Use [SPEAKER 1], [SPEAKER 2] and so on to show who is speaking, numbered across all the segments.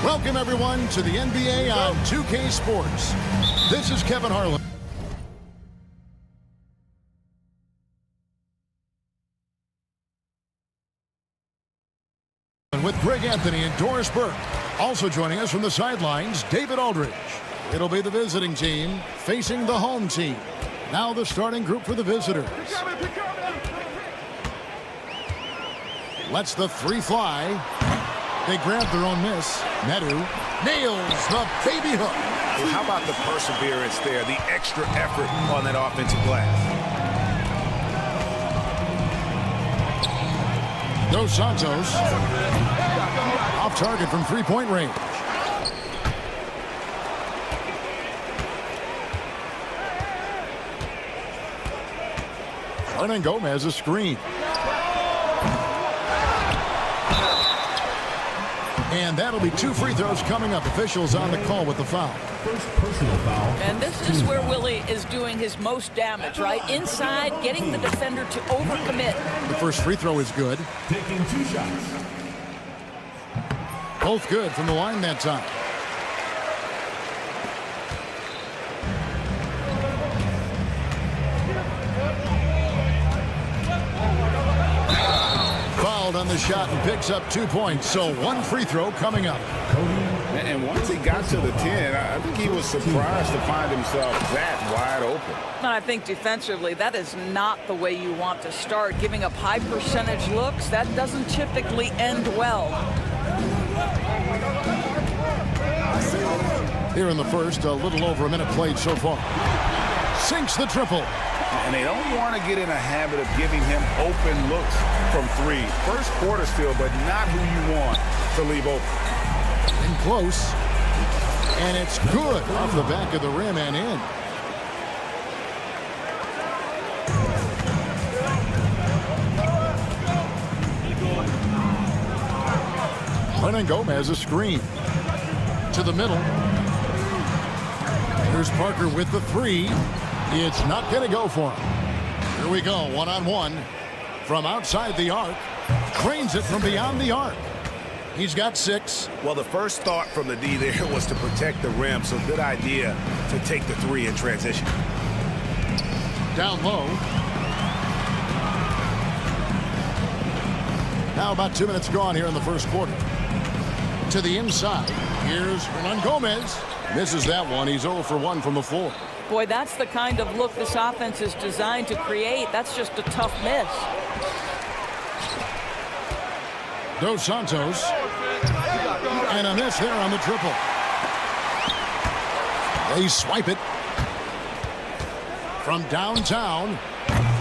[SPEAKER 1] Welcome, everyone, to the NBA on 2K Sports. This is Kevin Harlan. With Greg Anthony and Doris Burke. Also joining us from the sidelines, David Aldridge. It'll be the visiting team facing the home team. Now the starting group for the visitors. Lets the three fly. They grab their own miss. Medu nails the baby hook.
[SPEAKER 2] Well, how about the perseverance there, the extra effort on that offensive glass?
[SPEAKER 1] Dos Santos off target from three-point range. Hernan Gomez a screen. And that'll be 2 free throws coming up. Officials on the call with the foul.
[SPEAKER 3] First personal foul.
[SPEAKER 4] And this is where Willie is doing his most damage, right? Inside, getting the defender to overcommit.
[SPEAKER 1] The first free throw is good.
[SPEAKER 3] Taking 2 shots.
[SPEAKER 1] Both good from the line that time. Fouled on the shot and picks up 2 points. So 1 free throw coming up.
[SPEAKER 2] And once he got to the 10, I think he was surprised to find himself that wide open.
[SPEAKER 4] I think defensively, that is not the way you want to start. Giving up high percentage looks, that doesn't typically end well.
[SPEAKER 1] Here in the first, a little over a minute played so far. Sinks the triple.
[SPEAKER 2] And they don't want to get in a habit of giving him open looks from 3. First quarter still, but not who you want to leave open.
[SPEAKER 1] In close. And it's good off the back of the rim and in. Hernan Gomez a screen. To the middle. Here's Parker with the 3. It's not going to go for him. Here we go, one-on-one. From outside the arc. Drains it from beyond the arc. He's got 6.
[SPEAKER 2] Well, the first thought from the D there was to protect the rim, so good idea to take the 3 in transition.
[SPEAKER 1] Down low. Now about 2 minutes gone here in the first quarter. To the inside. Here's Hernan Gomez. Misses that one. He's 0 for 1 from the floor.
[SPEAKER 4] Boy, that's the kind of look this offense is designed to create. That's just a tough miss.
[SPEAKER 1] Dos Santos. And a miss there on the triple. They swipe it. From downtown.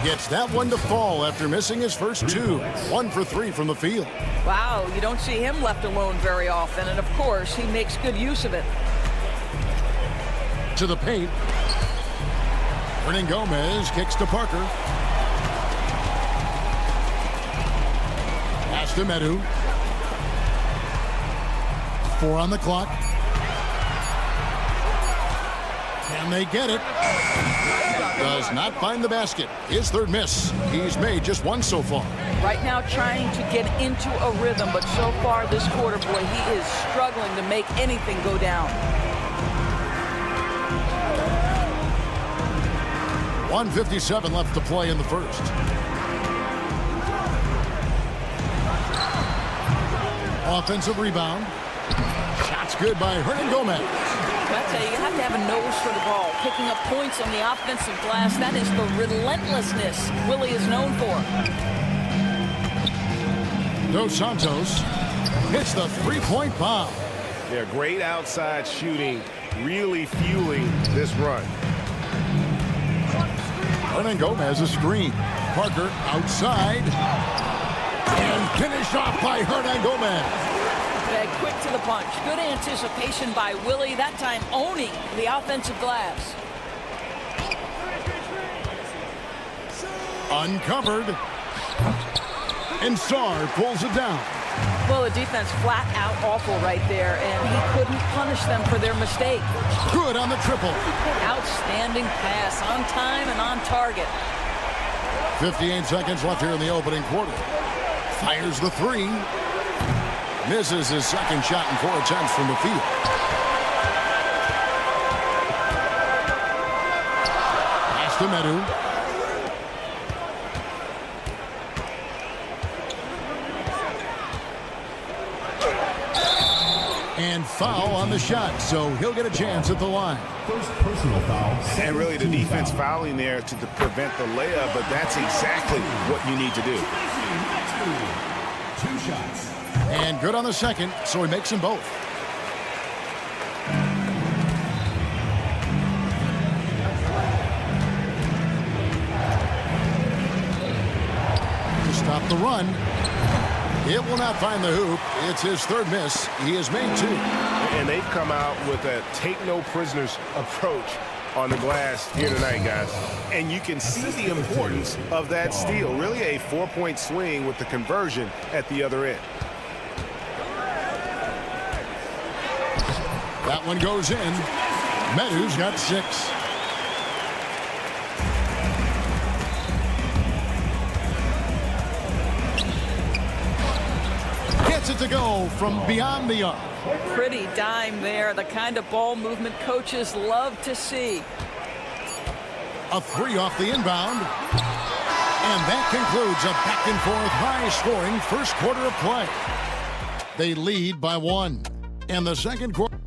[SPEAKER 1] Gets that one to fall after missing his first 2. 1 for 3 from the field.
[SPEAKER 4] Wow, you don't see him left alone very often. And, of course, he makes good use of it.
[SPEAKER 1] To the paint. Hernan Gomez kicks to Parker. Pass to Medu. 4 on the clock. Can they get it? Does not find the basket. His 3rd miss. He's made just 1 so far.
[SPEAKER 4] Right now trying to get into a rhythm, but so far this quarter, boy, he is struggling to make anything go down.
[SPEAKER 1] 1:57 left to play in the first. Offensive rebound. Shot's good by Hernan Gomez.
[SPEAKER 4] I tell you, you have to have a nose for the ball. Picking up points on the offensive glass, that is the relentlessness Willie is known for.
[SPEAKER 1] Dos Santos hits the 3-point bomb.
[SPEAKER 2] Yeah, great outside shooting, really fueling this run.
[SPEAKER 1] Hernan Gomez a screen. Parker outside. And finished off by Hernan Gomez.
[SPEAKER 4] Quick to the punch. Good anticipation by Willie, that time owning the offensive glass.
[SPEAKER 1] Uncovered. And Sar pulls it down.
[SPEAKER 4] Well, the defense flat out awful right there, and he couldn't punish them for their mistake.
[SPEAKER 1] Good on the triple.
[SPEAKER 4] Outstanding pass, on time and on target.
[SPEAKER 1] 58 seconds left here in the opening quarter. Fires the 3. Misses his second shot in 4 attempts from the field. Pass to Medu. And foul on the shot, so he'll get a chance at the line.
[SPEAKER 3] First personal foul.
[SPEAKER 2] And really the
[SPEAKER 3] Team
[SPEAKER 2] defense
[SPEAKER 3] foul.
[SPEAKER 2] fouling there to prevent the layup, but that's exactly what you need to do.
[SPEAKER 3] 2 shots.
[SPEAKER 1] And good on the second, so he makes them both. To stop the run. It will not find the hoop. It's his third miss. He has made 2.
[SPEAKER 5] And they've come out with a take-no-prisoners approach on the glass here tonight, guys.
[SPEAKER 2] And you can see the importance of that steal. Really a 4-point swing with the conversion at the other end.
[SPEAKER 1] That one goes in. Medu's got 6. Gets it to go from beyond the arc.
[SPEAKER 4] Pretty dime there. The kind of ball movement coaches love to see.
[SPEAKER 1] A 3 off the inbound. And that concludes a back-and-forth, high-scoring first quarter of play. They lead by 1. And the second quarter.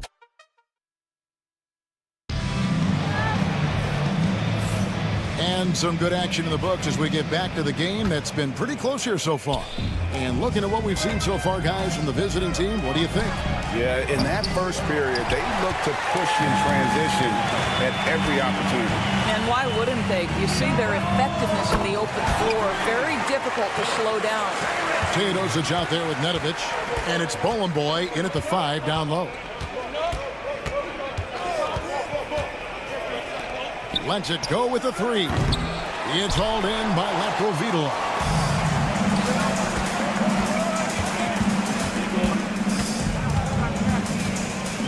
[SPEAKER 1] And some good action in the books as we get back to the game that's been pretty close here so far. And looking at what we've seen so far, guys, from the visiting team, what do you think?
[SPEAKER 2] Yeah, in that first period, they looked to push in transition at every opportunity.
[SPEAKER 4] And why wouldn't they? You see their effectiveness in the open floor. Very difficult to slow down.
[SPEAKER 1] Teodosic out there with Nedovic. And it's Bowling Boy in at the 5 down low. Lets it go with a 3. It's hauled in by Laprovitola.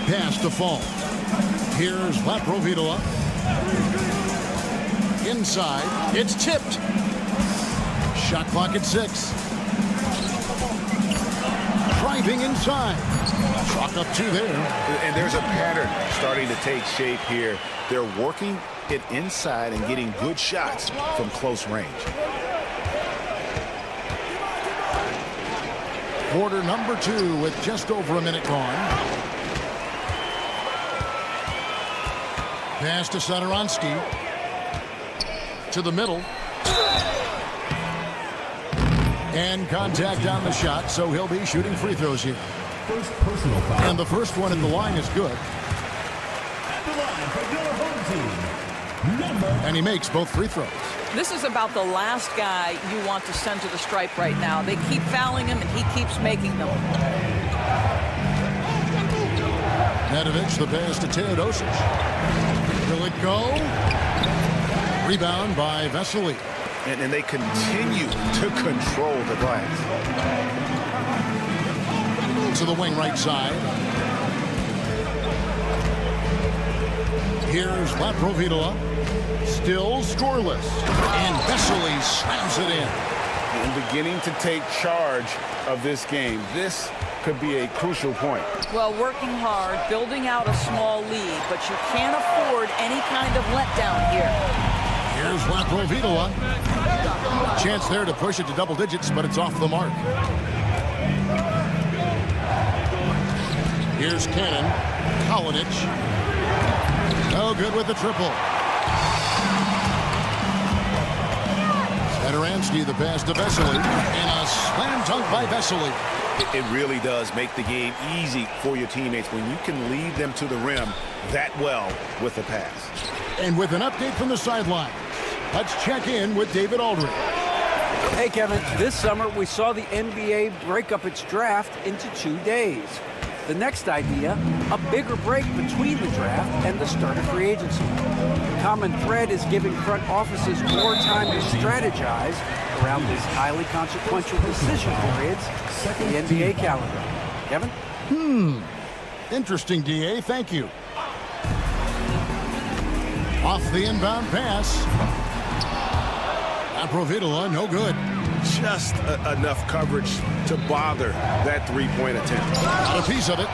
[SPEAKER 1] Pass to Fall. Here's Laprovitola. Inside. It's tipped. Shot clock at 6. Driving inside. Chalk up 2 there.
[SPEAKER 2] And there's a pattern starting to take shape here. They're working it inside and getting good shots from close range.
[SPEAKER 1] Quarter number 2 with just over a minute gone. Pass to Satoransky. To the middle. And contact on the shot, so he'll be shooting free throws here.
[SPEAKER 3] First personal foul.
[SPEAKER 1] And the first one at the line is good.
[SPEAKER 3] At the line for your home team, number.
[SPEAKER 1] And he makes both free throws.
[SPEAKER 4] This is about the last guy you want to send to the stripe right now. They keep fouling him, and he keeps making them.
[SPEAKER 1] Nedovic, the pass to Teodosic. Will it go? Rebound by Vesely.
[SPEAKER 2] And they continue to control the glass.
[SPEAKER 1] To the wing right side. Here's Laprovitola. Still scoreless. And Vesely slams it in.
[SPEAKER 2] And beginning to take charge of this game. This could be a crucial point.
[SPEAKER 4] Well, working hard, building out a small lead, but you can't afford any kind of letdown here.
[SPEAKER 1] Here's Laprovitola. Chance there to push it to double digits, but it's off the mark. Here's Cannon. Kalinic. No good with the triple. Satoransky, the pass to Vesely. And a slam dunk by Vesely.
[SPEAKER 2] It really does make the game easy for your teammates when you can lead them to the rim that well with the pass.
[SPEAKER 1] And with an update from the sideline, let's check in with David Aldridge.
[SPEAKER 6] Hey, Kevin. This summer, we saw the NBA break up its draft into 2 days. The next idea, a bigger break between the draft and the start of free agency. The common thread is giving front offices more time to strategize around these highly consequential decision periods in the NBA calendar. Kevin?
[SPEAKER 1] Interesting, DA. Thank you. Off the inbound pass. Laprovitola, no good.
[SPEAKER 5] just enough coverage to bother that three-point attempt.
[SPEAKER 1] Got a piece of it,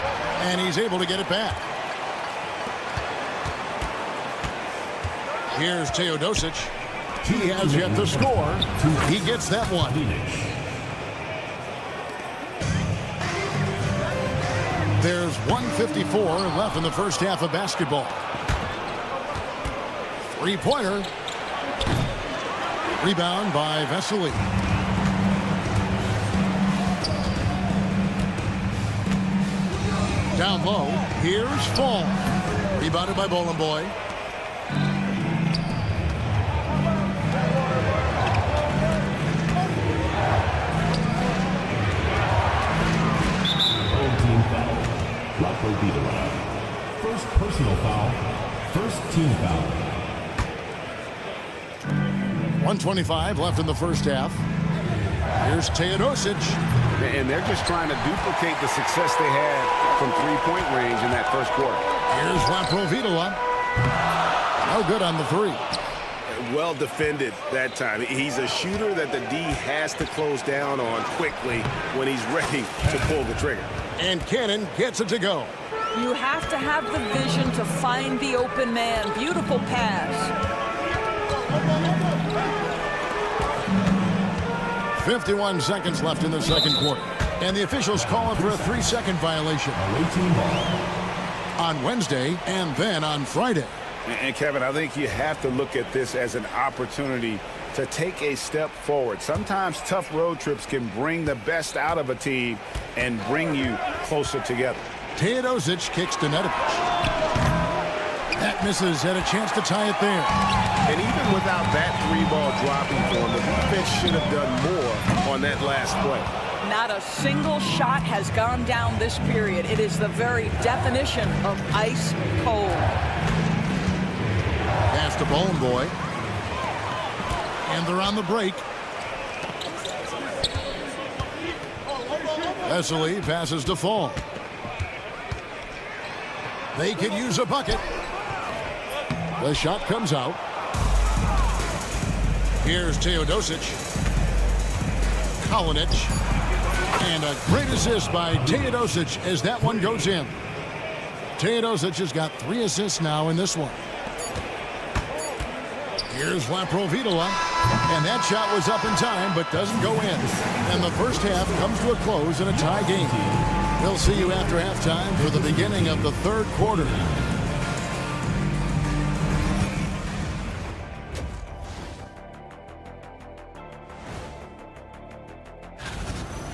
[SPEAKER 1] and he's able to get it back. Here's Teodosic. He has yet to score. He gets that one. There's 1:54 left in the first half of basketball. Three-pointer. Rebound by Vesely. Down low. Here's Fall. Rebounded by Boy.
[SPEAKER 3] First personal foul. First team foul.
[SPEAKER 1] 1:25 left in the first half. Here's Teodosic.
[SPEAKER 2] And they're just trying to duplicate the success they had from three-point range in that first quarter.
[SPEAKER 1] Here's Laprovitola. No good on the three.
[SPEAKER 5] Well defended that time. He's a shooter that the D has to close down on quickly when he's ready to pull the trigger.
[SPEAKER 1] And Cannon gets it to go.
[SPEAKER 4] You have to have the vision to find the open man. Beautiful pass.
[SPEAKER 1] 51 seconds left in the second quarter. And the officials calling for a 3-second violation on Wednesday and then on Friday.
[SPEAKER 2] And Kevin, I think you have to look at this as an opportunity to take a step forward. Sometimes tough road trips can bring the best out of a team and bring you closer together.
[SPEAKER 1] Teodosic kicks to Nedovic. That misses, had a chance to tie it there.
[SPEAKER 5] And even without that three-ball dropping for him, the defense should have done more on that last play.
[SPEAKER 4] Not a single shot has gone down this period. It is the very definition of ice cold.
[SPEAKER 1] Pass to Boy. And they're on the break. Vesely passes to Fall. They could use a bucket. The shot comes out. Here's Teodosic. Kalinic. And a great assist by Teodosic as that one goes in. Teodosic has got 3 assists now in this one. Here's Laprovitola. And that shot was up in time but doesn't go in. And the first half comes to a close in a tie game. We'll see you after halftime for the beginning of the third quarter.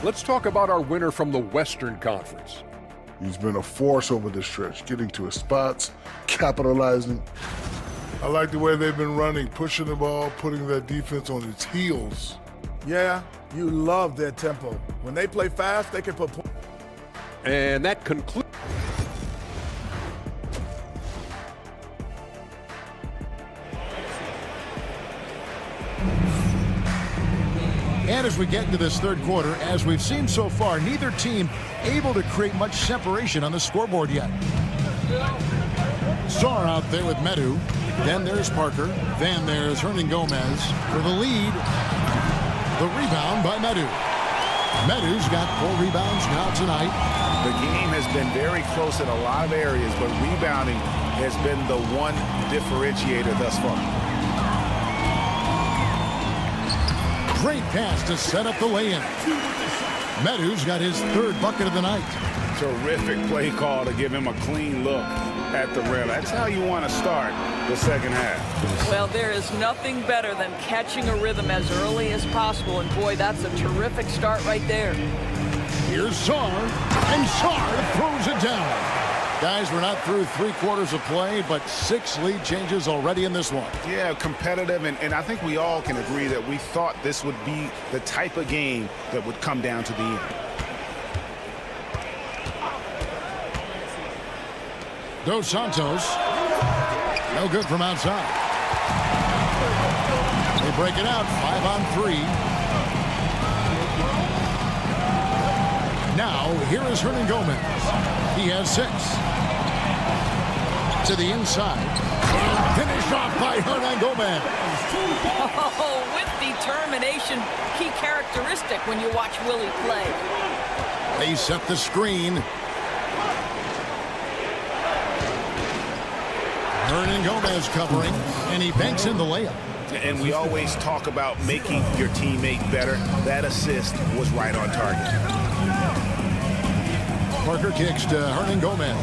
[SPEAKER 7] Let's talk about our winner from the Western Conference.
[SPEAKER 8] He's been a force over the stretch, getting to his spots, capitalizing. I like the way they've been running, pushing the ball, putting that defense on its heels.
[SPEAKER 9] Yeah, you love their tempo. When they play fast, they can put points.
[SPEAKER 7] And that concludes.
[SPEAKER 1] And as we get into this third quarter, as we've seen so far, neither team able to create much separation on the scoreboard yet. Sar out there with Medu. Then there's Parker. Then there's Hernan Gomez for the lead. The rebound by Medu. Medu's got 4 rebounds now tonight.
[SPEAKER 2] The game has been very close in a lot of areas, but rebounding has been the one differentiator thus far.
[SPEAKER 1] Great pass to set up the lay-in. Medu's got his 3rd bucket of the night.
[SPEAKER 2] Terrific play call to give him a clean look at the rim. That's how you want to start the second half.
[SPEAKER 4] Well, there is nothing better than catching a rhythm as early as possible. And boy, that's a terrific start right there.
[SPEAKER 1] Here's Sar, and Sar throws it down. Guys, we're not through 3 quarters of play, but 6 lead changes already in this one.
[SPEAKER 2] Yeah, competitive, and I think we all can agree that we thought this would be the type of game that would come down to the end.
[SPEAKER 1] Dos Santos, no good from outside. They break it out, 5 on 3. Now, here is Hernan Gomez. He has 6. To the inside. And finished off by Hernan Gomez.
[SPEAKER 4] Oh, with determination, key characteristic when you watch Willie play.
[SPEAKER 1] They set the screen. Hernan Gomez covering, and he banks in the layup.
[SPEAKER 5] And we always talk about making your teammate better. That assist was right on target.
[SPEAKER 1] Parker kicks to Hernan Gomez.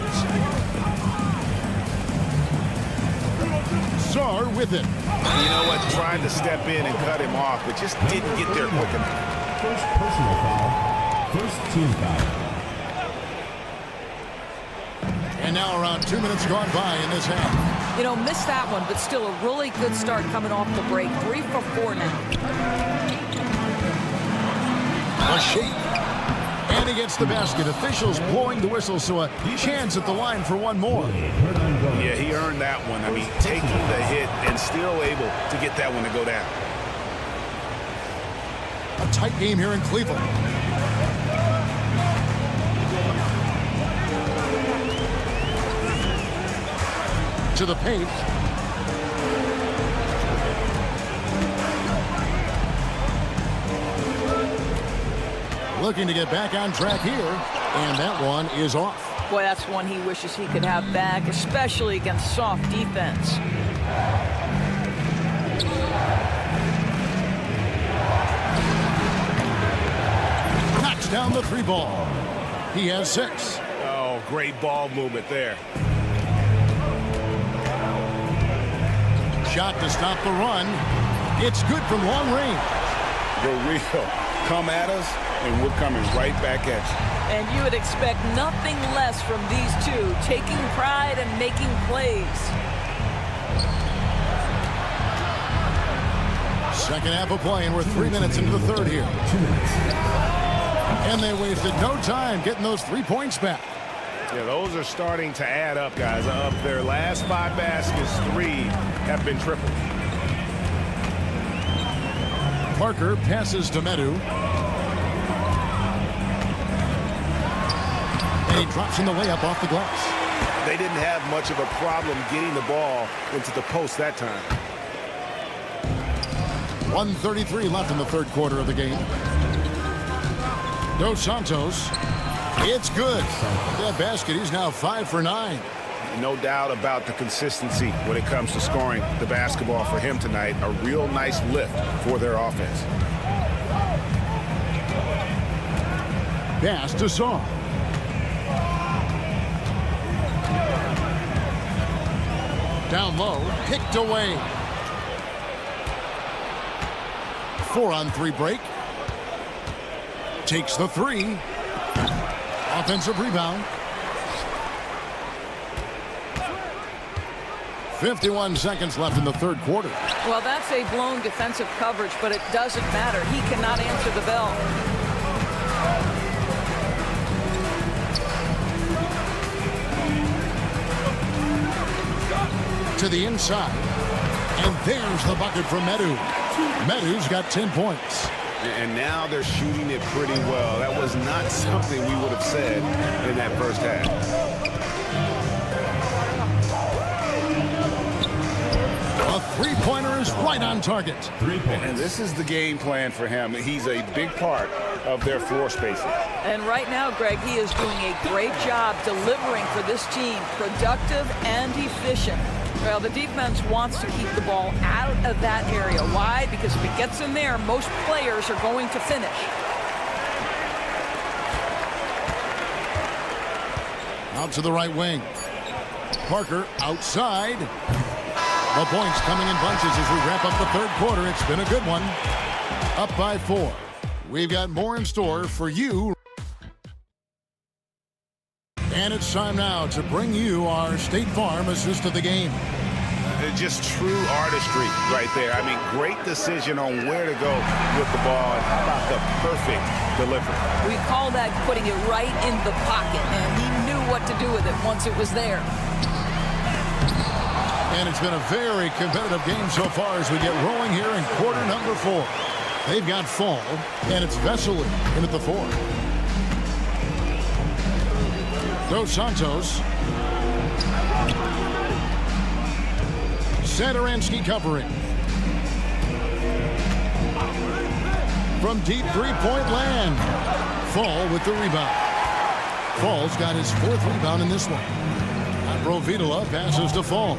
[SPEAKER 1] Sar with it.
[SPEAKER 5] You know what? Trying to step in and cut him off, but just didn't get there quick enough.
[SPEAKER 3] First personal foul. First team foul.
[SPEAKER 1] And now around 2 minutes gone by in this half.
[SPEAKER 4] You know, missed that one, but still a really good start coming off the break. 3 for 4 now.
[SPEAKER 1] A shake. And he gets the basket. Officials blowing the whistle, so a chance at the line for one more.
[SPEAKER 5] Yeah, he earned that one. I mean, taking the hit and still able to get that one to go down.
[SPEAKER 1] A tight game here in Cleveland. To the paint. Looking to get back on track here, and that one is off.
[SPEAKER 4] Boy, that's one he wishes he could have back, especially against soft defense.
[SPEAKER 1] Knocks down the 3 ball. He has 6.
[SPEAKER 5] Oh, great ball movement there.
[SPEAKER 1] Shot to stop the run. It's good from long range.
[SPEAKER 5] The real come at us, and we're coming right back at you.
[SPEAKER 4] And you would expect nothing less from these two, taking pride and making plays.
[SPEAKER 1] Second half of play, and we're 3 minutes into the third here.
[SPEAKER 3] 2 minutes.
[SPEAKER 1] And they wasted no time getting those 3 points back.
[SPEAKER 5] Yeah, those are starting to add up, guys. Of their last 5 baskets, 3 have been triple.
[SPEAKER 1] Parker passes to Medu. And he drops in the layup off the glass.
[SPEAKER 5] They didn't have much of a problem getting the ball into the post that time.
[SPEAKER 1] 1:33 left in the third quarter of the game. Dos Santos. It's good. That basket, he's now 5 for 9.
[SPEAKER 5] No doubt about the consistency when it comes to scoring the basketball for him tonight. A real nice lift for their offense.
[SPEAKER 1] Pass to Saw. Down low, picked away. 4-on-3 break. Takes the 3. Offensive rebound. 51 seconds left in the third quarter.
[SPEAKER 4] Well, that's a blown defensive coverage, but it doesn't matter. He cannot answer the bell.
[SPEAKER 1] To the inside. And there's the bucket from Medu. Medu's got 10 points.
[SPEAKER 5] And now they're shooting it pretty well. That was not something we would have said in that first half.
[SPEAKER 1] A three-pointer is right on target.
[SPEAKER 3] 3 points.
[SPEAKER 5] And this is the game plan for him. He's a big part of their floor spacing.
[SPEAKER 4] And right now, Greg, he is doing a great job delivering for this team, productive and efficient. Well, the defense wants to keep the ball out of that area. Why? Because if it gets in there, most players are going to finish.
[SPEAKER 1] Out to the right wing. Parker outside. The points coming in bunches as we wrap up the third quarter. It's been a good one. Up by 4. We've got more in store for you. And it's time now to bring you our State Farm assist of the game.
[SPEAKER 5] Just true artistry right there. I mean, great decision on where to go with the ball. And how about the perfect delivery?
[SPEAKER 4] We call that putting it right in the pocket, and he knew what to do with it once it was there.
[SPEAKER 1] And it's been a very competitive game so far as we get rolling here in quarter number 4. They've got Fall, and it's Vesely in at the 4. Dos Santos. Satoransky covering. from deep three-point land. Fall with the rebound. Fall's got his 4th rebound in this one. Laprovitola passes to Fall.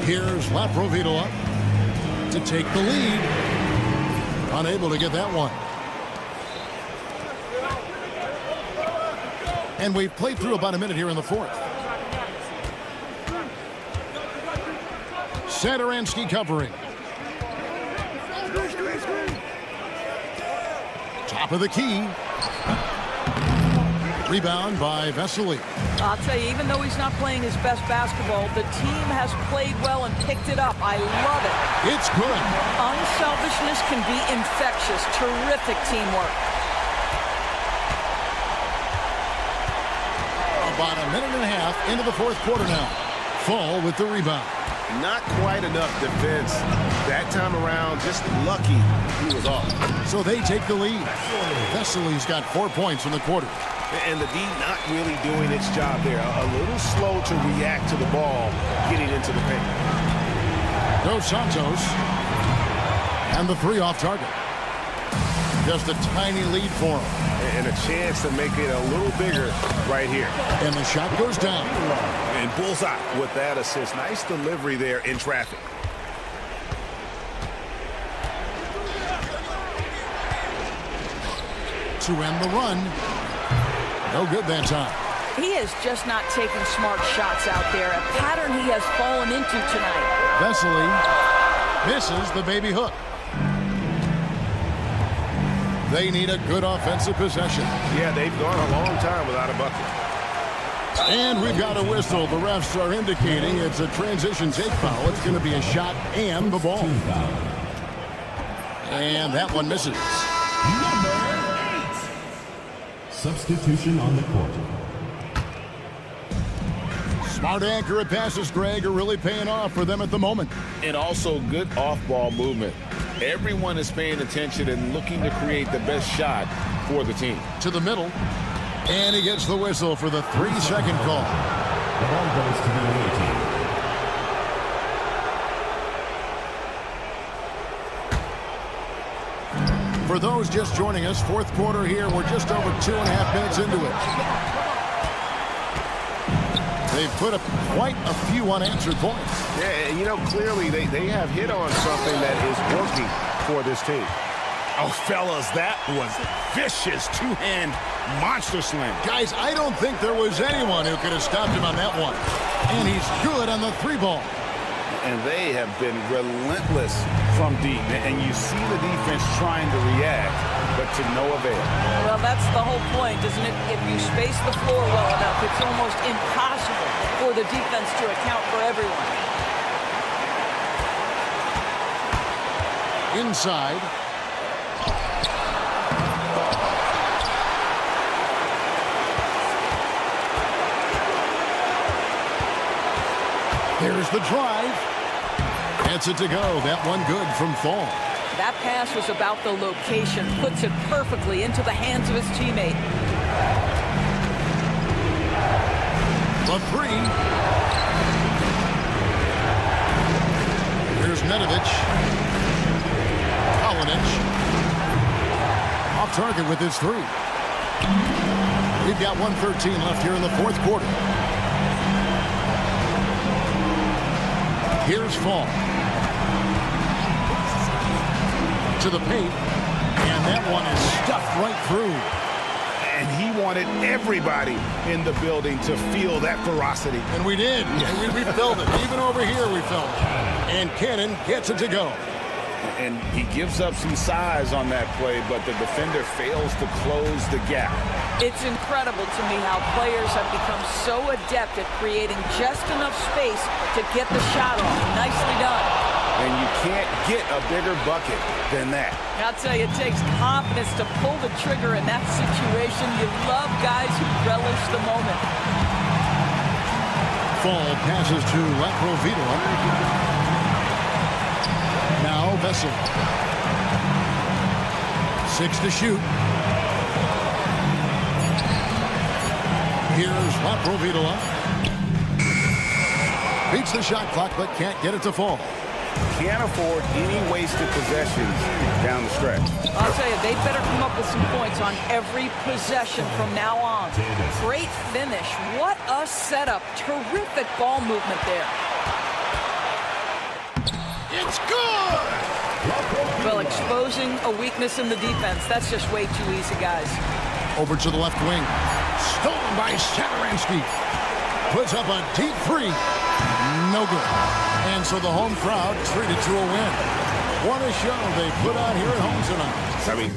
[SPEAKER 1] Here's Laprovitola to take the lead. Unable to get that one. And we've played through about a minute here in the 4th. Satoransky covering. Top of the key. Rebound by Vesely.
[SPEAKER 4] I'll tell you, even though he's not playing his best basketball, the team has played well and picked it up. I love it.
[SPEAKER 1] It's good.
[SPEAKER 4] Unselfishness can be infectious. Terrific teamwork.
[SPEAKER 1] About a minute and a half into the 4th quarter now. Fall with the rebound.
[SPEAKER 5] Not quite enough defense that time around. Just lucky he was off.
[SPEAKER 1] So they take the lead. Vesely's got 4 points in the quarter.
[SPEAKER 5] And the D not really doing its job there. A little slow to react to the ball getting into the paint.
[SPEAKER 1] Dos Santos. And the 3 off target. Just a tiny lead for him.
[SPEAKER 5] And a chance to make it a little bigger right here.
[SPEAKER 1] And the shot goes down.
[SPEAKER 5] And bullseye with that assist. Nice delivery there in traffic.
[SPEAKER 1] To end the run. No good that time.
[SPEAKER 4] He is just not taking smart shots out there. A pattern he has fallen into tonight.
[SPEAKER 1] Vesely misses the baby hook. They need a good offensive possession.
[SPEAKER 5] Yeah, they've gone a long time without a bucket.
[SPEAKER 1] And we've got a whistle. The refs are indicating it's a transition take foul. It's going to be a shot and the ball. And that one misses.
[SPEAKER 3] Substitution on the court.
[SPEAKER 1] Smart accurate passes, Greg, are really paying off for them at the moment.
[SPEAKER 2] And also good off-ball movement. Everyone is paying attention and looking to create the best shot for the team.
[SPEAKER 1] To the middle. And he gets the whistle for the 3-second call.
[SPEAKER 3] The ball goes to the away team.
[SPEAKER 1] For those just joining us, 4th quarter here. We're just over 2.5 minutes into it. They've put up quite a few unanswered points.
[SPEAKER 5] Yeah, you know, clearly they have hit on something that is working for this team.
[SPEAKER 2] Oh, fellas, that was vicious two-hand monster slam.
[SPEAKER 1] Guys, I don't think there was anyone who could have stopped him on that one. And he's good on the 3-ball.
[SPEAKER 2] And they have been relentless from deep. And you see the defense trying to react, but to no avail.
[SPEAKER 4] Well, that's the whole point, isn't it? If you space the floor well enough, it's almost impossible for the defense to account for everyone.
[SPEAKER 1] Inside. Here's the drive. Gets it to go. That one good from Fall.
[SPEAKER 4] That pass was about the location. Puts it perfectly into the hands of his teammate.
[SPEAKER 1] The 3. Here's Nedovic. Kalinic. Off target with his 3. We've got 1:13 left here in the 4th quarter. Here's Fall. To the paint. And that one is stuffed right through.
[SPEAKER 5] And he wanted everybody in the building to feel that ferocity.
[SPEAKER 1] And we did. And we felt it. Even over here we felt it. And Cannon gets it to go.
[SPEAKER 2] And he gives up some size on that play, but the defender fails to close the gap.
[SPEAKER 4] It's incredible to me how players have become so adept at creating just enough space to get the shot off. Nicely done.
[SPEAKER 5] And you can't get a bigger bucket than that.
[SPEAKER 4] I'll tell you, it takes confidence to pull the trigger in that situation. You love guys who relish the moment.
[SPEAKER 1] Fall passes to Laprovitola. Now Vesely. 6 to shoot. Here's Laprovitola. Beats the shot clock, but can't get it to Fall.
[SPEAKER 2] Can't afford any wasted possessions down the stretch.
[SPEAKER 4] I'll tell you, they better come up with some points on every possession from now on. Great finish. What a setup. Terrific ball movement there.
[SPEAKER 1] It's good!
[SPEAKER 4] Well, exposing a weakness in the defense, that's just way too easy, guys.
[SPEAKER 1] Over to the left wing. Stolen by Saturansky. Puts up a deep three. No good. And so the home crowd treated to a win. What a show they put on here at home tonight.
[SPEAKER 5] I mean,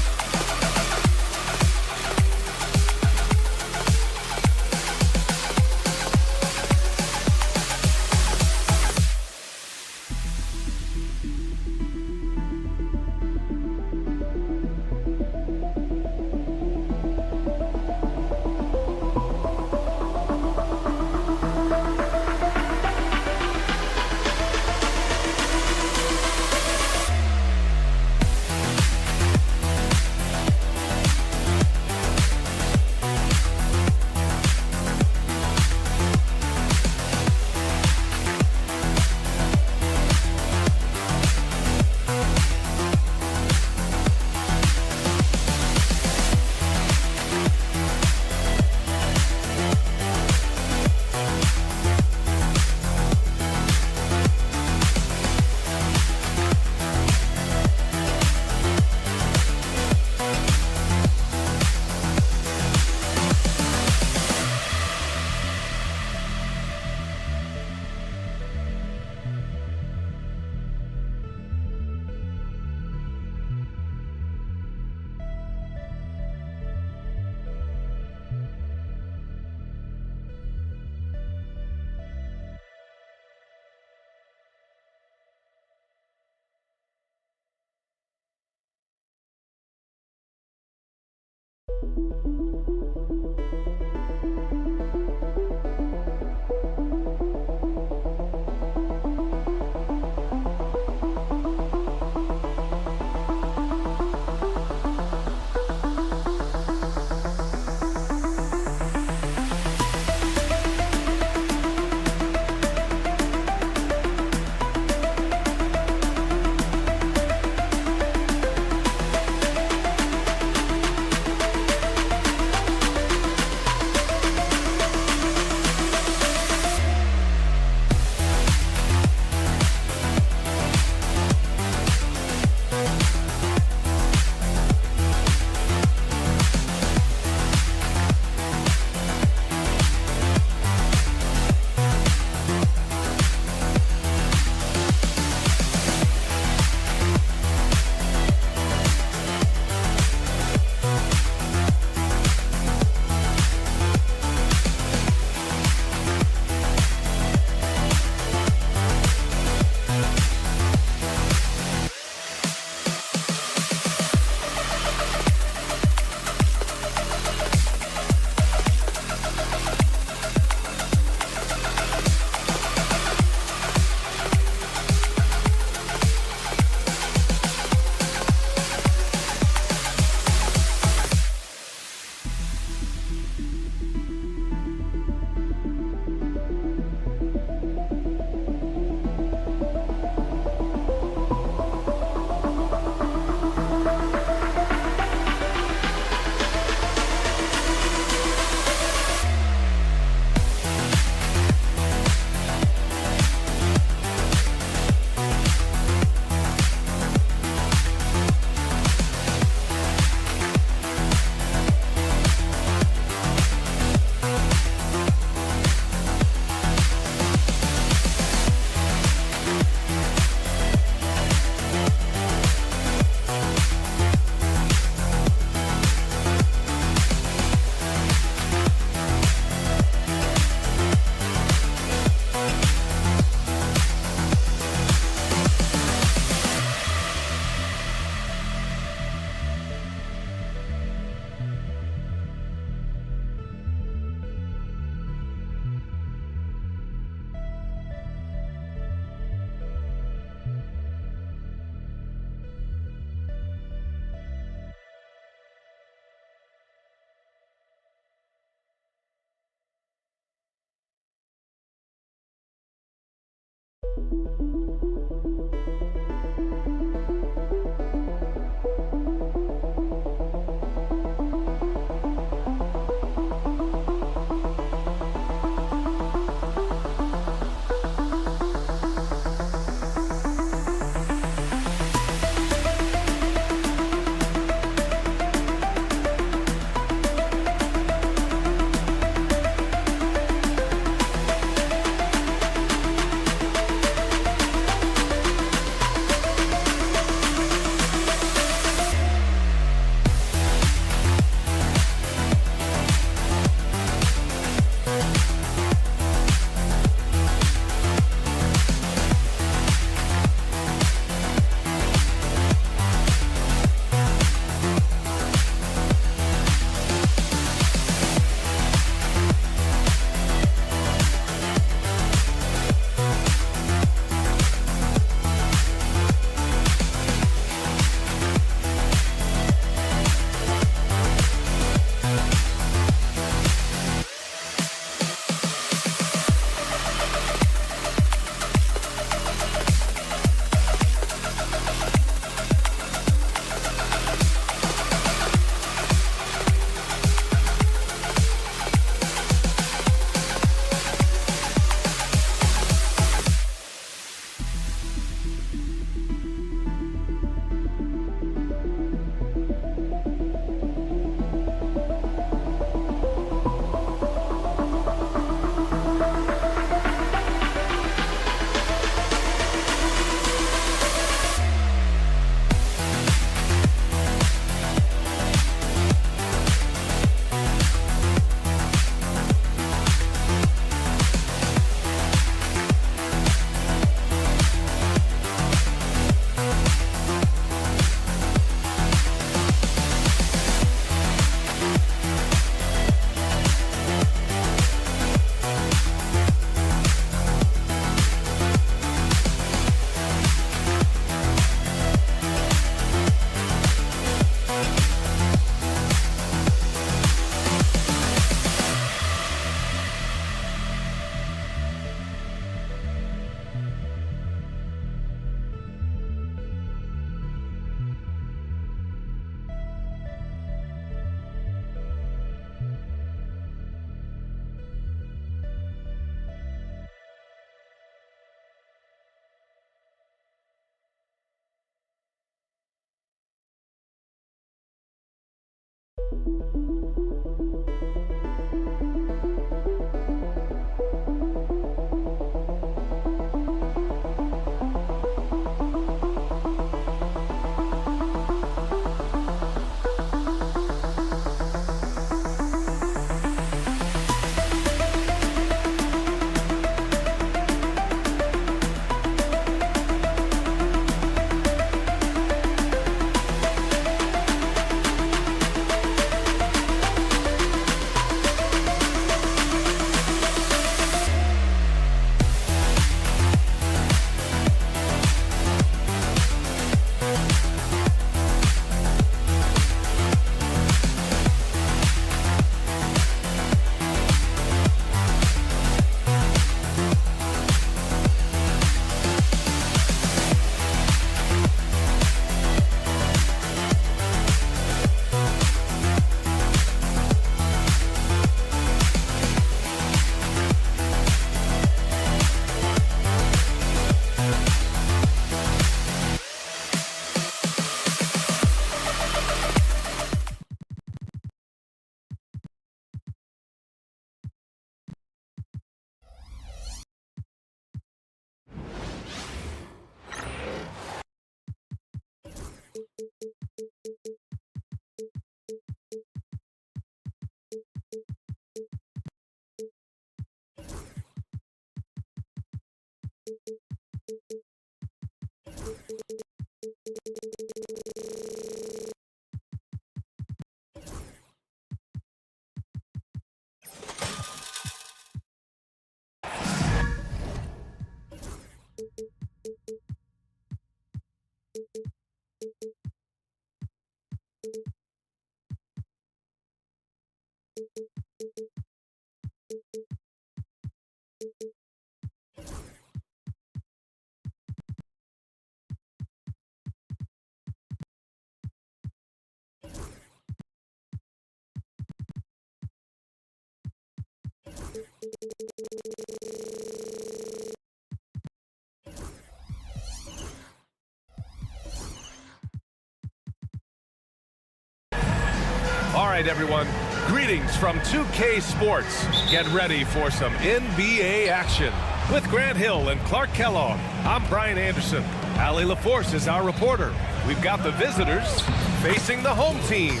[SPEAKER 10] All right, everyone. Greetings from 2K Sports. Get ready for some NBA action. With Grant Hill and Clark Kellogg, I'm Brian Anderson. Allie LaForce is our reporter. We've got the visitors facing the home team.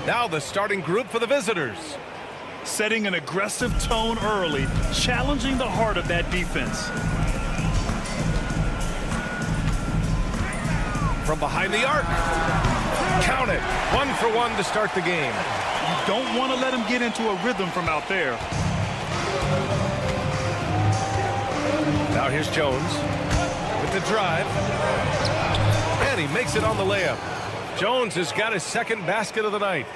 [SPEAKER 10] Now the starting group for the visitors.
[SPEAKER 11] Setting an aggressive tone early, challenging the heart of that defense.
[SPEAKER 10] From behind the arc. Count it. 1 for 1 to start the game.
[SPEAKER 11] You don't want to let him get into a rhythm from out there.
[SPEAKER 10] Now here's Jones with the drive. And he makes it on the layup. Jones has got his second basket of the night.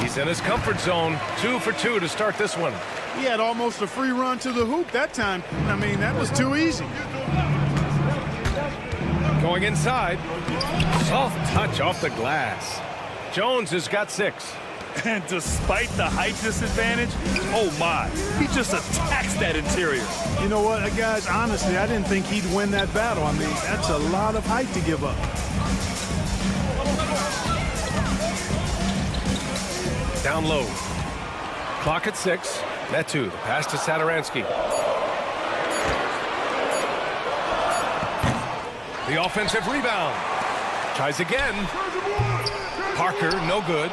[SPEAKER 10] He's in his comfort zone. 2 for 2 to start this one.
[SPEAKER 9] He had almost a free run to the hoop that time. I mean, that was too easy.
[SPEAKER 10] Going inside. Soft touch off the glass. Jones has got 6.
[SPEAKER 11] And despite the height disadvantage, oh my, he just attacks that interior.
[SPEAKER 9] You know what, guys, honestly, I didn't think he'd win that battle. I mean, that's a lot of height to give up.
[SPEAKER 10] Down low. Clock at 6. Metu, the pass to Satoransky. The offensive rebound. Tries again. Parker, no good.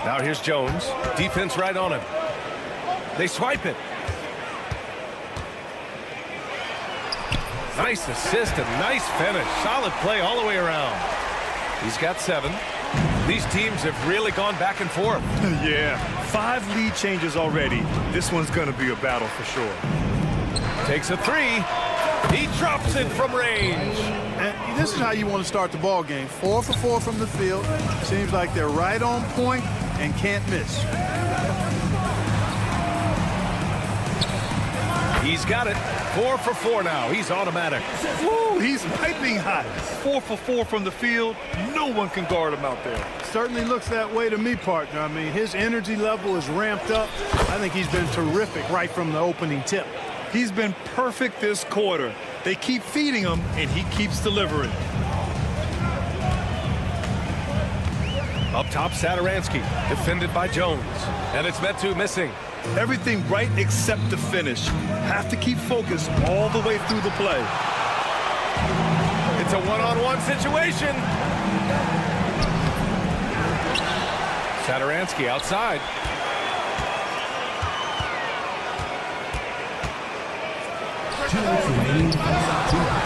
[SPEAKER 10] Now here's Jones. Defense right on him. They swipe it. Nice assist and nice finish. Solid play all the way around. He's got 7. These teams have really gone back and forth.
[SPEAKER 11] Yeah, 5 lead changes already. This one's going to be a battle for sure.
[SPEAKER 10] Takes a 3. He drops it from range.
[SPEAKER 9] And this is how you want to start the ball game. 4 for 4 from the field. Seems like they're right on point and can't miss.
[SPEAKER 10] He's got it. 4 for 4 now. He's automatic.
[SPEAKER 11] Woo, he's piping hot. 4 for 4 from the field. No one can guard him out there.
[SPEAKER 9] Certainly looks that way to me, partner. I mean, his energy level is ramped up. I think he's been terrific right from the opening tip.
[SPEAKER 11] He's been perfect this quarter. They keep feeding him, and he keeps delivering.
[SPEAKER 10] Up top, Saturansky, defended by Jones. And it's Metu missing.
[SPEAKER 11] Everything right except the finish. Have to keep focused all the way through the play.
[SPEAKER 10] It's a one-on-one situation. Saturansky outside.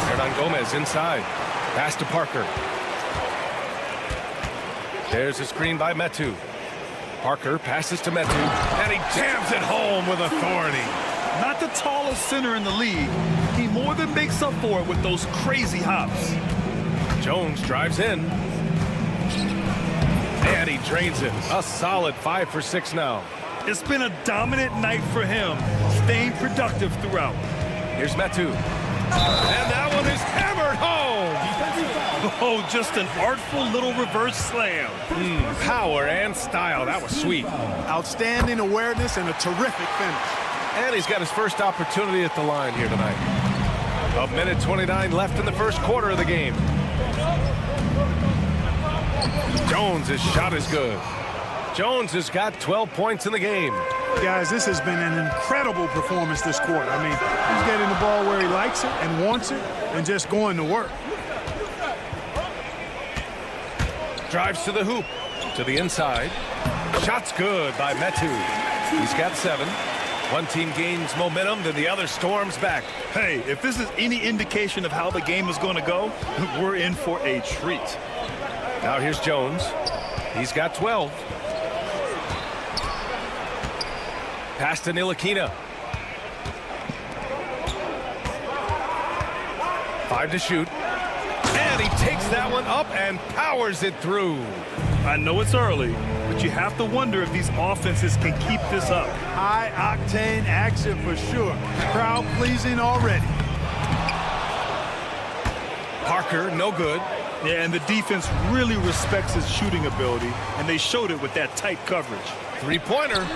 [SPEAKER 10] Hernan Gomez inside. Pass to Parker. There's a screen by Metu. Parker passes to Metu, and he jams it home with authority.
[SPEAKER 11] Not the tallest center in the league. He more than makes up for it with those crazy hops.
[SPEAKER 10] Jones drives in. And he drains it. A solid 5 for 6 now.
[SPEAKER 11] It's been a dominant night for him, staying productive throughout.
[SPEAKER 10] Here's Metu. And that one is hammered home.
[SPEAKER 11] Oh, just an artful little reverse slam.
[SPEAKER 10] Power and style. That was sweet.
[SPEAKER 9] Outstanding awareness and a terrific finish.
[SPEAKER 10] And he's got his first opportunity at the line here tonight. 1:29 left in the first quarter of the game. Jones' shot is good. Jones has got 12 points in the game.
[SPEAKER 9] Guys, this has been an incredible performance this quarter. I mean, he's getting the ball where he likes it and wants it and just going to work.
[SPEAKER 10] Drives to the hoop, to the inside. Shot's good by Metu. He's got 7. One team gains momentum, then the other storms back.
[SPEAKER 11] Hey, if this is any indication of how the game is going to go, we're in for a treat.
[SPEAKER 10] Now here's Jones. He's got 12. Pass to Ntilikina. 5 to shoot. And he takes that one up and powers it through.
[SPEAKER 11] I know it's early, but you have to wonder if these offenses can keep this up.
[SPEAKER 9] High-octane action for sure. Crowd-pleasing already.
[SPEAKER 10] Parker, no good.
[SPEAKER 11] Yeah, and the defense really respects his shooting ability, and they showed it with that tight coverage.
[SPEAKER 10] Three-pointer.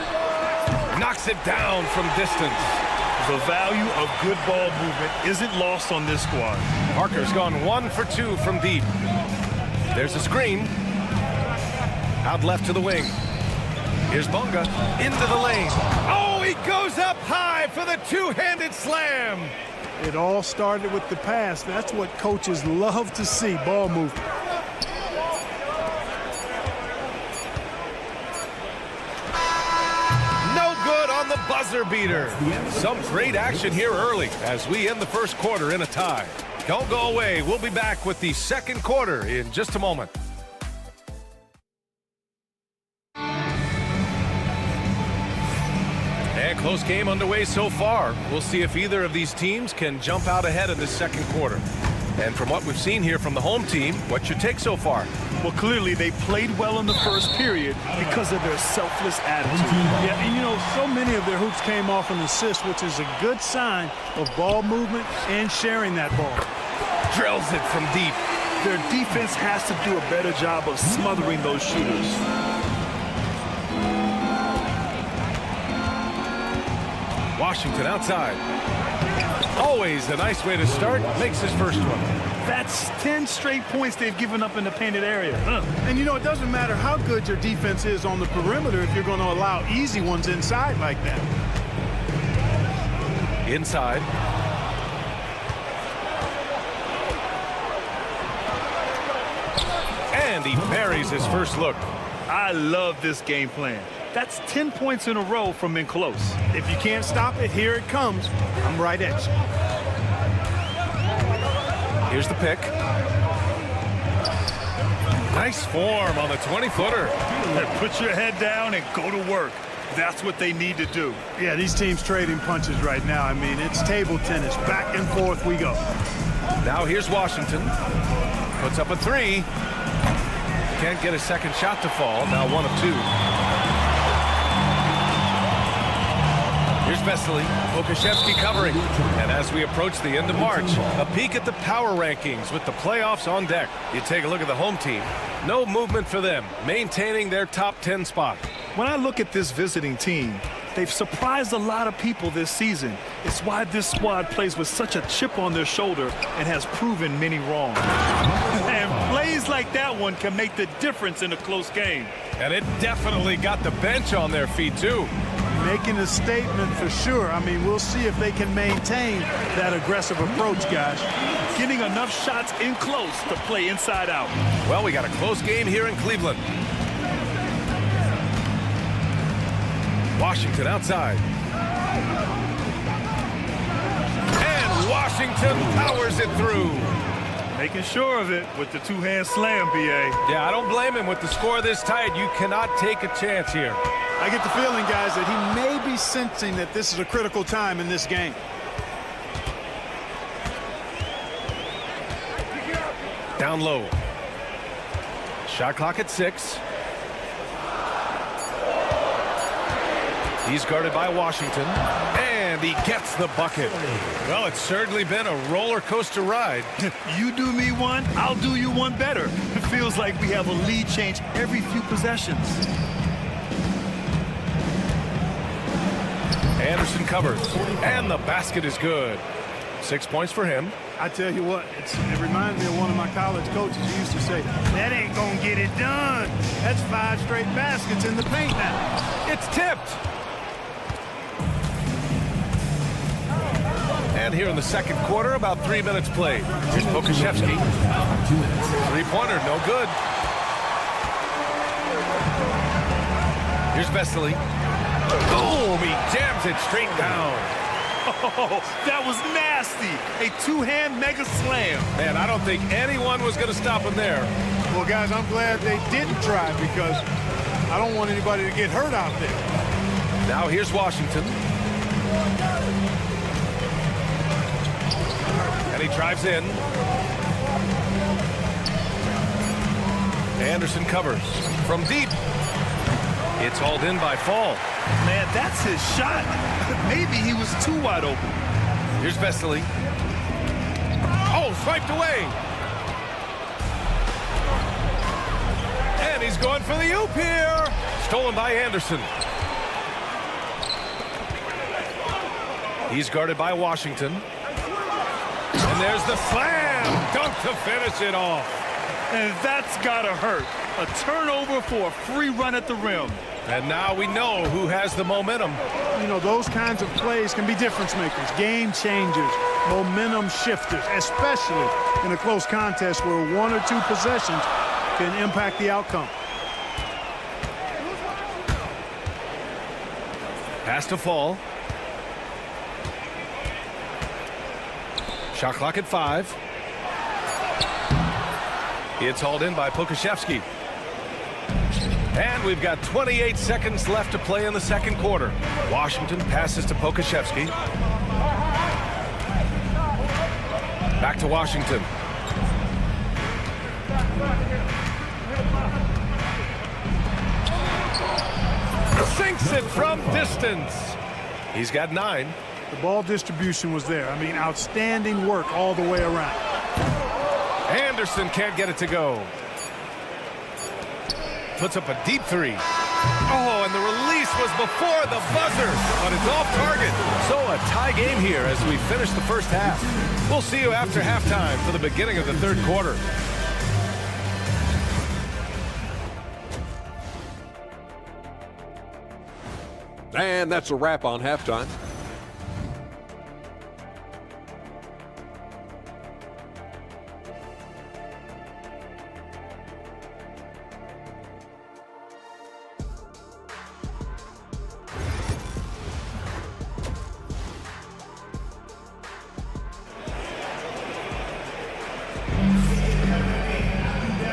[SPEAKER 10] Knocks it down from distance.
[SPEAKER 11] The value of good ball movement isn't lost on this squad.
[SPEAKER 10] Parker's gone 1 for 2 from deep. There's a screen. Out left to the wing. Here's Bonga into the lane. Oh, he goes up high for the two-handed slam.
[SPEAKER 9] It all started with the pass. That's what coaches love to see, ball movement.
[SPEAKER 10] The buzzer beater. Some great action here early as we end the first quarter in a tie. Don't go away. We'll be back with the second quarter in just a moment. And close game underway so far. We'll see if either of these teams can jump out ahead in the second quarter. And from what we've seen here from the home team, what's your take so far?
[SPEAKER 11] Well, clearly they played well in the first period because of their selfless attitude.
[SPEAKER 9] Yeah, and you know, so many of their hoops came off an assist, which is a good sign of ball movement and sharing that ball.
[SPEAKER 10] Drills it from deep.
[SPEAKER 11] Their defense has to do a better job of smothering those shooters.
[SPEAKER 10] Washington outside. Always a nice way to start. Makes his first one.
[SPEAKER 11] That's 10 straight points they've given up in the painted area.
[SPEAKER 9] And you know, it doesn't matter how good your defense is on the perimeter if you're going to allow easy ones inside like that.
[SPEAKER 10] Inside. And he buries his first look.
[SPEAKER 11] I love this game plan. That's 10 points in a row from in close.
[SPEAKER 9] If you can't stop it, here it comes. I'm right at you.
[SPEAKER 10] Here's the pick. Nice form on the 20-footer.
[SPEAKER 11] Put your head down and go to work. That's what they need to do.
[SPEAKER 9] Yeah, these teams trading punches right now. I mean, it's table tennis. Back and forth we go.
[SPEAKER 10] Now here's Washington. Puts up a 3. Can't get a second shot to fall. Now 1 of 2. Here's Vesely, Pokashevsky covering. And as we approach the end of March, a peek at the power rankings with the playoffs on deck. You take a look at the home team. No movement for them, maintaining their top 10 spot.
[SPEAKER 11] When I look at this visiting team, they've surprised a lot of people this season. It's why this squad plays with such a chip on their shoulder and has proven many wrong. And plays like that one can make the difference in a close game.
[SPEAKER 10] And it definitely got the bench on their feet, too.
[SPEAKER 9] Making a statement for sure. I mean, we'll see if they can maintain that aggressive approach, guys.
[SPEAKER 11] Getting enough shots in close to play inside out.
[SPEAKER 10] Well, we got a close game here in Cleveland. Washington outside. And Washington powers it through.
[SPEAKER 11] Making sure of it with the two-hand slam, B.A.
[SPEAKER 10] Yeah, I don't blame him. With the score this tight, you cannot take a chance here.
[SPEAKER 9] I get the feeling, guys, that he may be sensing that this is a critical time in this game.
[SPEAKER 10] Down low. Shot clock at 6. He's guarded by Washington, and he gets the bucket. Well, it's certainly been a roller coaster ride.
[SPEAKER 11] You do me one, I'll do you one better. It feels like we have a lead change every few possessions.
[SPEAKER 10] Anderson covers, and the basket is good. 6 points for him.
[SPEAKER 9] I tell you what, it reminds me of one of my college coaches who used to say, that ain't gonna get it done. That's 5 straight baskets in the paint now.
[SPEAKER 10] It's tipped. And here in the second quarter, about 3 minutes played. Here's Pokashevsky. Three-pointer, no good. Here's Vesely. Boom! He jams it straight down.
[SPEAKER 11] Oh, that was nasty. A two-hand mega slam.
[SPEAKER 10] Man, I don't think anyone was going to stop him there.
[SPEAKER 9] Well, guys, I'm glad they didn't try because I don't want anybody to get hurt out there.
[SPEAKER 10] Now here's Washington. And he drives in. Anderson covers from deep. It's hauled in by Fall.
[SPEAKER 11] Man, that's his shot. Maybe he was too wide open.
[SPEAKER 10] Here's Vesely. Oh, swiped away. And he's going for the oop here. Stolen by Anderson. He's guarded by Washington. And there's the slam. Dunk to finish it off.
[SPEAKER 11] And that's gotta hurt. A turnover for a free run at the rim.
[SPEAKER 10] And now we know who has the momentum.
[SPEAKER 9] You know, those kinds of plays can be difference makers, game changers, momentum shifters, especially in a close contest where 1 or 2 possessions can impact the outcome.
[SPEAKER 10] Pass to Fall. Shot clock at 5. It's hauled in by Pokashevsky. And we've got 28 seconds left to play in the second quarter. Washington passes to Pokashevsky. Back to Washington. Sinks it from distance. He's got 9.
[SPEAKER 9] The ball distribution was there. I mean, outstanding work all the way around.
[SPEAKER 10] Anderson can't get it to go. Puts up a deep 3. Oh, and the release was before the buzzer, but it's off target. So a tie game here as we finish the first half. We'll see you after halftime for the beginning of the third quarter.
[SPEAKER 7] And that's a wrap on halftime.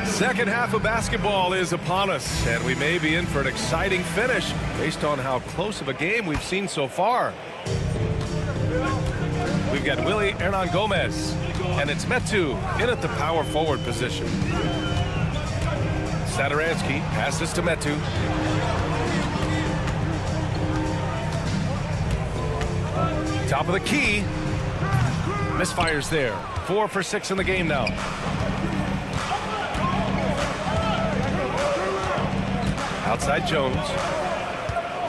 [SPEAKER 10] Second half of basketball is upon us, and we may be in for an exciting finish based on how close of a game we've seen so far. We've got Willie Hernan Gomez, and it's Metu in at the power forward position. Sadaransky passes to Metu. Top of the key. Misfires there. 4 for 6 in the game now. Outside Jones.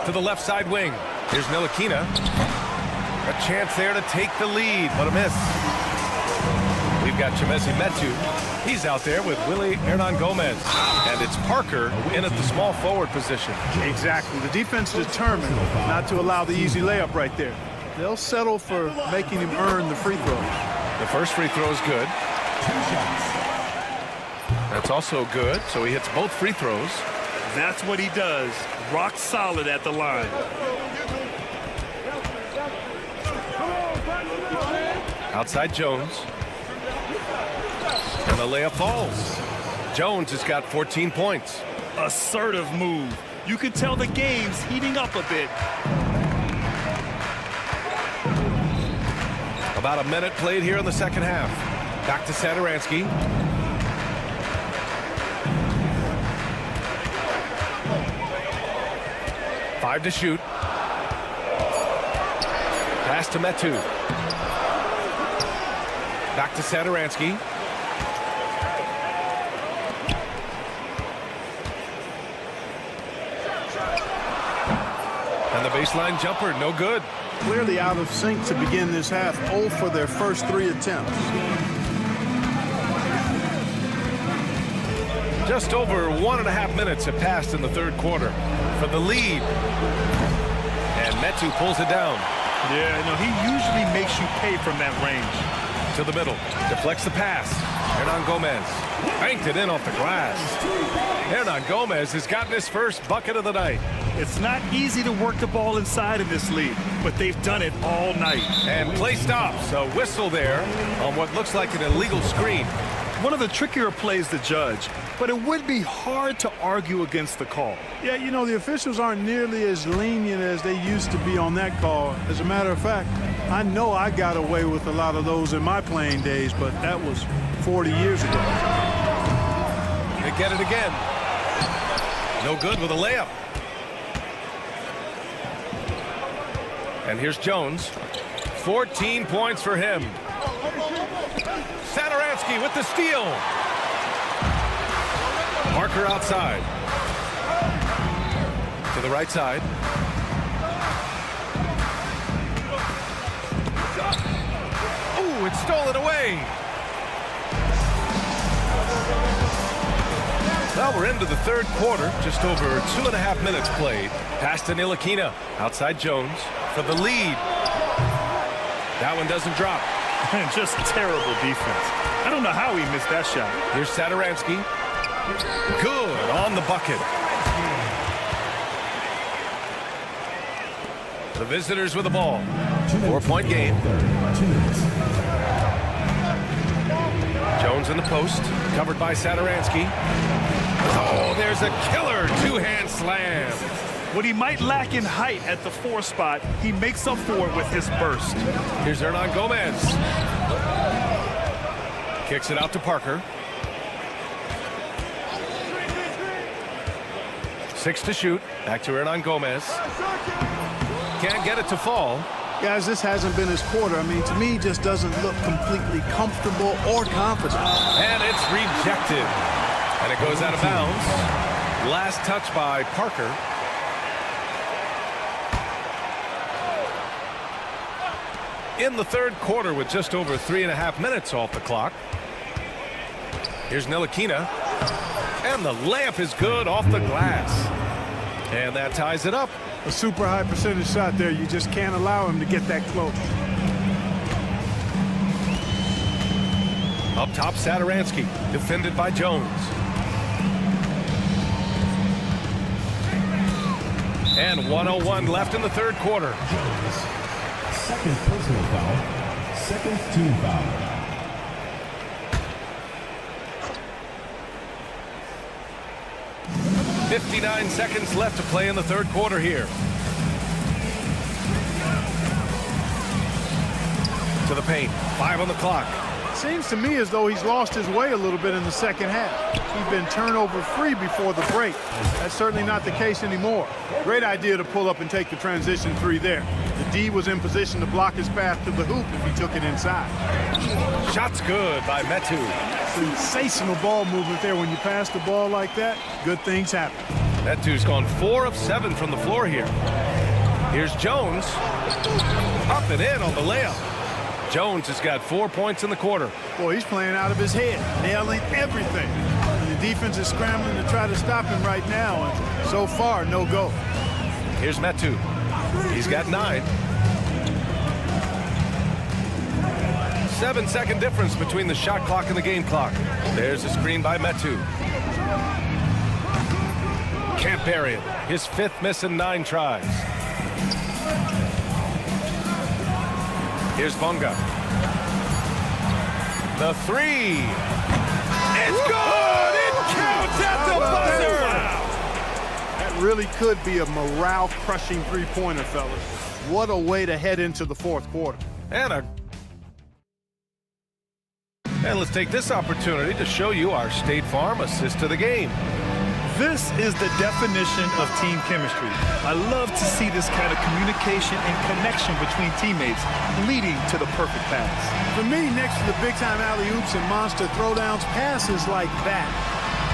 [SPEAKER 10] To the left side wing. Here's Ntilikina. A chance there to take the lead, but a miss. We've got Chimezie Metu. He's out there with Willie Hernan Gomez. And it's Parker in at the small forward position.
[SPEAKER 9] Exactly. The defense is determined not to allow the easy layup right there. They'll settle for making him earn the free throw.
[SPEAKER 10] The first free throw is good. That's also good, so he hits both free throws.
[SPEAKER 11] That's what he does. Rock solid at the line.
[SPEAKER 10] Outside Jones. And the layup falls. Jones has got 14 points.
[SPEAKER 11] Assertive move. You can tell the game's heating up a bit.
[SPEAKER 10] About a minute played here in the second half. Back to Satoransky. Five to shoot. Pass to Metu. Back to Satoransky. And the baseline jumper, no good.
[SPEAKER 9] Clearly out of sync to begin this half. 0 for their first 3 attempts.
[SPEAKER 10] Just over 1.5 minutes have passed in the third quarter for the lead. And Metu pulls it down.
[SPEAKER 11] Yeah, he usually makes you pay from that range.
[SPEAKER 10] To the middle. Deflects the pass. Hernan Gomez banked it in off the glass. Hernan Gomez has gotten his first bucket of the night.
[SPEAKER 11] It's not easy to work the ball inside in this league, but they've done it all night.
[SPEAKER 10] And play stops. A whistle there on what looks like an illegal screen.
[SPEAKER 11] One of the trickier plays to judge, but it would be hard to argue against the call.
[SPEAKER 9] Yeah, the officials aren't nearly as lenient as they used to be on that call. As a matter of fact, I know I got away with a lot of those in my playing days, but that was 40 years ago.
[SPEAKER 10] They get it again. No good with a layup. And here's Jones. 14 points for him. Satoransky with the steal. Parker outside. To the right side. Ooh, it's stolen away. Well, we're into the third quarter. Just over 2.5 minutes played. Pass to Ntilikina. Outside Jones for the lead. That one doesn't drop.
[SPEAKER 11] Just terrible defense. I don't know how he missed that shot.
[SPEAKER 10] Here's Satoransky. Good on the bucket. The visitors with the ball. 4-point game. Jones in the post. Covered by Satoransky. Oh, there's a killer two-hand slam.
[SPEAKER 11] What he might lack in height at the 4 spot, he makes up for it with his burst.
[SPEAKER 10] Here's Hernan Gomez. Kicks it out to Parker. 6 to shoot. Back to Hernan Gomez. Can't get it to fall.
[SPEAKER 9] Guys, this hasn't been his quarter. I mean, to me, he just doesn't look completely comfortable or confident.
[SPEAKER 10] And it's rejected. And it goes out of bounds. Last touch by Parker. In the third quarter with just over 3.5 minutes off the clock. Here's Ntilikina. And the layup is good off the glass. And that ties it up.
[SPEAKER 9] A super high percentage shot there. You just can't allow him to get that close.
[SPEAKER 10] Up top, Satoransky. Defended by Jones. And 1:01 left in the third quarter.
[SPEAKER 3] Second personal foul. Second team foul.
[SPEAKER 10] .59 seconds left to play in the third quarter here. To the paint. 5 on the clock.
[SPEAKER 9] Seems to me as though he's lost his way a little bit in the second half. He's been turnover free before the break. That's certainly not the case anymore. Great idea to pull up and take the transition 3 there. The D was in position to block his path to the hoop if he took it inside.
[SPEAKER 10] Shot's good by Metu.
[SPEAKER 9] Sensational ball movement there. When you pass the ball like that, good things happen.
[SPEAKER 10] Metu's gone 4 of 7 from the floor here. Here's Jones. Up and in on the layup. Jones has got 4 points in the quarter.
[SPEAKER 9] Boy, he's playing out of his head, nailing everything. And the defense is scrambling to try to stop him right now, and so far, no go.
[SPEAKER 10] Here's Metu. He's got 9. 7-second difference between the shot clock and the game clock. There's a screen by Metu. Can't bury it. His 5th miss in 9 tries. Here's Bonga. The 3. It's good! It counts at the buzzer!
[SPEAKER 9] That really could be a morale-crushing three-pointer, fellas. What a way to head into the fourth quarter.
[SPEAKER 10] And let's take this opportunity to show you our State Farm assist to the game.
[SPEAKER 11] This is the definition of team chemistry. I love to see this kind of communication and connection between teammates leading to the perfect pass.
[SPEAKER 9] For me, next to the big-time alley-oops and monster throwdowns, passes like that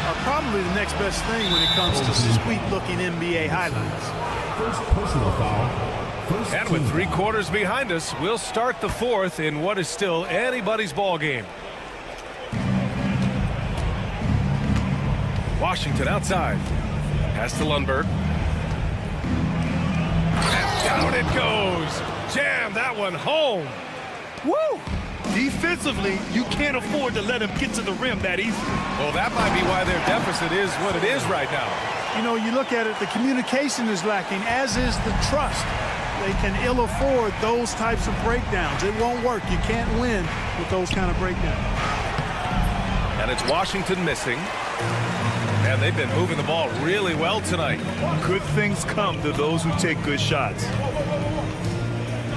[SPEAKER 9] are probably the next best thing when it comes to sweet-looking NBA highlights.
[SPEAKER 3] First personal foul.
[SPEAKER 10] And with 3 quarters behind us, we'll start the 4th in what is still anybody's ball game. Washington outside. Pass to Lundberg. And down it goes. Jam that one home.
[SPEAKER 11] Woo! Defensively, you can't afford to let him get to the rim that easy.
[SPEAKER 10] Well, that might be why their deficit is what it is right now.
[SPEAKER 9] You know, you look at it, the communication is lacking, as is the trust. They can ill afford those types of breakdowns. It won't work. You can't win with those kind of breakdowns.
[SPEAKER 10] And it's Washington missing. And they've been moving the ball really well tonight.
[SPEAKER 11] Good things come to those who take good shots.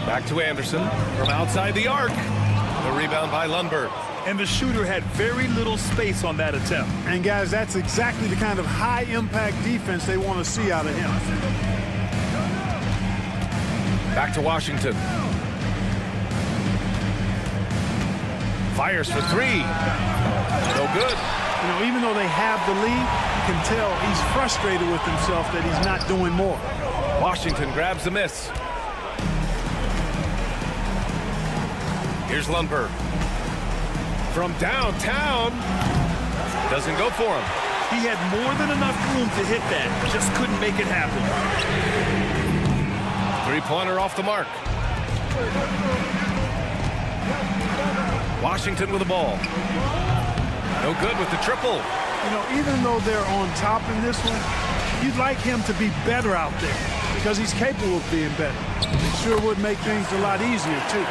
[SPEAKER 10] Back to Anderson from outside the arc. The rebound by Lundberg.
[SPEAKER 11] And the shooter had very little space on that attempt.
[SPEAKER 9] And guys, that's exactly the kind of high-impact defense they want to see out of him.
[SPEAKER 10] Back to Washington. Fires for 3. No good.
[SPEAKER 9] You know, even though they have the lead, you can tell he's frustrated with himself that he's not doing more.
[SPEAKER 10] Washington grabs the miss. Here's Lundberg. From downtown. Doesn't go for him.
[SPEAKER 11] He had more than enough room to hit that. Just couldn't make it happen.
[SPEAKER 10] 3-pointer off the mark. Washington with the ball. No good with the triple.
[SPEAKER 9] You know, even though they're on top in this one, you'd like him to be better out there because he's capable of being better. It sure would make things a lot easier, too.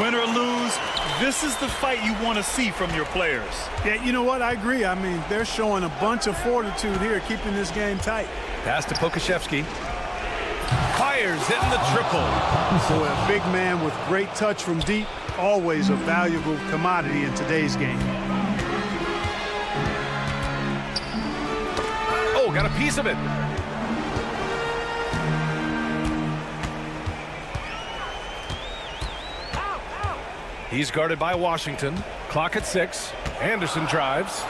[SPEAKER 11] Win or lose, this is the fight you want to see from your players.
[SPEAKER 9] Yeah, you know what? I agree. I mean, they're showing a bunch of fortitude here, keeping this game tight.
[SPEAKER 10] Pass to Pokashevsky. Fires, hitting the triple.
[SPEAKER 9] So a big man with great touch from deep, always a valuable commodity in today's game.
[SPEAKER 10] Oh, got a piece of it. He's guarded by Washington. Clock at 6. Anderson drives.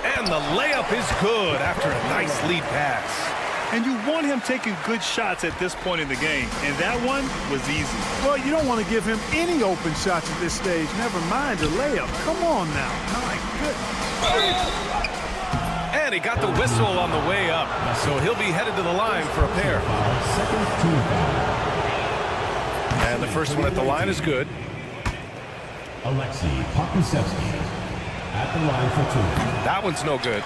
[SPEAKER 10] And the layup is good after a nice lead pass.
[SPEAKER 11] And you want him taking good shots at this point in the game. And that one was easy.
[SPEAKER 9] Well, you don't want to give him any open shots at this stage. Never mind a layup. Come on now. My goodness.
[SPEAKER 10] And he got the whistle on the way up. So he'll be headed to the line for a pair. And the first one at the line is good.
[SPEAKER 3] Alexei Pokusevsky at the line for 2.
[SPEAKER 10] That one's no good.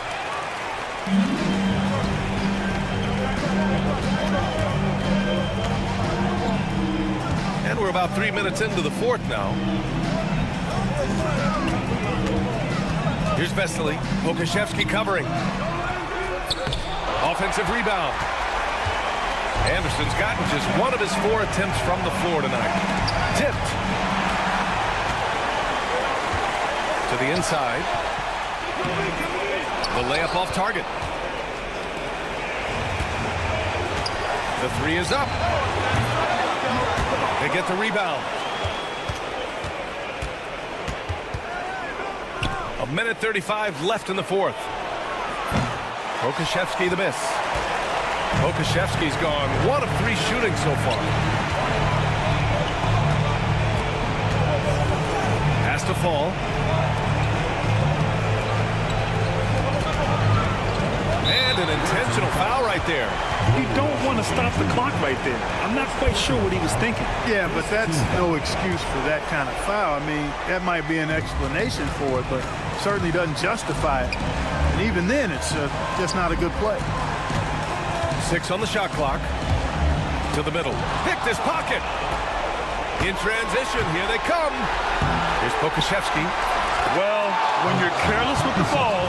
[SPEAKER 10] And we're about 3 minutes into the 4th now. Here's Vesely. Pokashevsky covering. Offensive rebound. Anderson's gotten just one of his 4 attempts from the floor tonight. Tipped. To the inside. The layup off target. The three is up. They get the rebound. 1:35 left in the fourth. Okashevsky the miss. Okashevsky's gone 1 of 3 shooting so far. Has to fall. And an intentional foul right there.
[SPEAKER 11] You don't want to stop the clock right there. I'm not quite sure what he was thinking.
[SPEAKER 9] Yeah, but that's no excuse for that kind of foul. I mean, that might be an explanation for it, but certainly doesn't justify it. And even then, it's just not a good play.
[SPEAKER 10] 6 on the shot clock. To the middle. Picked his pocket. In transition, here they come. Here's Pokashevsky.
[SPEAKER 11] Well, when you're careless with the ball,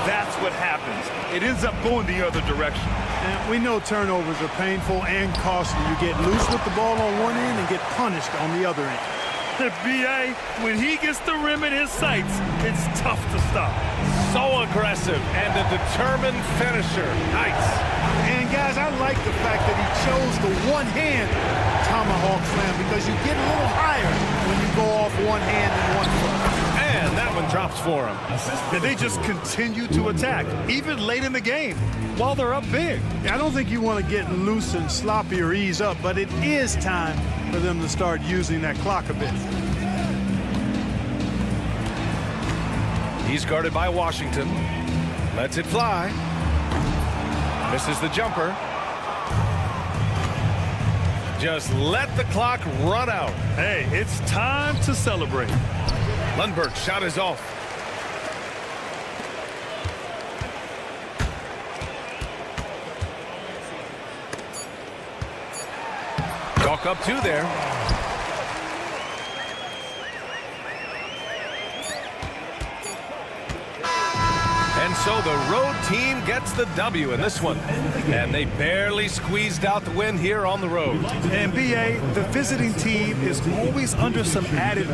[SPEAKER 11] that's what happens. It ends up going the other direction.
[SPEAKER 9] And we know turnovers are painful and costly. You get loose with the ball on one end and get punished on the other end.
[SPEAKER 11] B.A., when he gets the rim in his sights, it's tough to stop.
[SPEAKER 10] So aggressive and a determined finisher. Nice.
[SPEAKER 9] And guys, I like the fact that he chose the one-hand tomahawk slam because you get a little higher when you go off one hand and one foot.
[SPEAKER 10] And that one drops for him.
[SPEAKER 11] And they just continue to attack, even late in the game, while they're up big.
[SPEAKER 9] I don't think you want to get loose and sloppy or ease up, but it is time for them to start using that clock a bit.
[SPEAKER 10] He's guarded by Washington. Lets it fly. Misses the jumper. Just let the clock run out.
[SPEAKER 11] Hey, it's time to celebrate.
[SPEAKER 10] Lundberg's shot is off. Chalk up 2 there. And so the road team gets the W in this one. And they barely squeezed out the win here on the road.
[SPEAKER 11] And B.A., the visiting team is always under some added...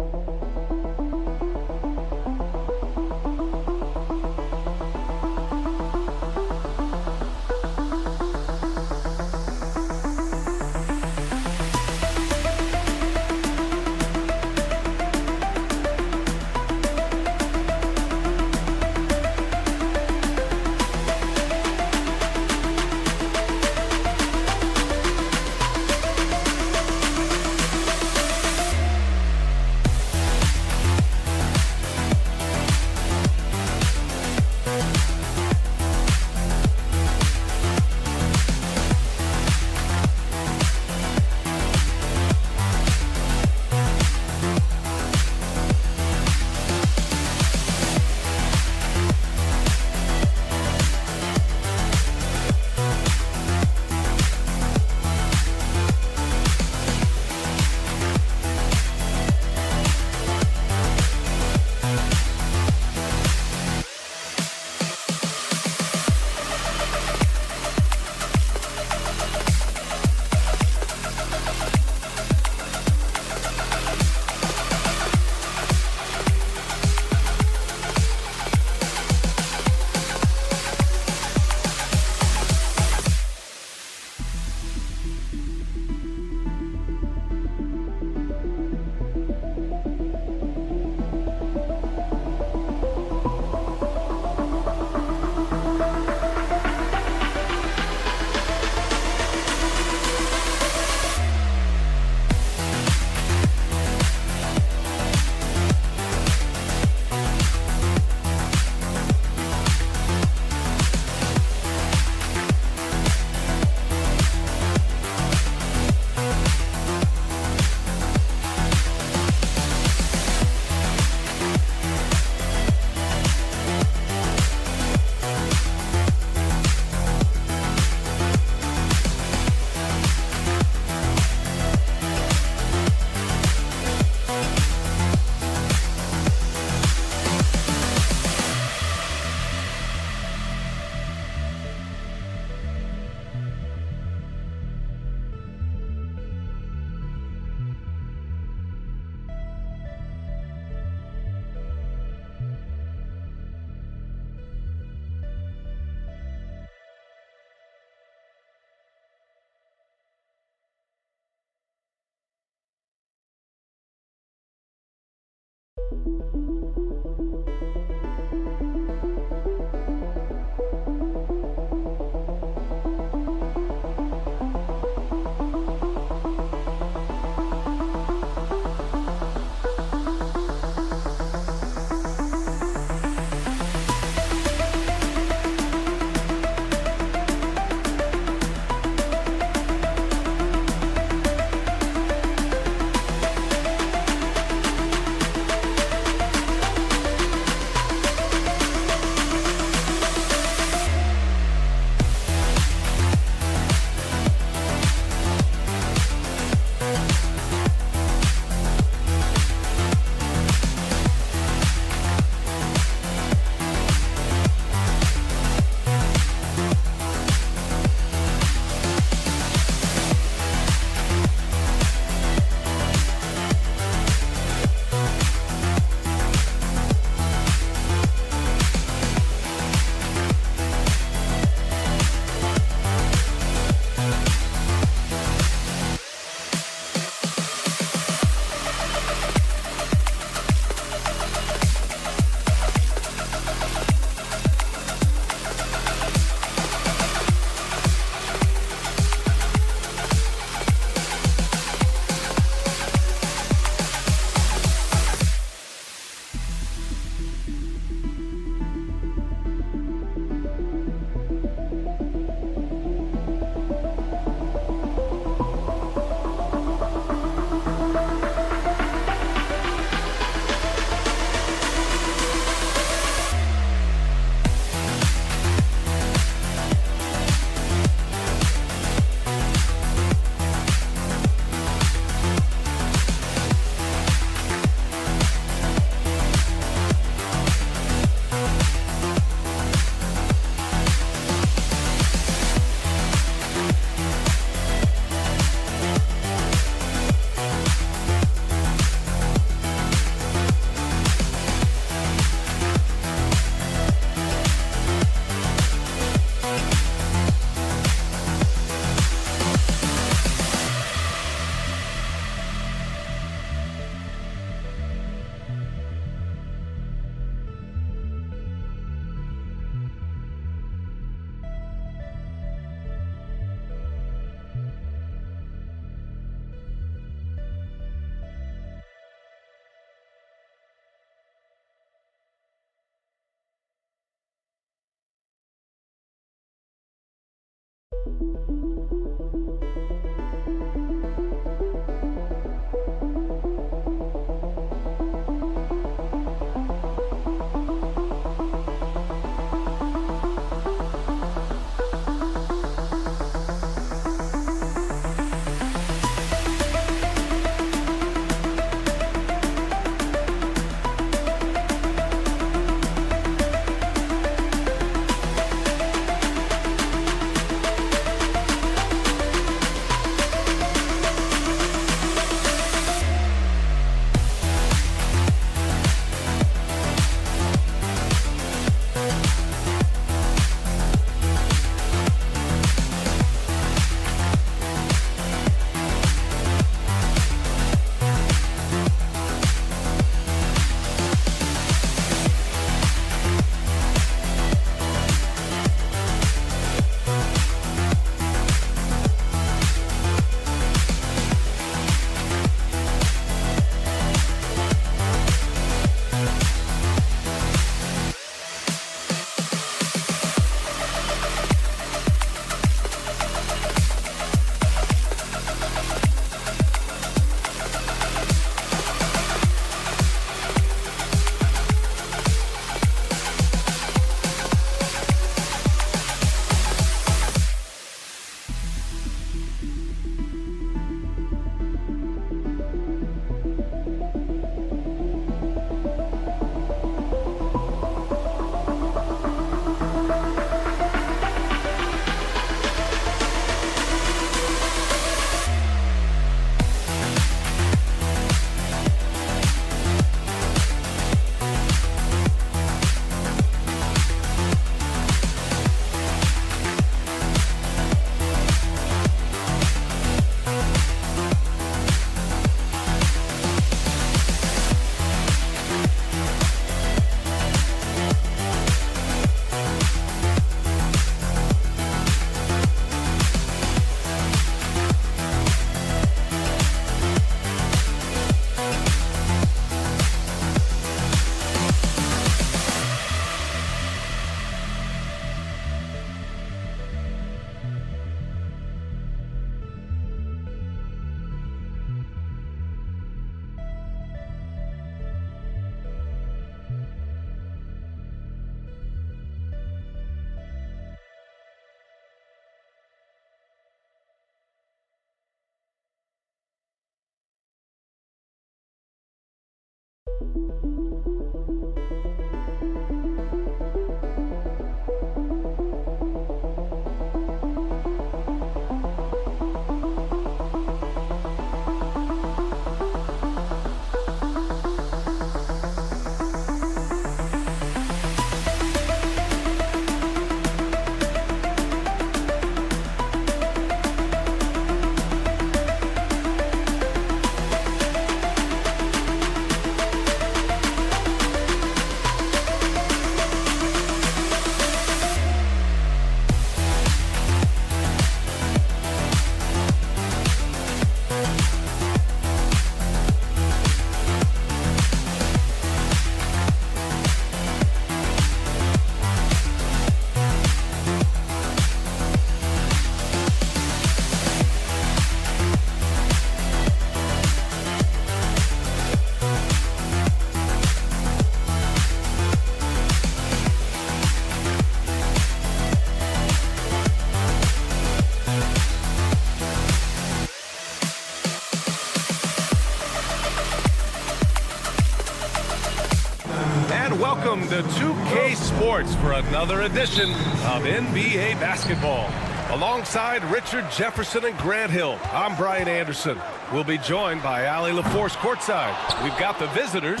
[SPEAKER 10] Welcome to 2K Sports for another edition of NBA basketball. Alongside Richard Jefferson and Grant Hill, I'm Brian Anderson. We'll be joined by Ali LaForce courtside. We've got the visitors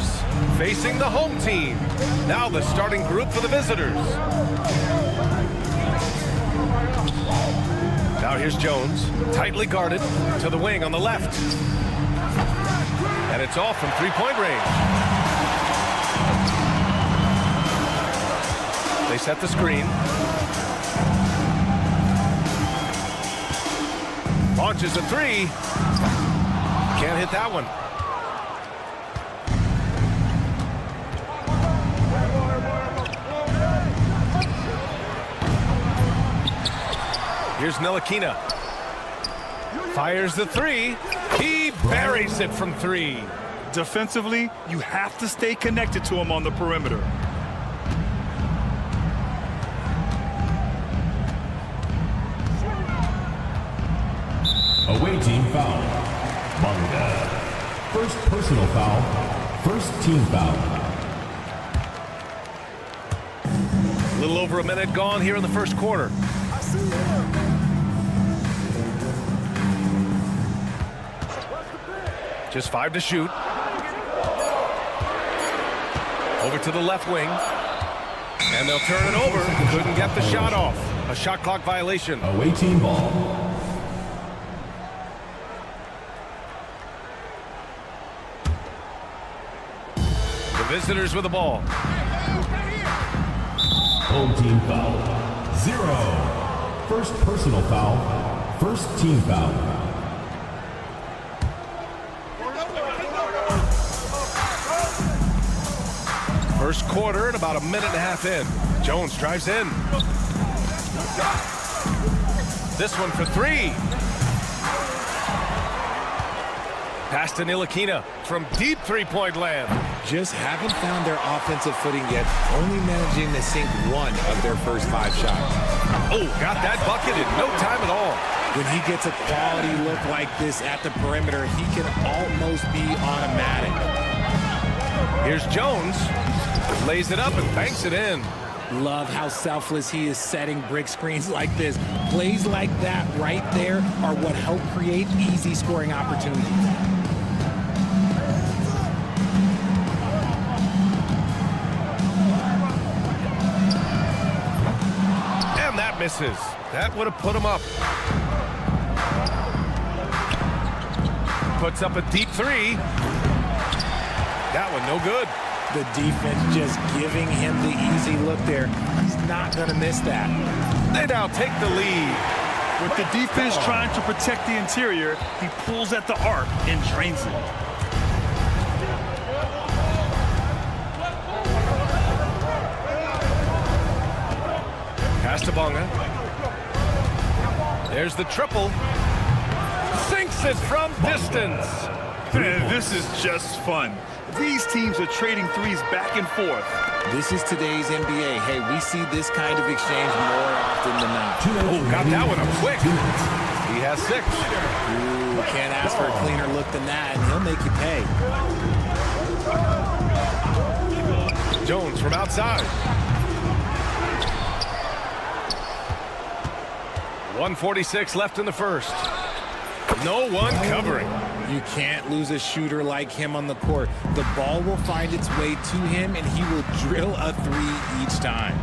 [SPEAKER 10] facing the home team. Now the starting group for the visitors. Now here's Jones, tightly guarded to the wing on the left. And it's off from three-point range. They set the screen. Launches a three. Can't hit that one. Here's Ntilikina. Fires the three. He buries it from three.
[SPEAKER 11] Defensively, you have to stay connected to him on the perimeter.
[SPEAKER 3] Away team foul. Manga. First personal foul. First team foul.
[SPEAKER 10] A little over a minute gone here in the first quarter. Just 5 to shoot. Over to the left wing. And they'll turn it over. Couldn't get the shot off. A shot clock violation.
[SPEAKER 3] Away team ball.
[SPEAKER 10] Visitors with the ball.
[SPEAKER 3] Home team foul. 0. First personal foul. First team foul.
[SPEAKER 10] First quarter and about a minute and a half in. Jones drives in. This one for three. Pass to Ntilikina from deep three-point land.
[SPEAKER 12] Just haven't found their offensive footing yet, only managing to sink one of their first 5 shots.
[SPEAKER 10] Oh, got that bucket in no time at all.
[SPEAKER 12] When he gets a quality look like this at the perimeter, he can almost be automatic.
[SPEAKER 10] Here's Jones. Lays it up and banks it in.
[SPEAKER 12] Love how selfless he is setting brick screens like this. Plays like that right there are what help create easy scoring opportunities.
[SPEAKER 10] Misses. That would have put him up. Puts up a deep three. That one no good.
[SPEAKER 12] The defense just giving him the easy look there. He's not going to miss that.
[SPEAKER 10] They now take the lead.
[SPEAKER 11] With the defense trying to protect the interior, he pulls at the arc and drains it.
[SPEAKER 10] Pass to Bonga. There's the triple. Sinks it from distance.
[SPEAKER 11] Man, this is just fun. These teams are trading threes back and forth.
[SPEAKER 12] This is today's NBA. Hey, we see this kind of exchange more often than not.
[SPEAKER 10] Oh, got that one up quick. He has 6.
[SPEAKER 12] Ooh, can't ask for a cleaner look than that, and he'll make you pay.
[SPEAKER 10] Jones from outside. 1:46 left in the first. No one covering.
[SPEAKER 12] You can't lose a shooter like him on the court. The ball will find its way to him, and he will drill a three each time.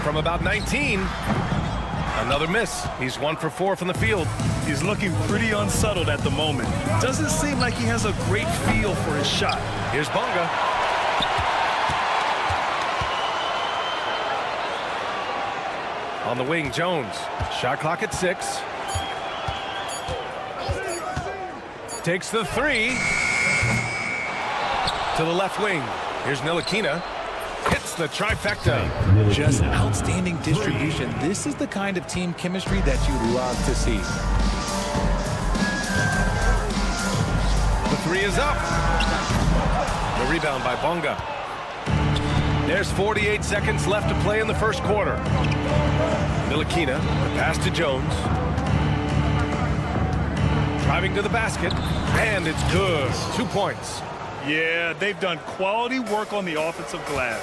[SPEAKER 10] From about 19, another miss. He's 1 for 4 from the field.
[SPEAKER 11] He's looking pretty unsettled at the moment. Doesn't seem like he has a great feel for his shot.
[SPEAKER 10] Here's Bonga. On the wing, Jones. Shot clock at 6. Takes the 3. To the left wing. Here's Ntilikina. Hits the trifecta.
[SPEAKER 12] Just outstanding distribution. This is the kind of team chemistry that you love to see.
[SPEAKER 10] The 3 is up. The rebound by Bonga. There's 48 seconds left to play in the first quarter. Ntilikina, the pass to Jones. Driving to the basket, and it's good. 2 points.
[SPEAKER 11] Yeah, they've done quality work on the offensive glass.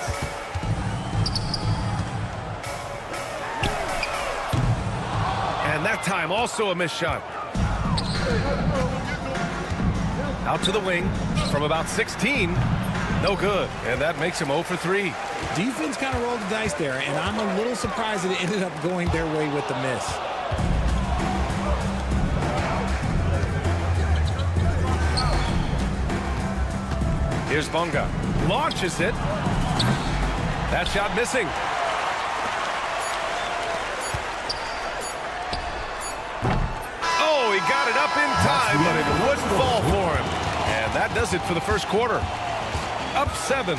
[SPEAKER 10] And that time also a missed shot. Out to the wing from about 16. No good, and that makes him 0 for 3.
[SPEAKER 12] Defense kind of rolled the dice there, and I'm a little surprised that it ended up going their way with the miss.
[SPEAKER 10] Here's Bonga. Launches it. That shot missing. Oh, he got it up in time, but it wouldn't fall for him. And that does it for the first quarter. Up 7,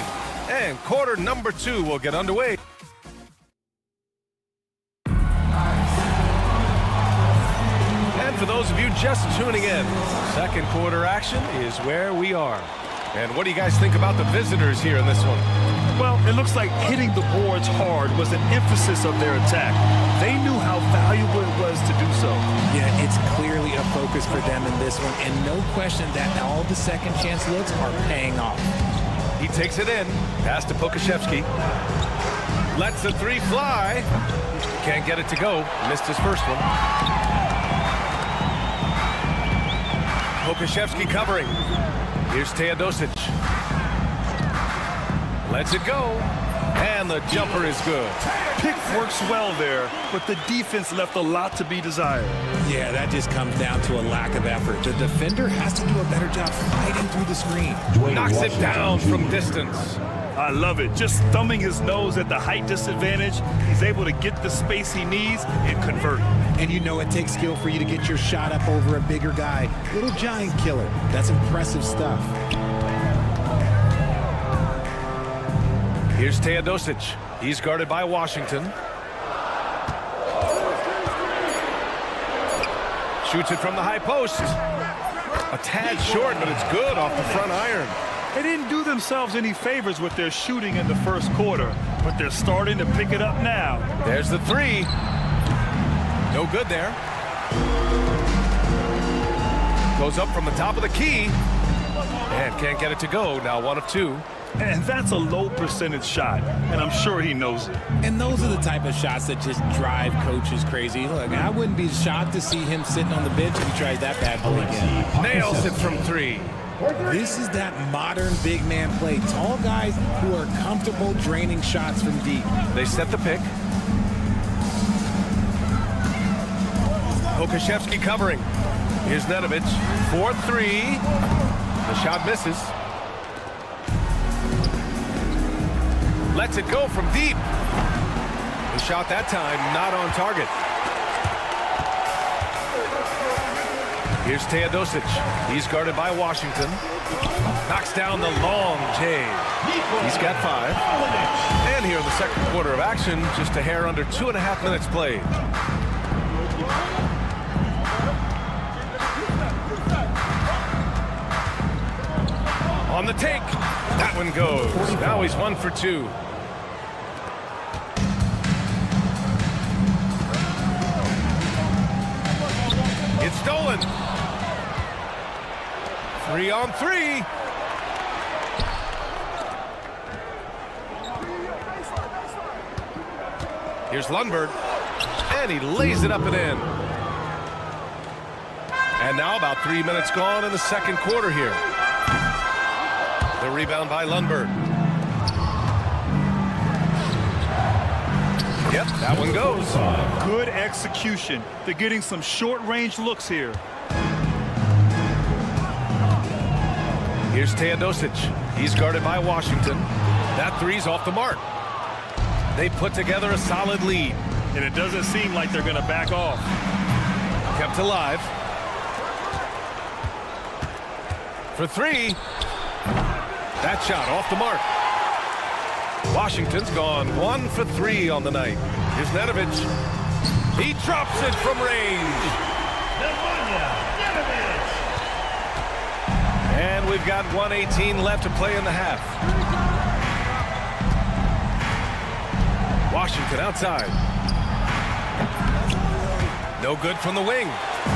[SPEAKER 10] and quarter number 2 will get underway. And for those of you just tuning in, second quarter action is where we are. And what do you guys think about the visitors here in this one?
[SPEAKER 11] Well, it looks like hitting the boards hard was an emphasis of their attack. They knew how valuable it was to do so.
[SPEAKER 12] Yeah, it's clearly a focus for them in this one, and no question that all the second chance looks are paying off.
[SPEAKER 10] He takes it in. Pass to Pokashevsky. Lets the 3 fly. Can't get it to go. Missed his first one. Pokashevsky covering. Here's Teodosic. Lets it go. And the jumper is good.
[SPEAKER 11] Pick works well there, but the defense left a lot to be desired.
[SPEAKER 12] Yeah, that just comes down to a lack of effort. The defender has to do a better job fighting through the screen.
[SPEAKER 10] Knocks it down from distance.
[SPEAKER 11] I love it. Just thumbing his nose at the height disadvantage, he's able to get the space he needs and convert.
[SPEAKER 12] And you know it takes skill for you to get your shot up over a bigger guy. Little giant killer. That's impressive stuff.
[SPEAKER 10] Here's Teodosic. He's guarded by Washington. Shoots it from the high post. A tad short, but it's good off the front iron.
[SPEAKER 11] They didn't do themselves any favors with their shooting in the first quarter, but they're starting to pick it up now.
[SPEAKER 10] There's the 3. No good there. Goes up from the top of the key. And can't get it to go. Now 1 of 2.
[SPEAKER 11] And that's a low percentage shot, and I'm sure he knows it.
[SPEAKER 12] And those are the type of shots that just drive coaches crazy. Look, I wouldn't be shocked to see him sitting on the bench if he tried that bad boy again.
[SPEAKER 10] Nails it from 3.
[SPEAKER 12] This is that modern big man play. Tall guys who are comfortable draining shots from deep.
[SPEAKER 10] They set the pick. Pokashevsky covering. Here's Nedovic. 4-3. The shot misses. Lets it go from deep. The shot that time not on target. Here's Teodosic. He's guarded by Washington. Knocks down the long J. He's got 5. And here in the second quarter of action, just a hair under 2.5 minutes played. On the take. That one goes. Now he's 1 for 2. It's stolen. 3-on-3. Here's Lundberg, and he lays it up and in. And now about 3 minutes gone in the second quarter here. The rebound by Lundberg. Yep, that one goes.
[SPEAKER 11] Good execution. They're getting some short-range looks here.
[SPEAKER 10] Here's Teodosic. He's guarded by Washington. That three's off the mark. They put together a solid lead.
[SPEAKER 11] And it doesn't seem like they're going to back off.
[SPEAKER 10] Kept alive. For three. That shot off the mark. Washington's gone 1 for 3 on the night. Here's Nedovic. He drops it from range. And we've got 1:18 left to play in the half. Washington outside. No good from the wing.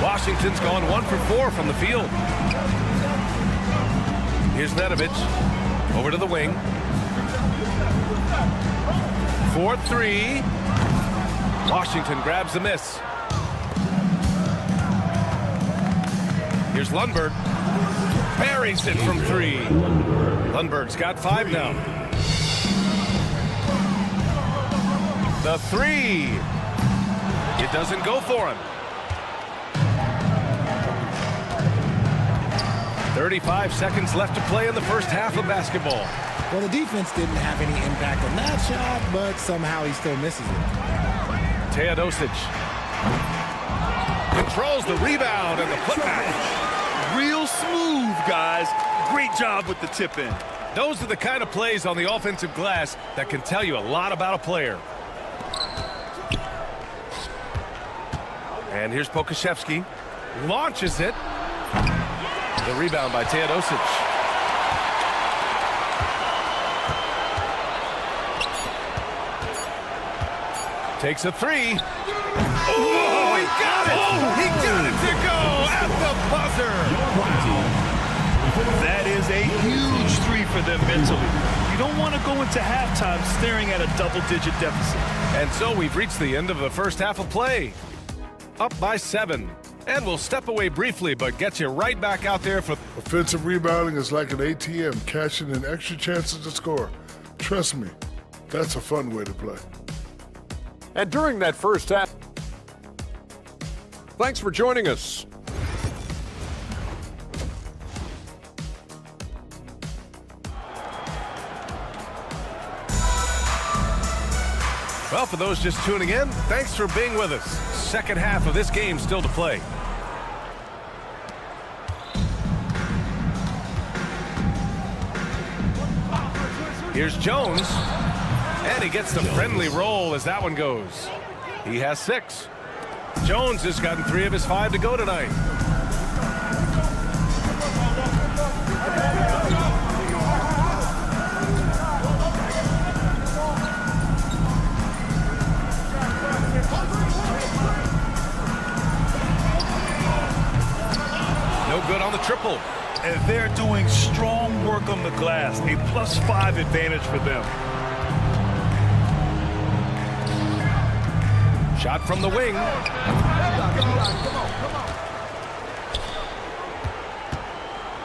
[SPEAKER 10] Washington's gone 1 for 4 from the field. Here's Nedovic. Over to the wing. 4-3. Washington grabs the miss. Here's Lundberg. Buries it from 3. Lundberg's got 5 now. The 3. It doesn't go for him. 35 seconds left to play in the first half of basketball.
[SPEAKER 12] Well, the defense didn't have any impact on that shot, but somehow he still misses it.
[SPEAKER 10] Teodosic controls the rebound and the putback.
[SPEAKER 11] Real smooth, guys. Great job with the tip-in.
[SPEAKER 10] Those are the kind of plays on the offensive glass that can tell you a lot about a player. And here's Pokashevsky. Launches it. The rebound by Teodosic. Takes a 3. Oh, he got it! He got it to go at the buzzer!
[SPEAKER 11] That is a huge 3 for them mentally. You don't want to go into halftime staring at a double-digit deficit.
[SPEAKER 10] And so we've reached the end of the first half of play. Up by 7. And we'll step away briefly, but get you right back out there for...
[SPEAKER 8] Offensive rebounding is like an ATM, cashing in extra chances to score. Trust me, that's a fun way to play.
[SPEAKER 7] And during that first half, thanks for joining us.
[SPEAKER 10] Well, for those just tuning in, thanks for being with us. Second half of this game still to play. Here's Jones. And he gets the friendly roll as that one goes. He has 6. Jones has gotten 3 of his 5 to go tonight. No good on the triple.
[SPEAKER 11] And they're doing strong work on the glass. A +5 advantage for them.
[SPEAKER 10] Shot from the wing.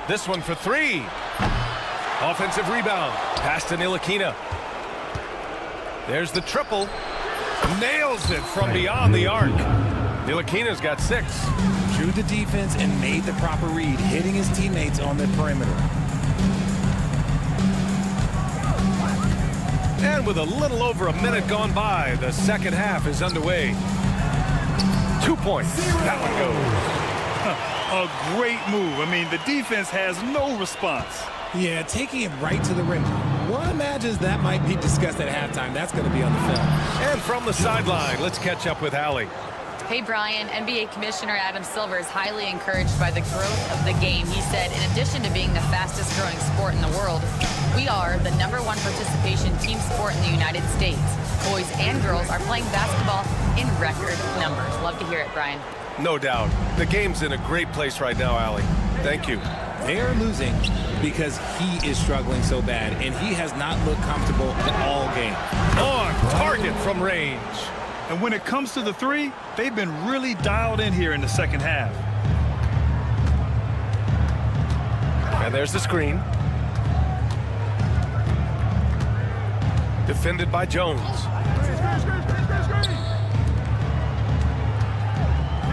[SPEAKER 10] This one for 3. Offensive rebound. Pass to Ntilikina. There's the triple. Nails it from beyond the arc. Ntilikina's got 6.
[SPEAKER 12] Drew the defense and made the proper read, hitting his teammates on the perimeter.
[SPEAKER 10] And with a little over a minute gone by, the second half is underway. 2 points. That one goes.
[SPEAKER 11] A great move. I mean, the defense has no response.
[SPEAKER 12] Yeah, taking it right to the rim. One imagines that might be discussed at halftime. That's going to be on the film.
[SPEAKER 10] And from the sideline, let's catch up with Allie.
[SPEAKER 13] Hey, Brian, NBA Commissioner Adam Silver is highly encouraged by the growth of the game. He said, in addition to being the fastest growing sport in the world, we are the #1 participation team sport in the United States. Boys and girls are playing basketball in record numbers. Love to hear it, Brian.
[SPEAKER 10] No doubt. The game's in a great place right now, Allie. Thank you.
[SPEAKER 12] They are losing because he is struggling so bad, and he has not looked comfortable all game.
[SPEAKER 10] On target from range.
[SPEAKER 11] And when it comes to the three, they've been really dialed in here in the second half.
[SPEAKER 10] And there's the screen. Defended by Jones.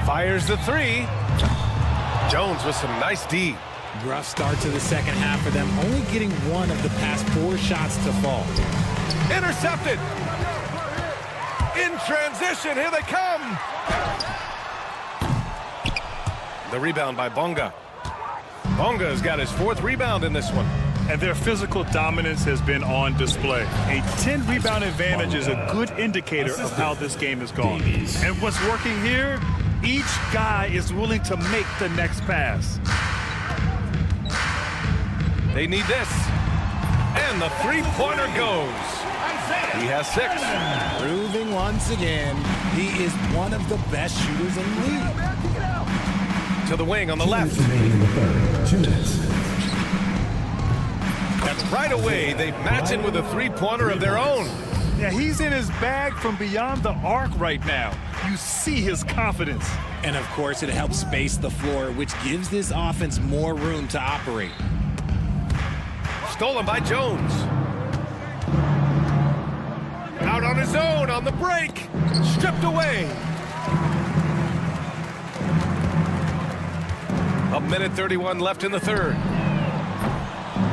[SPEAKER 10] Fires the three. Jones with some nice D.
[SPEAKER 12] Rough start to the second half for them, only getting one of the past 4 shots to fall.
[SPEAKER 10] Intercepted. In transition, here they come. The rebound by Bonga. Bonga's got his 4th rebound in this one.
[SPEAKER 11] And their physical dominance has been on display. A 10-rebound advantage is a good indicator of how this game has gone. And what's working here, each guy is willing to make the next pass.
[SPEAKER 10] They need this. And the three-pointer goes. He has 6.
[SPEAKER 12] Proving once again, he is one of the best shooters in the league.
[SPEAKER 10] To the wing on the left.
[SPEAKER 3] 2 minutes.
[SPEAKER 10] And right away, they match in with a three-pointer of their own.
[SPEAKER 11] Yeah, he's in his bag from beyond the arc right now. You see his confidence.
[SPEAKER 12] And of course, it helps space the floor, which gives this offense more room to operate.
[SPEAKER 10] Stolen by Jones. Out on his own on the break. Stripped away. A minute 31 left in the third.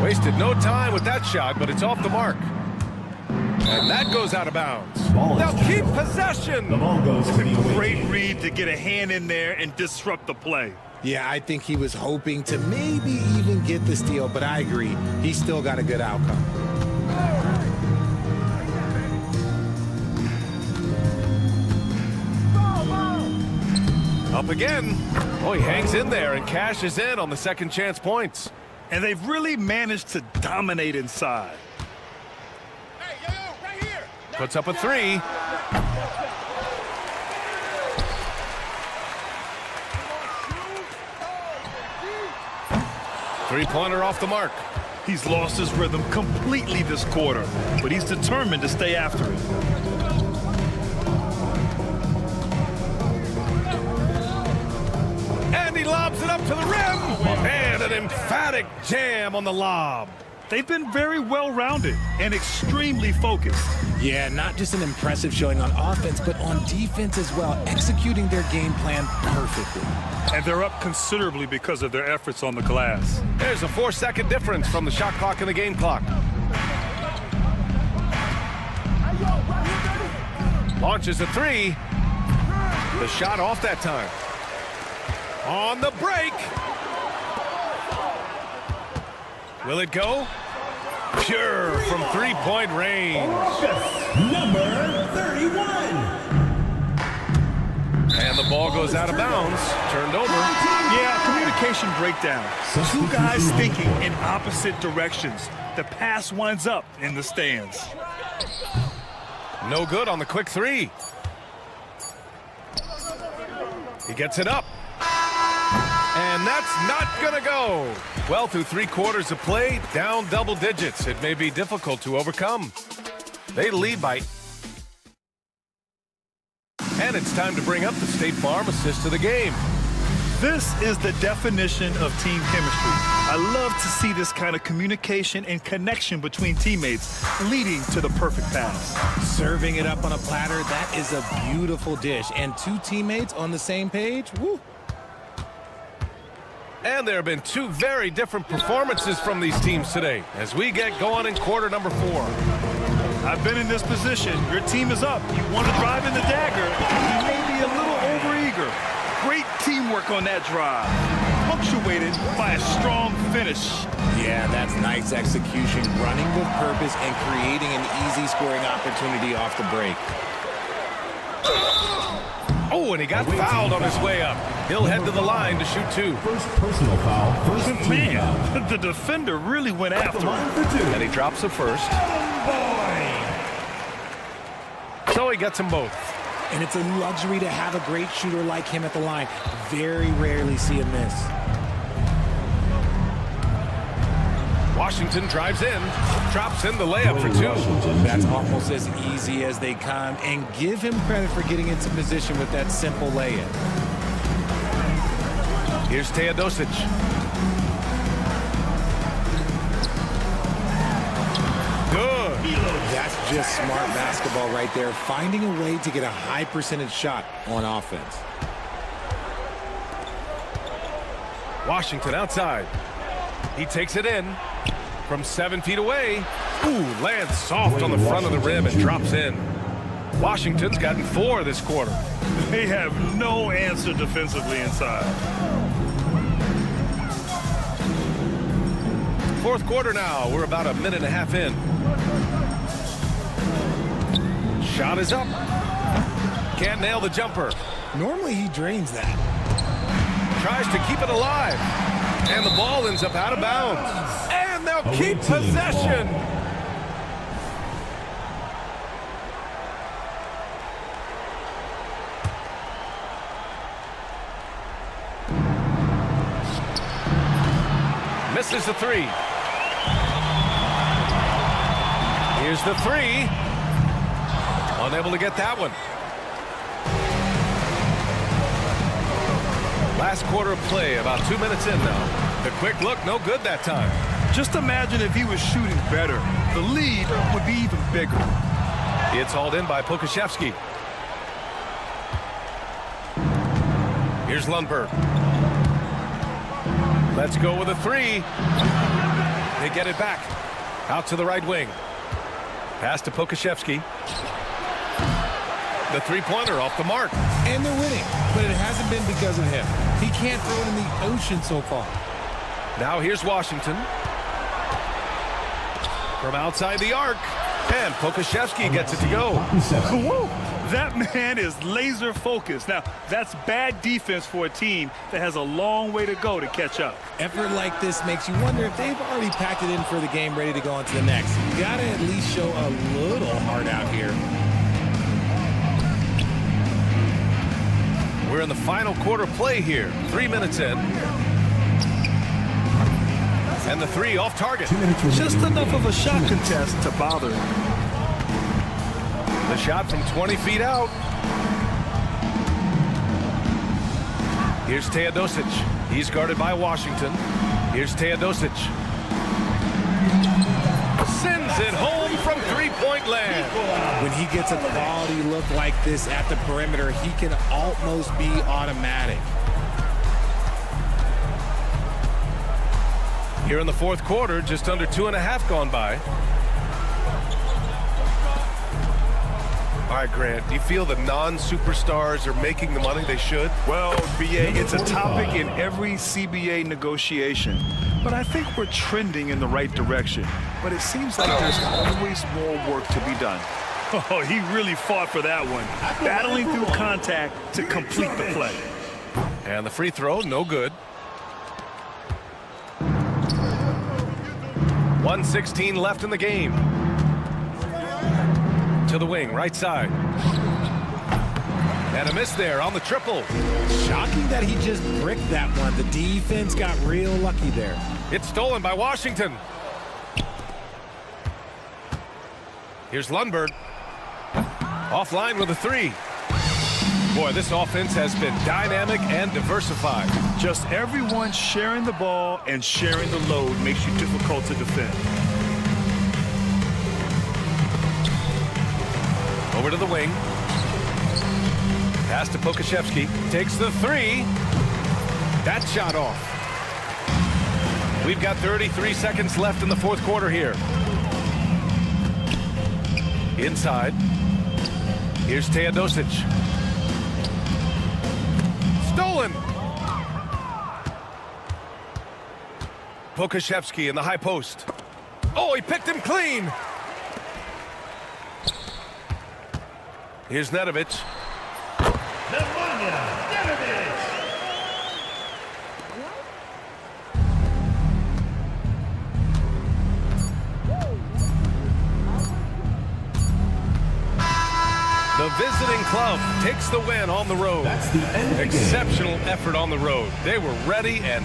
[SPEAKER 10] Wasted no time with that shot, but it's off the mark. And that goes out of bounds. They'll keep possession.
[SPEAKER 3] The ball goes to the away
[SPEAKER 11] Great
[SPEAKER 3] team.
[SPEAKER 11] read to get a hand in there and disrupt the play.
[SPEAKER 12] Yeah, I think he was hoping to maybe even get the steal, but I agree. He still got a good outcome.
[SPEAKER 10] Up again. Oh, he hangs in there and cashes in on the second chance points.
[SPEAKER 11] And they've really managed to dominate inside.
[SPEAKER 10] Puts up a 3. Three-pointer off the mark.
[SPEAKER 11] He's lost his rhythm completely this quarter, but he's determined to stay after it.
[SPEAKER 10] And he lobs it up to the rim. And an emphatic jam on the lob.
[SPEAKER 11] They've been very well-rounded and extremely focused.
[SPEAKER 12] Yeah, not just an impressive showing on offense, but on defense as well, executing their game plan perfectly.
[SPEAKER 11] And they're up considerably because of their efforts on the glass.
[SPEAKER 10] There's a 4-second difference from the shot clock and the game clock. Launches a 3. The shot off that time. On the break. Will it go? Pure from three-point range.
[SPEAKER 3] Number 31.
[SPEAKER 10] And the ball goes out of bounds. Turned over.
[SPEAKER 11] Yeah, communication breakdown. 2 guys thinking in opposite directions. The pass winds up in the stands.
[SPEAKER 10] No good on the quick 3. He gets it up. And that's not going to go. Well, through 3 quarters of play, down double digits. It may be difficult to overcome. They lead by... And it's time to bring up the State Farm assist of the game.
[SPEAKER 11] This is the definition of team chemistry. I love to see this kind of communication and connection between teammates leading to the perfect pass.
[SPEAKER 12] Serving it up on a platter, that is a beautiful dish. And 2 teammates on the same page, woo.
[SPEAKER 10] And there have been 2 very different performances from these teams today as we get going in quarter number 4.
[SPEAKER 11] I've been in this position. Your team is up. You want to drive in the dagger. You may be a little overeager. Great teamwork on that drive. Punctuated by a strong finish.
[SPEAKER 12] Yeah, that's nice execution, running with purpose and creating an easy scoring opportunity off the break.
[SPEAKER 10] Oh, and he got fouled on his way up. He'll head to the line to shoot 2.
[SPEAKER 3] First personal foul. First team foul.
[SPEAKER 11] Man, the defender really went after him.
[SPEAKER 10] And he drops the first. So he gets them both.
[SPEAKER 12] And it's a luxury to have a great shooter like him at the line. Very rarely see him miss.
[SPEAKER 10] Washington drives in, drops in the layup for 2.
[SPEAKER 12] That's almost as easy as they come, and give him credit for getting into position with that simple layup.
[SPEAKER 10] Here's Teodosic. Good.
[SPEAKER 12] That's just smart basketball right there, finding a way to get a high percentage shot on offense.
[SPEAKER 10] Washington outside. He takes it in from 7 feet away. Ooh, lands soft on the front of the rim and drops in. Washington's gotten 4 this quarter.
[SPEAKER 11] They have no answer defensively inside.
[SPEAKER 10] Fourth quarter now. We're about a minute and a half in. Shot is up. Can't nail the jumper.
[SPEAKER 12] Normally he drains that.
[SPEAKER 10] Tries to keep it alive. And the ball ends up out of bounds. And they'll keep possession. Misses the 3. Here's the 3. Unable to get that one. Last quarter of play, about 2 minutes in now. The quick look, no good that time.
[SPEAKER 11] Just imagine if he was shooting better. The lead would be even bigger.
[SPEAKER 10] It's hauled in by Pokashevsky. Here's Lundberg. Let's go with a 3. They get it back. Out to the right wing. Pass to Pokashevsky. The three-pointer off the mark.
[SPEAKER 12] And they're winning, but it hasn't been because of him. He can't throw it in the ocean so far.
[SPEAKER 10] Now here's Washington. From outside the arc. And Pokashevsky gets it to go.
[SPEAKER 11] Whoa. That man is laser focused. Now, that's bad defense for a team that has a long way to go to catch up.
[SPEAKER 12] Effort like this makes you wonder if they've already packed it in for the game, ready to go on to the next. You gotta at least show a little heart out here.
[SPEAKER 10] We're in the final quarter play here. 3 minutes in. And the 3 off target.
[SPEAKER 11] Just enough of a shot contest to bother him.
[SPEAKER 10] The shot from 20 feet out. Here's Teodosic. He's guarded by Washington. Here's Teodosic. Sends it home from three-point land.
[SPEAKER 12] When he gets a quality look like this at the perimeter, he can almost be automatic.
[SPEAKER 10] Here in the fourth quarter, just under 2.5 gone by. All right, Grant, do you feel the non-superstars are making the money they should?
[SPEAKER 11] Well, BA, it's a topic in every CBA negotiation. But I think we're trending in the right direction. But it seems like there's always more work to be done. Oh, he really fought for that one. Battling through contact to complete the play.
[SPEAKER 10] And the free throw, no good. 1:16 left in the game. To the wing, right side. And a miss there on the triple.
[SPEAKER 12] Shocking that he just bricked that one. The defense got real lucky there.
[SPEAKER 10] It's stolen by Washington. Here's Lundberg. Offline with a 3. Boy, this offense has been dynamic and diversified.
[SPEAKER 11] Just everyone sharing the ball and sharing the load makes you difficult to defend.
[SPEAKER 10] Over to the wing. Pass to Pokashevsky. Takes the 3. That shot off. We've got 33 seconds left in the fourth quarter here. Inside. Here's Teodosic. Stolen. Pokashevsky in the high post. Oh, he picked him clean. Here's Nedovic. The visiting club takes the win on the road.
[SPEAKER 3] That's the end of the
[SPEAKER 10] Exceptional effort on the road. They were ready and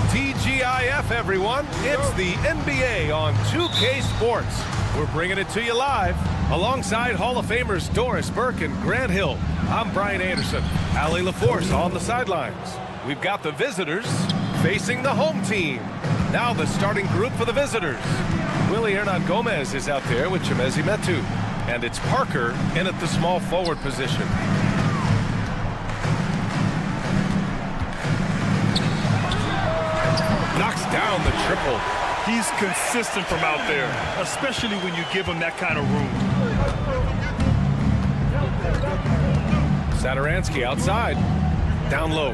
[SPEAKER 10] TGIF, everyone. It's the NBA on 2K Sports. We're bringing it to you live alongside Hall of Famers Doris Burke and Grant Hill. I'm Brian Anderson. Allie LaForce on the sidelines. We've got the visitors facing the home team. Now the starting group for the visitors. Willie Hernan Gomez is out there with Chemezi Metu. And it's Parker in at the small forward position. Knocks down the triple.
[SPEAKER 11] He's consistent from out there, especially when you give him that kind of room.
[SPEAKER 10] Satoransky outside. Down low.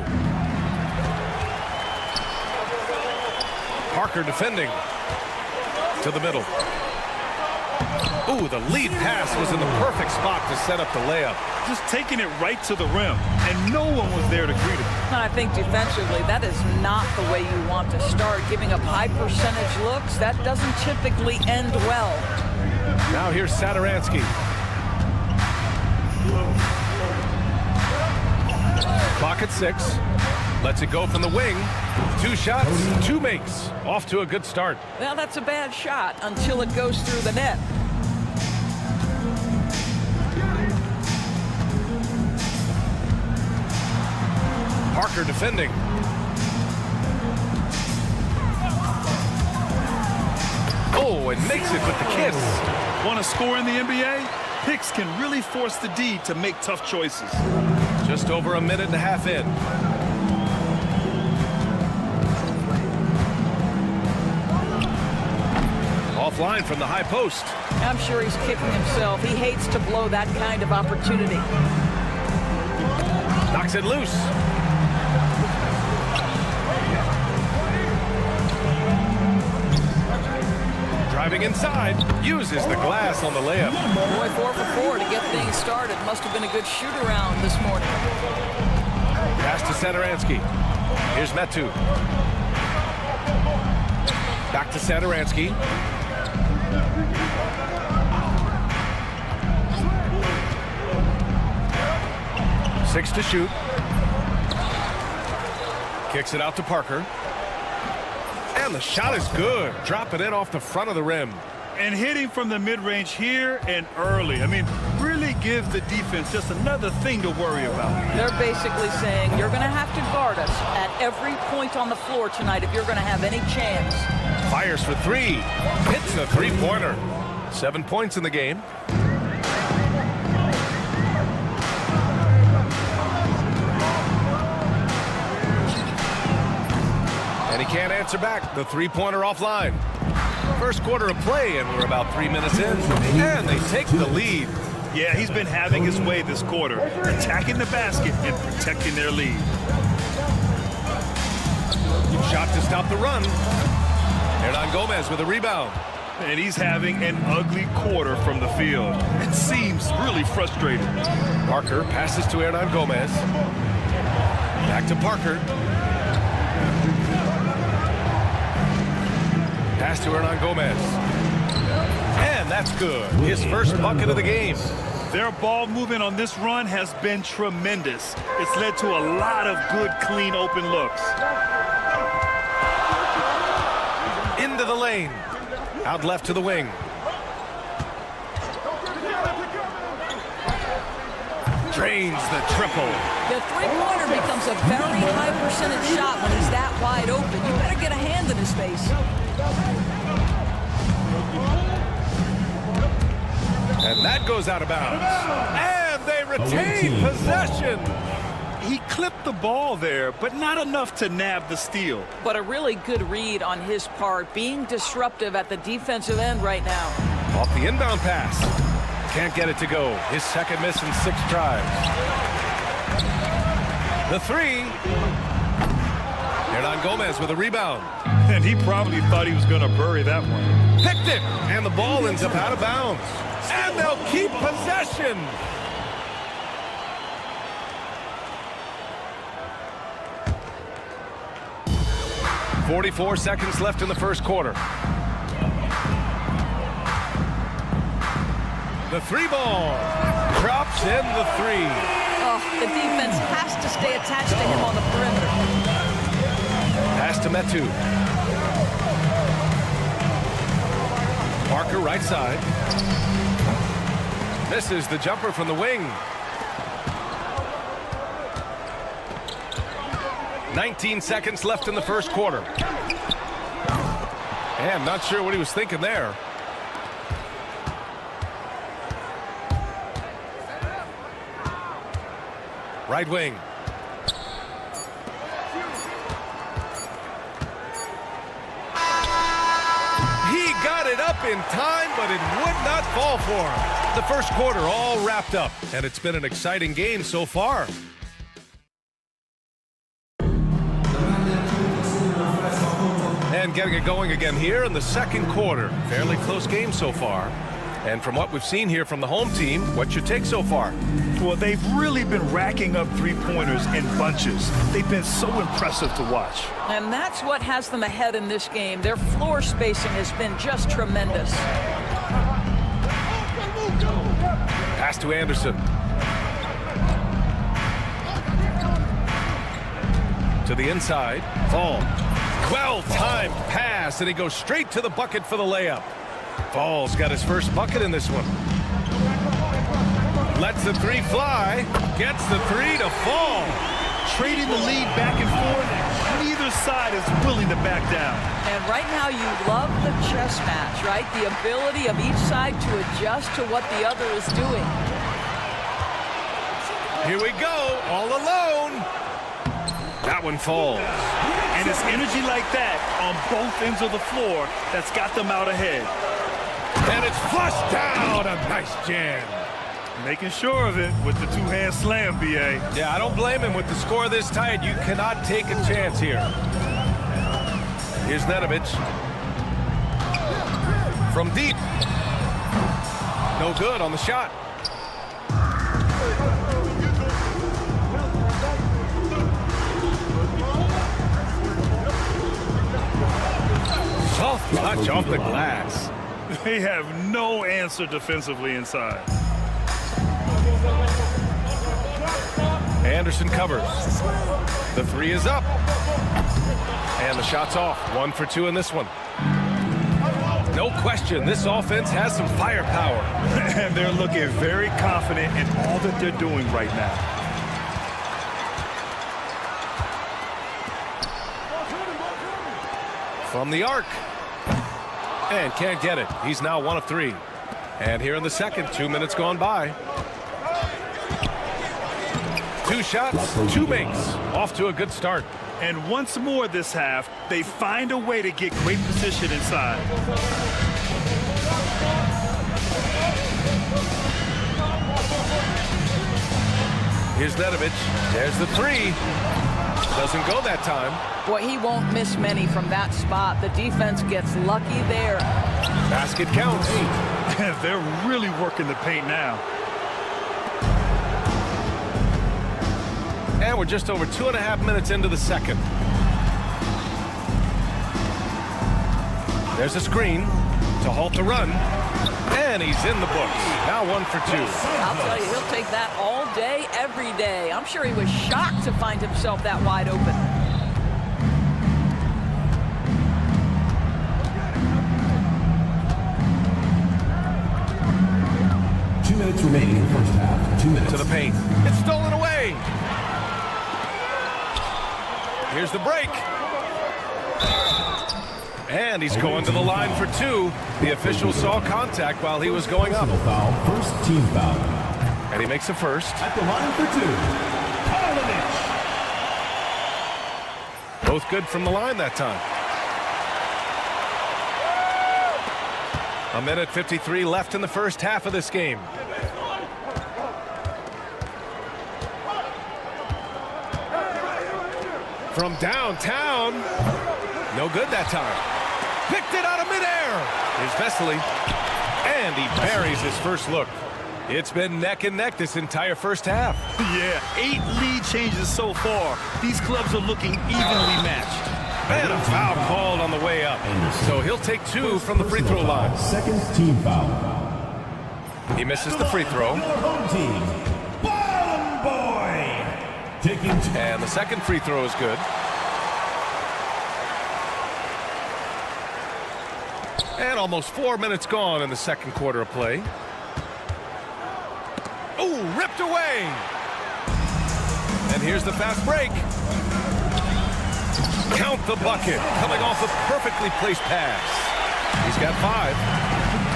[SPEAKER 10] Parker defending. To the middle. Ooh, the lead pass was in the perfect spot to set up the layup.
[SPEAKER 11] Just taking it right to the rim, and no one was there to greet him.
[SPEAKER 4] I think defensively, that is not the way you want to start. Giving up high percentage looks, that doesn't typically end well.
[SPEAKER 10] Now here's Satoransky. Clock at 6. Lets it go from the wing. 2 shots, 2 makes. Off to a good start.
[SPEAKER 4] Well, that's a bad shot until it goes through the net.
[SPEAKER 10] Parker defending. Oh, and makes it with the kiss.
[SPEAKER 11] Want to score in the NBA? Picks can really force the D to make tough choices.
[SPEAKER 10] Just over a minute and a half in. Offline from the high post.
[SPEAKER 4] I'm sure he's kicking himself. He hates to blow that kind of opportunity.
[SPEAKER 10] Knocks it loose. Driving inside, uses the glass on the layup.
[SPEAKER 4] Boy, 4 for 4 to get things started. Must have been a good shoot-around this morning.
[SPEAKER 10] Pass to Satoransky. Here's Metu. Back to Satoransky. Six to shoot. Kicks it out to Parker. And the shot is good. Dropping it off the front of the rim.
[SPEAKER 11] And hitting from the mid-range here and early. I mean, really give the defense just another thing to worry about.
[SPEAKER 4] They're basically saying you're going to have to guard us at every point on the floor tonight if you're going to have any chance.
[SPEAKER 10] Fires for 3. Hits the three-pointer. 7 points in the game. And he can't answer back. The three-pointer offline. First quarter of play, and we're about 3 minutes in. And they take the lead.
[SPEAKER 11] Yeah, he's been having his way this quarter, attacking the basket and protecting their lead.
[SPEAKER 10] Shot to stop the run. Hernan Gomez with a rebound.
[SPEAKER 11] And he's having an ugly quarter from the field. It seems really frustrated.
[SPEAKER 10] Parker passes to Hernan Gomez. Back to Parker. Pass to Hernan Gomez. And that's good. His first bucket of the game.
[SPEAKER 11] Their ball movement on this run has been tremendous. It's led to a lot of good, clean, open looks.
[SPEAKER 10] Into the lane. Out left to the wing. Drains the triple.
[SPEAKER 4] The three-pointer becomes a very high percentage shot when he's that wide open. You better get a hand in his face.
[SPEAKER 10] And that goes out of bounds. And they retain possession.
[SPEAKER 11] He clipped the ball there, but not enough to nab the steal.
[SPEAKER 4] But a really good read on his part, being disruptive at the defensive end right now.
[SPEAKER 10] Off the inbound pass. Can't get it to go. His second miss in 6 tries. The 3. Hernan Gomez with a rebound.
[SPEAKER 11] And he probably thought he was going to bury that one.
[SPEAKER 10] Picked it, and the ball ends up out of bounds. And they'll keep possession. .44 seconds left in the first quarter. The 3 ball. Drops in the 3.
[SPEAKER 4] Oh, the defense has to stay attached to him on the perimeter.
[SPEAKER 10] Pass to Metu. Parker right side. Misses the jumper from the wing. 19 seconds left in the first quarter. And not sure what he was thinking there. Right wing. He got it up in time, but it would not fall for him. The first quarter all wrapped up, and it's been an exciting game so far. And getting it going again here in the second quarter. Fairly close game so far. And from what we've seen here from the home team, what's your take so far?
[SPEAKER 11] Well, they've really been racking up three-pointers in bunches. They've been so impressive to watch.
[SPEAKER 4] And that's what has them ahead in this game. Their floor spacing has been just tremendous.
[SPEAKER 10] Pass to Anderson. To the inside. Fall. Well-timed pass, and he goes straight to the bucket for the layup. Fall's got his first bucket in this one. Lets the three fly. Gets the three to fall.
[SPEAKER 11] Trading the lead back and forth. Neither side is willing to back down.
[SPEAKER 4] And right now you love the chess match, right? The ability of each side to adjust to what the other is doing.
[SPEAKER 10] Here we go, all alone. That one falls.
[SPEAKER 11] And it's energy like that on both ends of the floor that's got them out ahead.
[SPEAKER 10] And it's flushed down. A nice jam.
[SPEAKER 11] Making sure of it with the two-hand slam, B.A.
[SPEAKER 10] Yeah, I don't blame him. With the score this tight, you cannot take a chance here. Here's Nedovic. From deep. No good on the shot. Soft touch off the glass.
[SPEAKER 11] They have no answer defensively inside.
[SPEAKER 10] Anderson covers. The three is up. And the shot's off. 1 for 2 in this one. No question, this offense has some firepower.
[SPEAKER 11] And they're looking very confident in all that they're doing right now.
[SPEAKER 10] From the arc. And can't get it. He's now 1 of 3. And here in the second, 2 minutes gone by. 2 shots, 2 makes. Off to a good start.
[SPEAKER 11] And once more this half, they find a way to get great position inside.
[SPEAKER 10] Here's Nedovic. There's the three. Doesn't go that time.
[SPEAKER 4] Boy, he won't miss many from that spot. The defense gets lucky there.
[SPEAKER 10] Basket counts.
[SPEAKER 11] They're really working the paint now.
[SPEAKER 10] And we're just over 2.5 minutes into the second. There's a screen to halt the run. And he's in the books. Now 1 for 2.
[SPEAKER 4] I'll tell you, he'll take that all day, every day. I'm sure he was shocked to find himself that wide open.
[SPEAKER 3] Two minutes remaining in the first half. 2 minutes.
[SPEAKER 10] To the paint. It's stolen away. Here's the break. And he's going to the line for 2. The official saw contact while he was going up.
[SPEAKER 3] Foul. First team foul.
[SPEAKER 10] And he makes a first.
[SPEAKER 3] At the line for 2.
[SPEAKER 10] Both good from the line that time. 1:53 left in the first half of this game. From downtown. No good that time. Picked it out of midair. Here's Vesely. And he buries his first look. It's been neck and neck this entire first half.
[SPEAKER 11] Yeah, 8 lead changes so far. These clubs are looking evenly matched.
[SPEAKER 10] And a foul called on the way up. So he'll take 2 from the free throw line.
[SPEAKER 3] Second team foul.
[SPEAKER 10] He misses the free throw.
[SPEAKER 3] Your home team. Bottom boy. Taking 2.
[SPEAKER 10] And the second free throw is good. And almost 4 minutes gone in the second quarter of play. Ooh, ripped away. And here's the fast break. Count the bucket. Coming off a perfectly placed pass. He's got 5.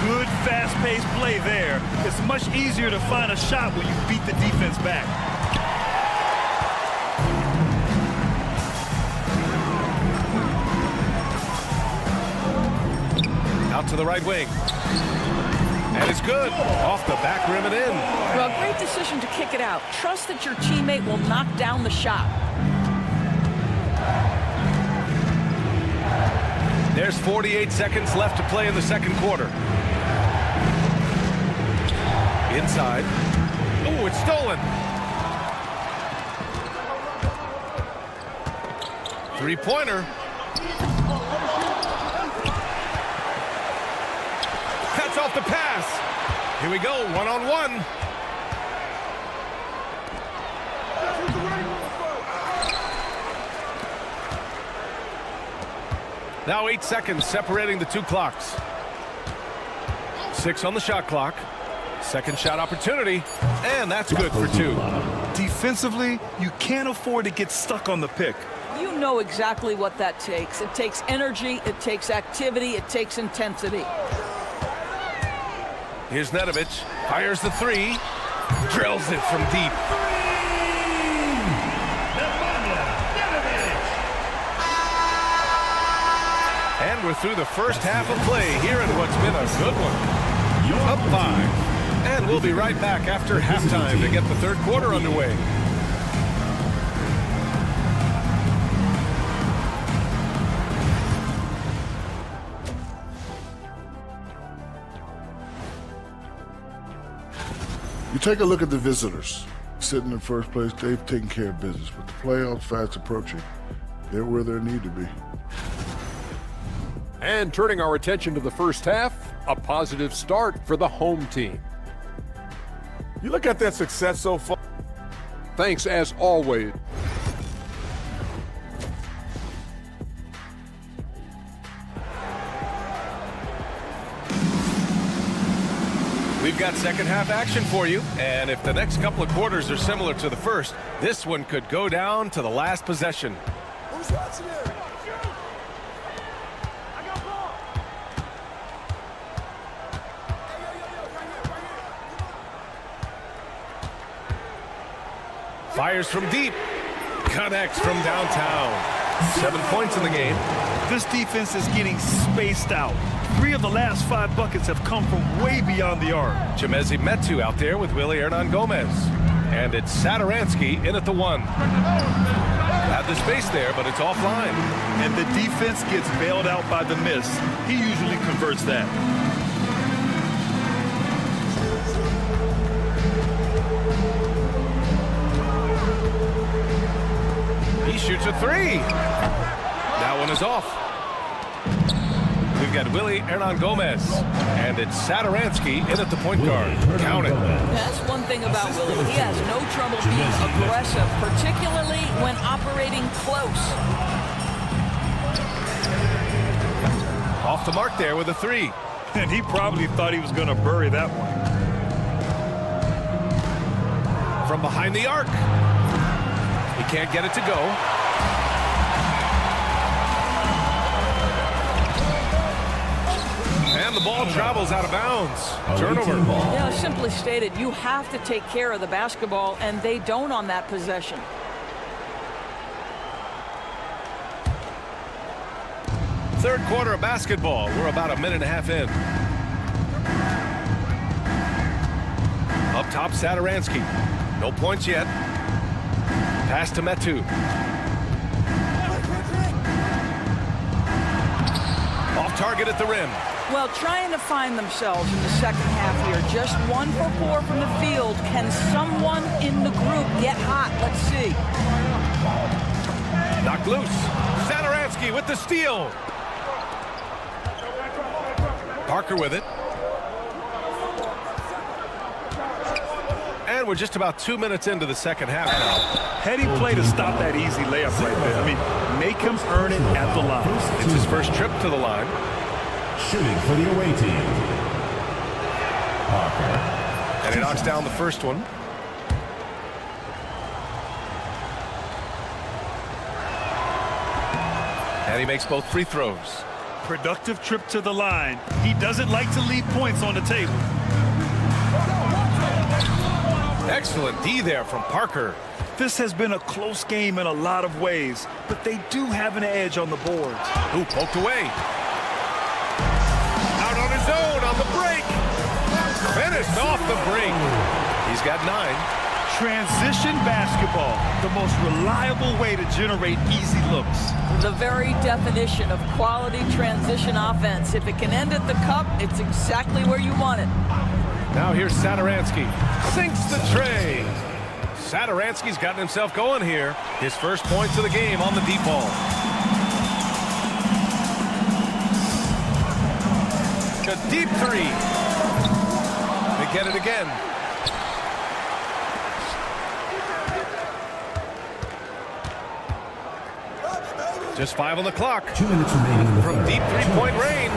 [SPEAKER 11] Good fast-paced play there. It's much easier to find a shot when you beat the defense back.
[SPEAKER 10] Out to the right wing. And it's good. Off the back rim and in.
[SPEAKER 4] Well, great decision to kick it out. Trust that your teammate will knock down the shot.
[SPEAKER 10] There's 48 seconds left to play in the second quarter. Inside. Ooh, it's stolen. 3-pointer. Cuts off the pass. Here we go, 1-on-1. Now 8 seconds separating the two clocks. 6 on the shot clock. Second shot opportunity, and that's good for 2.
[SPEAKER 11] Defensively, you can't afford to get stuck on the pick.
[SPEAKER 4] You know exactly what that takes. It takes energy, it takes activity, it takes intensity.
[SPEAKER 10] Here's Nedovic, fires the 3, drills it from deep. And we're through the first half of play here in what's been a good one. Up 5. And we'll be right back after halftime to get the third quarter underway.
[SPEAKER 8] You take a look at the visitors. Sitting in first place, they've taken care of business. With the playoffs fast approaching, they're where they need to be.
[SPEAKER 7] And turning our attention to the first half, a positive start for the home team.
[SPEAKER 5] You look at their success so far.
[SPEAKER 7] Thanks as always.
[SPEAKER 10] We've got second half action for you, and if the next couple of quarters are similar to the first, this one could go down to the last possession.
[SPEAKER 14] Who's watching it?
[SPEAKER 10] Fires from deep, connects from downtown. 7 points in the game.
[SPEAKER 11] This defense is getting spaced out. 3 of the last 5 buckets have come from way beyond the arc.
[SPEAKER 10] Chemezi Metu out there with Willie Hernan Gomez. And it's Saturansky in at the 1. Had the space there, but it's offline.
[SPEAKER 11] And the defense gets bailed out by the miss. He usually converts that.
[SPEAKER 10] He shoots a 3. That one is off. We've got Willie Hernan Gomez, and it's Saturansky in at the point guard. Count it.
[SPEAKER 4] That's one thing about Willie. He has no trouble being aggressive, particularly when operating close.
[SPEAKER 10] Off the mark there with a 3.
[SPEAKER 11] And he probably thought he was going to bury that one.
[SPEAKER 10] From behind the arc. He can't get it to go. And the ball travels out of bounds. Turnover.
[SPEAKER 4] Yeah, simply stated, you have to take care of the basketball, and they don't on that possession.
[SPEAKER 10] Third quarter of basketball. We're about a minute and a half in. Up top, Saturansky. No points yet. Pass to Metu. Off target at the rim.
[SPEAKER 4] Well, trying to find themselves in the second half here. Just 1 for 4 from the field. Can someone in the group get hot? Let's see.
[SPEAKER 10] Knocked loose. Saturansky with the steal. Parker with it. And we're just about 2 minutes into the second half now.
[SPEAKER 11] Heady play to stop that easy layup right there. I mean, make him earn it at the line.
[SPEAKER 10] It's his first trip to the line.
[SPEAKER 3] Shooting for the away team, Parker.
[SPEAKER 10] And he knocks down the first one. And he makes both free throws.
[SPEAKER 11] Productive trip to the line. He doesn't like to leave points on the table.
[SPEAKER 10] Excellent D there from Parker.
[SPEAKER 11] This has been a close game in a lot of ways, but they do have an edge on the boards.
[SPEAKER 10] Who poked away? Out on his own on the break. Finished off the break. He's got 9.
[SPEAKER 11] Transition basketball, the most reliable way to generate easy looks.
[SPEAKER 4] The very definition of quality transition offense. If it can end at the cup, it's exactly where you want it.
[SPEAKER 10] Now here's Saturansky. Sinks the tray. Saturansky's gotten himself going here. His first points of the game on the deep ball. A deep 3. They get it again. Just 5 on the clock.
[SPEAKER 3] 2 minutes remaining in the
[SPEAKER 10] From
[SPEAKER 3] third.
[SPEAKER 10] deep three-point range.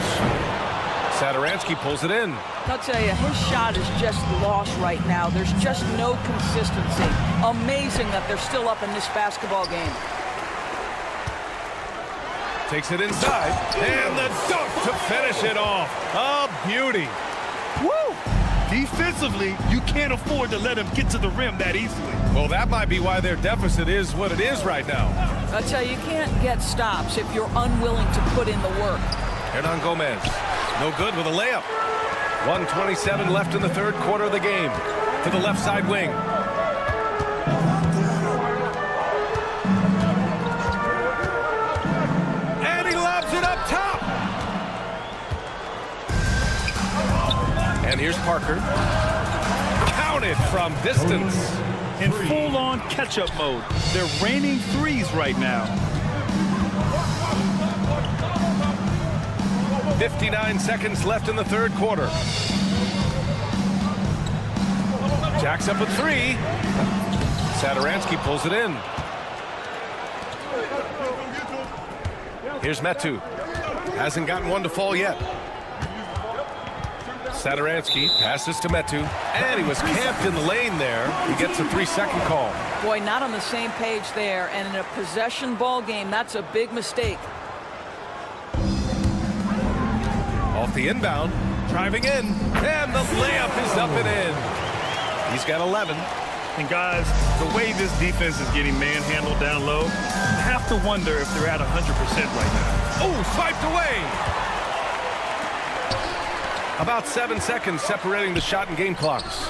[SPEAKER 10] Satoransky pulls it in.
[SPEAKER 4] I'll tell you, his shot is just lost right now. There's just no consistency. Amazing that they're still up in this basketball game.
[SPEAKER 10] Takes it inside. And the dunk to finish it off. A beauty.
[SPEAKER 11] Woo! Defensively, you can't afford to let him get to the rim that easily.
[SPEAKER 10] Well, that might be why their deficit is what it is right now.
[SPEAKER 4] I'll tell you, you can't get stops if you're unwilling to put in the work.
[SPEAKER 10] Hernan Gomez, no good with a layup. 1:27 left in the third quarter of the game. To the left side wing. And he lobs it up top. And here's Parker. Counted from distance.
[SPEAKER 11] In full-on catch-up mode. They're raining threes right now.
[SPEAKER 10] 59 seconds left in the third quarter. Jacks up a three. Satoransky pulls it in. Here's Metu. Hasn't gotten one to fall yet. Satoransky passes to Metu, and he was camped in the lane there. He gets a 3-second call.
[SPEAKER 4] Boy, not on the same page there, and in a possession ball game, that's a big mistake.
[SPEAKER 10] Off the inbound, driving in, and the layup is up and in. He's got 11.
[SPEAKER 11] And guys, the way this defense is getting manhandled down low, I have to wonder if they're at 100% right now.
[SPEAKER 10] Oh, swiped away. About 7 seconds separating the shot and game clocks.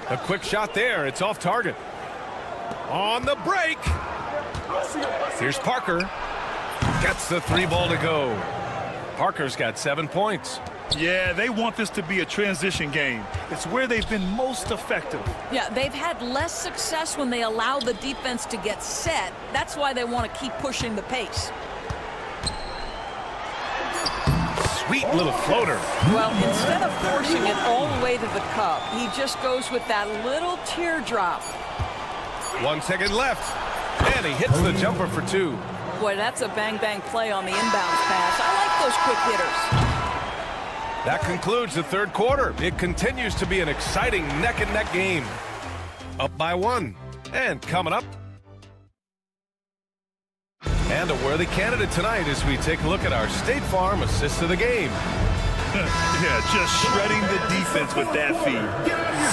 [SPEAKER 10] A quick shot there. It's off target. On the break. Here's Parker. Gets the 3-ball to go. Parker's got 7 points.
[SPEAKER 11] Yeah, they want this to be a transition game. It's where they've been most effective.
[SPEAKER 4] Yeah, they've had less success when they allow the defense to get set. That's why they want to keep pushing the pace.
[SPEAKER 10] Sweet little floater.
[SPEAKER 4] Well, instead of forcing it all the way to the cup, he just goes with that little teardrop.
[SPEAKER 10] 1 second left. And he hits the jumper for 2.
[SPEAKER 4] Boy, that's a bang-bang play on the inbounds pass. I like those quick hitters.
[SPEAKER 10] That concludes the third quarter. It continues to be an exciting neck-and-neck game. Up by 1. And coming up. And a worthy candidate tonight as we take a look at our State Farm assist of the game.
[SPEAKER 11] Yeah, just shredding the defense with that feed.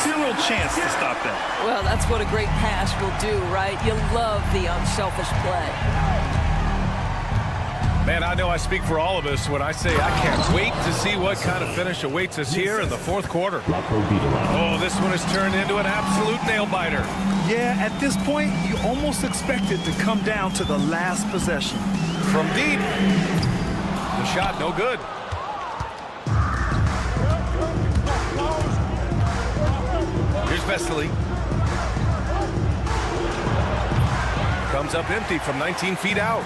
[SPEAKER 11] Zero chance to stop that.
[SPEAKER 4] Well, that's what a great pass will do, right? You love the unselfish play.
[SPEAKER 10] Man, I know I speak for all of us when I say I can't wait to see what kind of finish awaits us here in the fourth quarter. Oh, this one has turned into an absolute nail-biter.
[SPEAKER 11] Yeah, at this point, you almost expect it to come down to the last possession.
[SPEAKER 10] From deep. The shot, no good. Here's Vesely. Comes up empty from 19 feet out.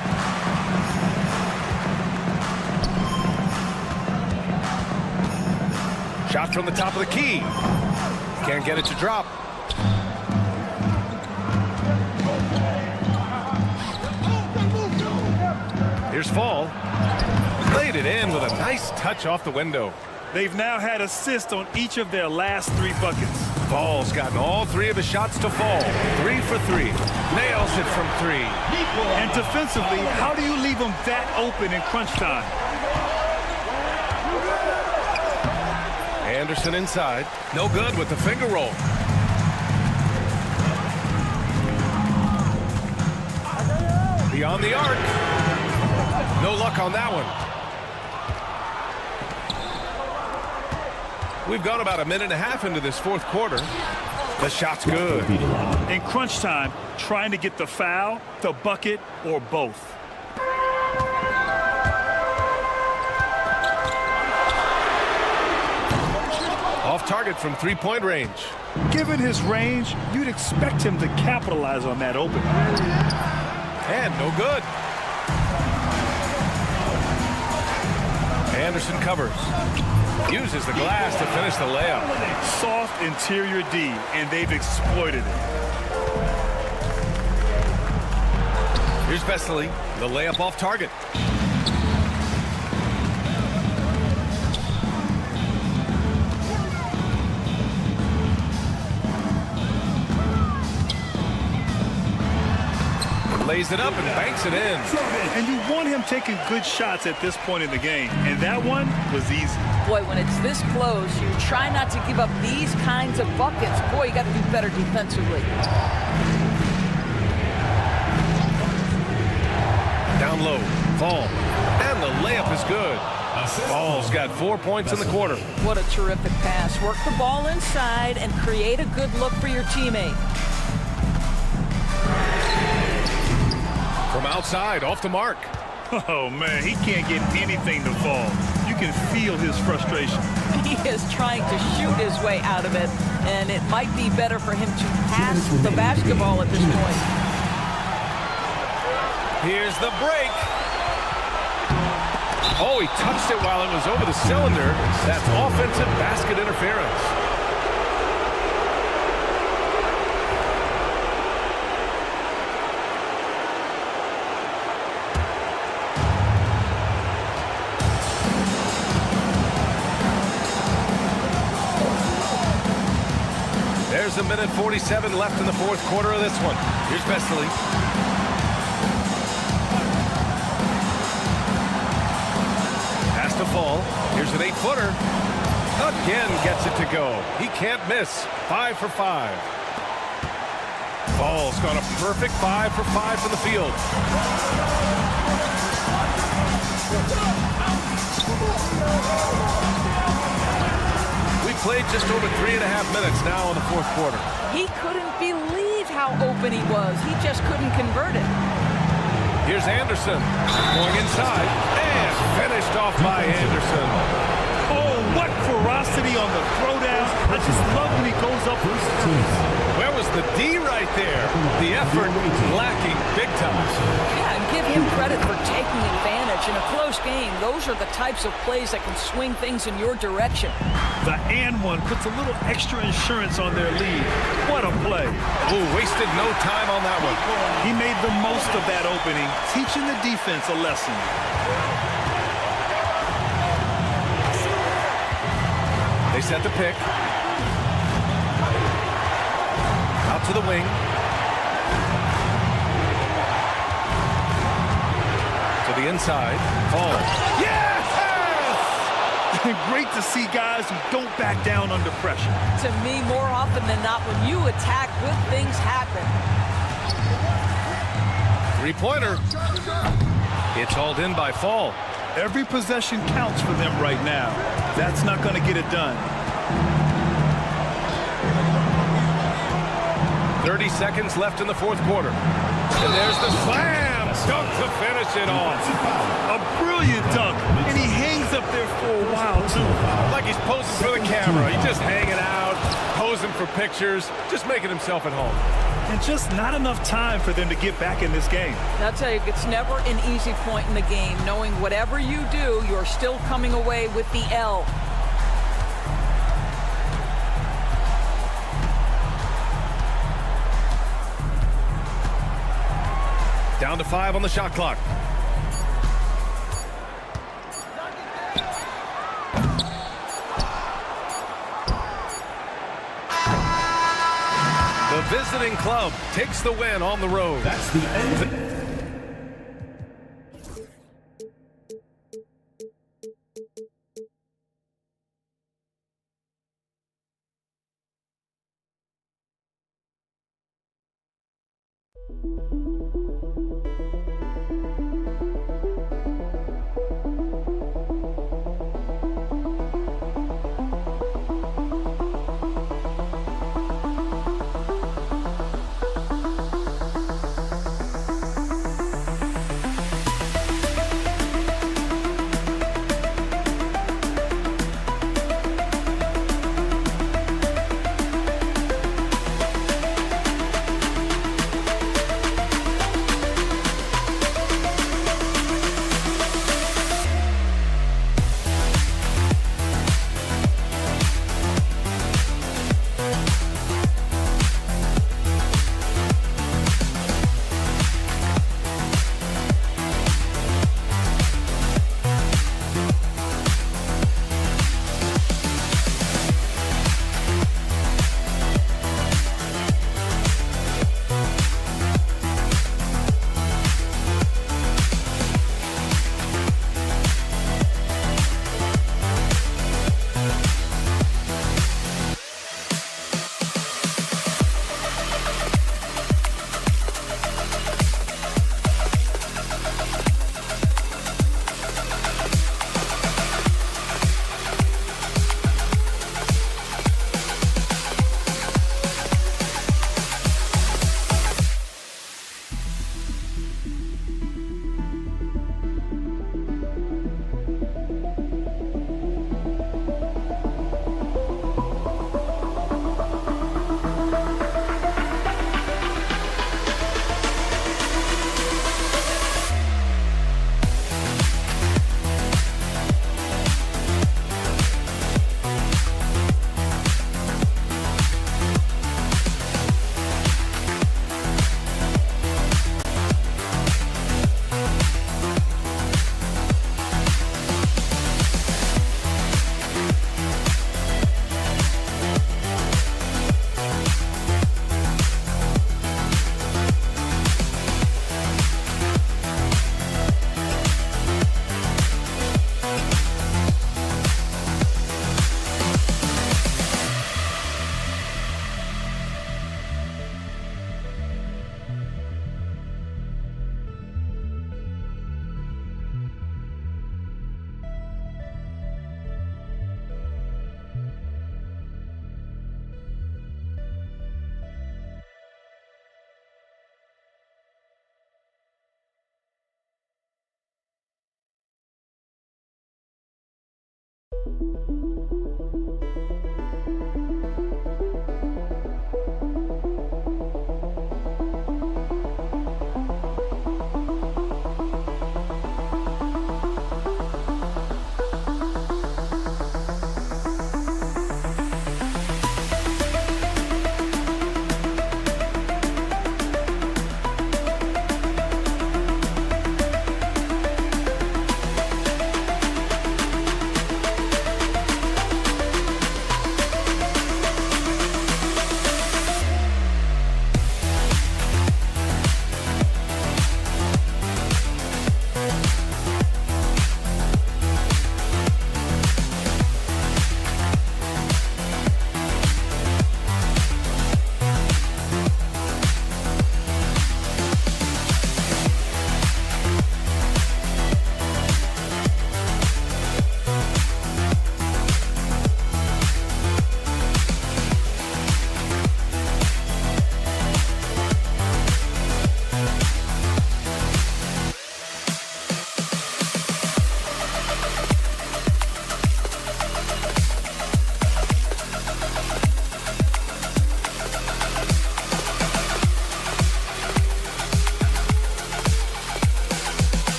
[SPEAKER 10] Shot from the top of the key. Can't get it to drop. Here's Fall. Laid it in with a nice touch off the window.
[SPEAKER 11] They've now had assists on each of their last 3 buckets.
[SPEAKER 10] Fall's gotten all 3 of his shots to fall. 3 for 3. Nails it from 3.
[SPEAKER 11] And defensively, how do you leave them that open in crunch time?
[SPEAKER 10] Anderson inside. No good with the finger roll. Beyond the arc. No luck on that one. We've gone about a minute and a half into this fourth quarter. The shot's good.
[SPEAKER 11] In crunch time, trying to get the foul, the bucket, or both.
[SPEAKER 10] Off target from 3-point range.
[SPEAKER 11] Given his range, you'd expect him to capitalize on that opening.
[SPEAKER 10] And no good. Anderson covers. Uses the glass to finish the layup.
[SPEAKER 11] Soft interior D, and they've exploited it.
[SPEAKER 10] Here's Vesely, the layup off target. Lays it up and banks it in.
[SPEAKER 11] And you want him taking good shots at this point in the game. And that one was easy.
[SPEAKER 4] Boy, when it's this close, you try not to give up these kinds of buckets. Boy, you got to do better defensively.
[SPEAKER 10] Down low, Fall. And the layup is good. Fall's got 4 points in the quarter.
[SPEAKER 4] What a terrific pass. Work the ball inside and create a good look for your teammate.
[SPEAKER 10] From outside, off the mark.
[SPEAKER 11] Oh, man, he can't get anything to fall. You can feel his frustration.
[SPEAKER 4] He is trying to shoot his way out of it, and it might be better for him to pass the basketball at this point.
[SPEAKER 10] Here's the break. Oh, he touched it while it was over the cylinder. That's offensive basket interference. There's a minute 47 left in the fourth quarter of this one. Here's Vesely. Has to Fall. Here's an 8-footer. Again gets it to go. He can't miss. 5 for 5. Fall's got a perfect 5 for 5 from the field. We played just over 3.5 minutes now in the fourth quarter.
[SPEAKER 4] He couldn't believe how open he was. He just couldn't convert it.
[SPEAKER 10] Here's Anderson going inside and finished off by Anderson.
[SPEAKER 11] Oh, what ferocity on the throwdown. I just love when he goes up.
[SPEAKER 10] Where was the D right there? The effort lacking big time.
[SPEAKER 4] Yeah, and give him credit for taking advantage. In a close game, those are the types of plays that can swing things in your direction.
[SPEAKER 11] The and one puts a little extra insurance on their lead. What a play.
[SPEAKER 10] Ooh, wasted no time on that one.
[SPEAKER 11] He made the most of that opening, teaching the defense a lesson.
[SPEAKER 10] They set the pick. Out to the wing. To the inside. Fall.
[SPEAKER 11] Yes! Great to see guys who don't back down under pressure.
[SPEAKER 4] To me, more often than not, when you attack, good things happen.
[SPEAKER 10] Three-pointer. It's hauled in by Fall.
[SPEAKER 11] Every possession counts for them right now. That's not going to get it done.
[SPEAKER 10] 30 seconds left in the fourth quarter. And there's the slam dunk to finish it off.
[SPEAKER 11] A brilliant dunk, and he hangs up there for a while, too.
[SPEAKER 10] Like he's posing for the camera. He's just hanging out, posing for pictures, just making himself at home.
[SPEAKER 11] And just not enough time for them to get back in this game.
[SPEAKER 4] I'll tell you, it's never an easy point in the game, knowing whatever you do, you're still coming away with the L.
[SPEAKER 10] Down to 5 on the shot clock. The visiting club takes the win on the road.
[SPEAKER 3] That's the end of it.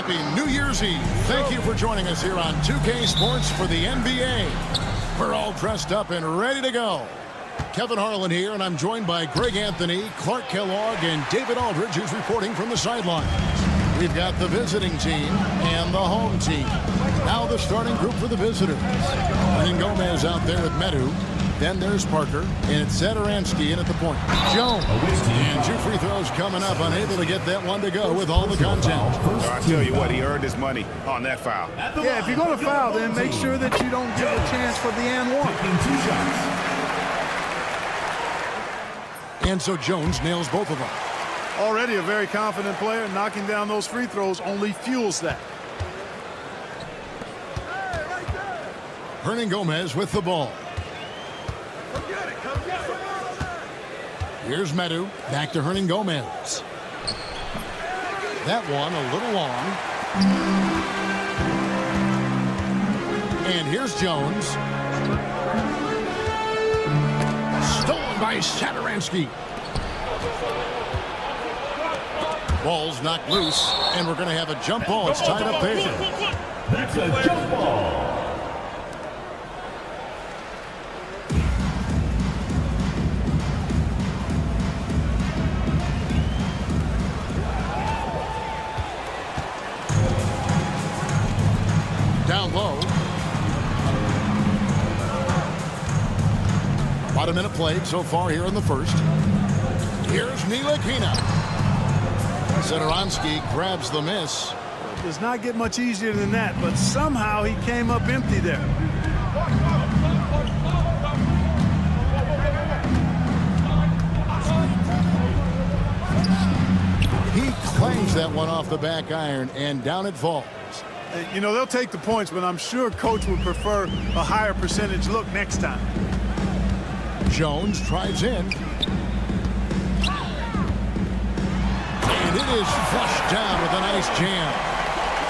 [SPEAKER 1] Happy New Year's Eve. Thank you for joining us here on 2K Sports for the NBA. We're all dressed up and ready to go. Kevin Harlan here, and I'm joined by Greg Anthony, Clark Kellogg, and David Aldridge, who's reporting from the sidelines. We've got the visiting team and the home team. Now the starting group for the visitors. Ryan Gomez out there with Medu. Then there's Parker, and it's Zadaransky in at the point. Jones, and 2 free throws coming up, unable to get that one to go with all the contact.
[SPEAKER 2] I tell you what, he earned his money on that foul.
[SPEAKER 9] Yeah, if you're going to foul, then make sure that you don't give a chance for the and one.
[SPEAKER 1] And so Jones nails both of them.
[SPEAKER 9] Already a very confident player. Knocking down those free throws only fuels that.
[SPEAKER 1] Hernan Gomez with the ball. Here's Medu. Back to Hernan Gomez. That one a little long. And here's Jones. Stolen by Zadaransky. Ball's knocked loose, and we're going to have a jump ball. It's tied up there.
[SPEAKER 3] That's a jump ball.
[SPEAKER 1] Down low. About a minute played so far here in the first. Here's Ntilikina. Zadaransky grabs the miss.
[SPEAKER 9] It does not get much easier than that, but somehow he came up empty there.
[SPEAKER 1] He claims that one off the back iron, and down it falls.
[SPEAKER 9] You know, they'll take the points, but I'm sure coach would prefer a higher percentage look next time.
[SPEAKER 1] Jones drives in. And it is flushed down with a nice jam.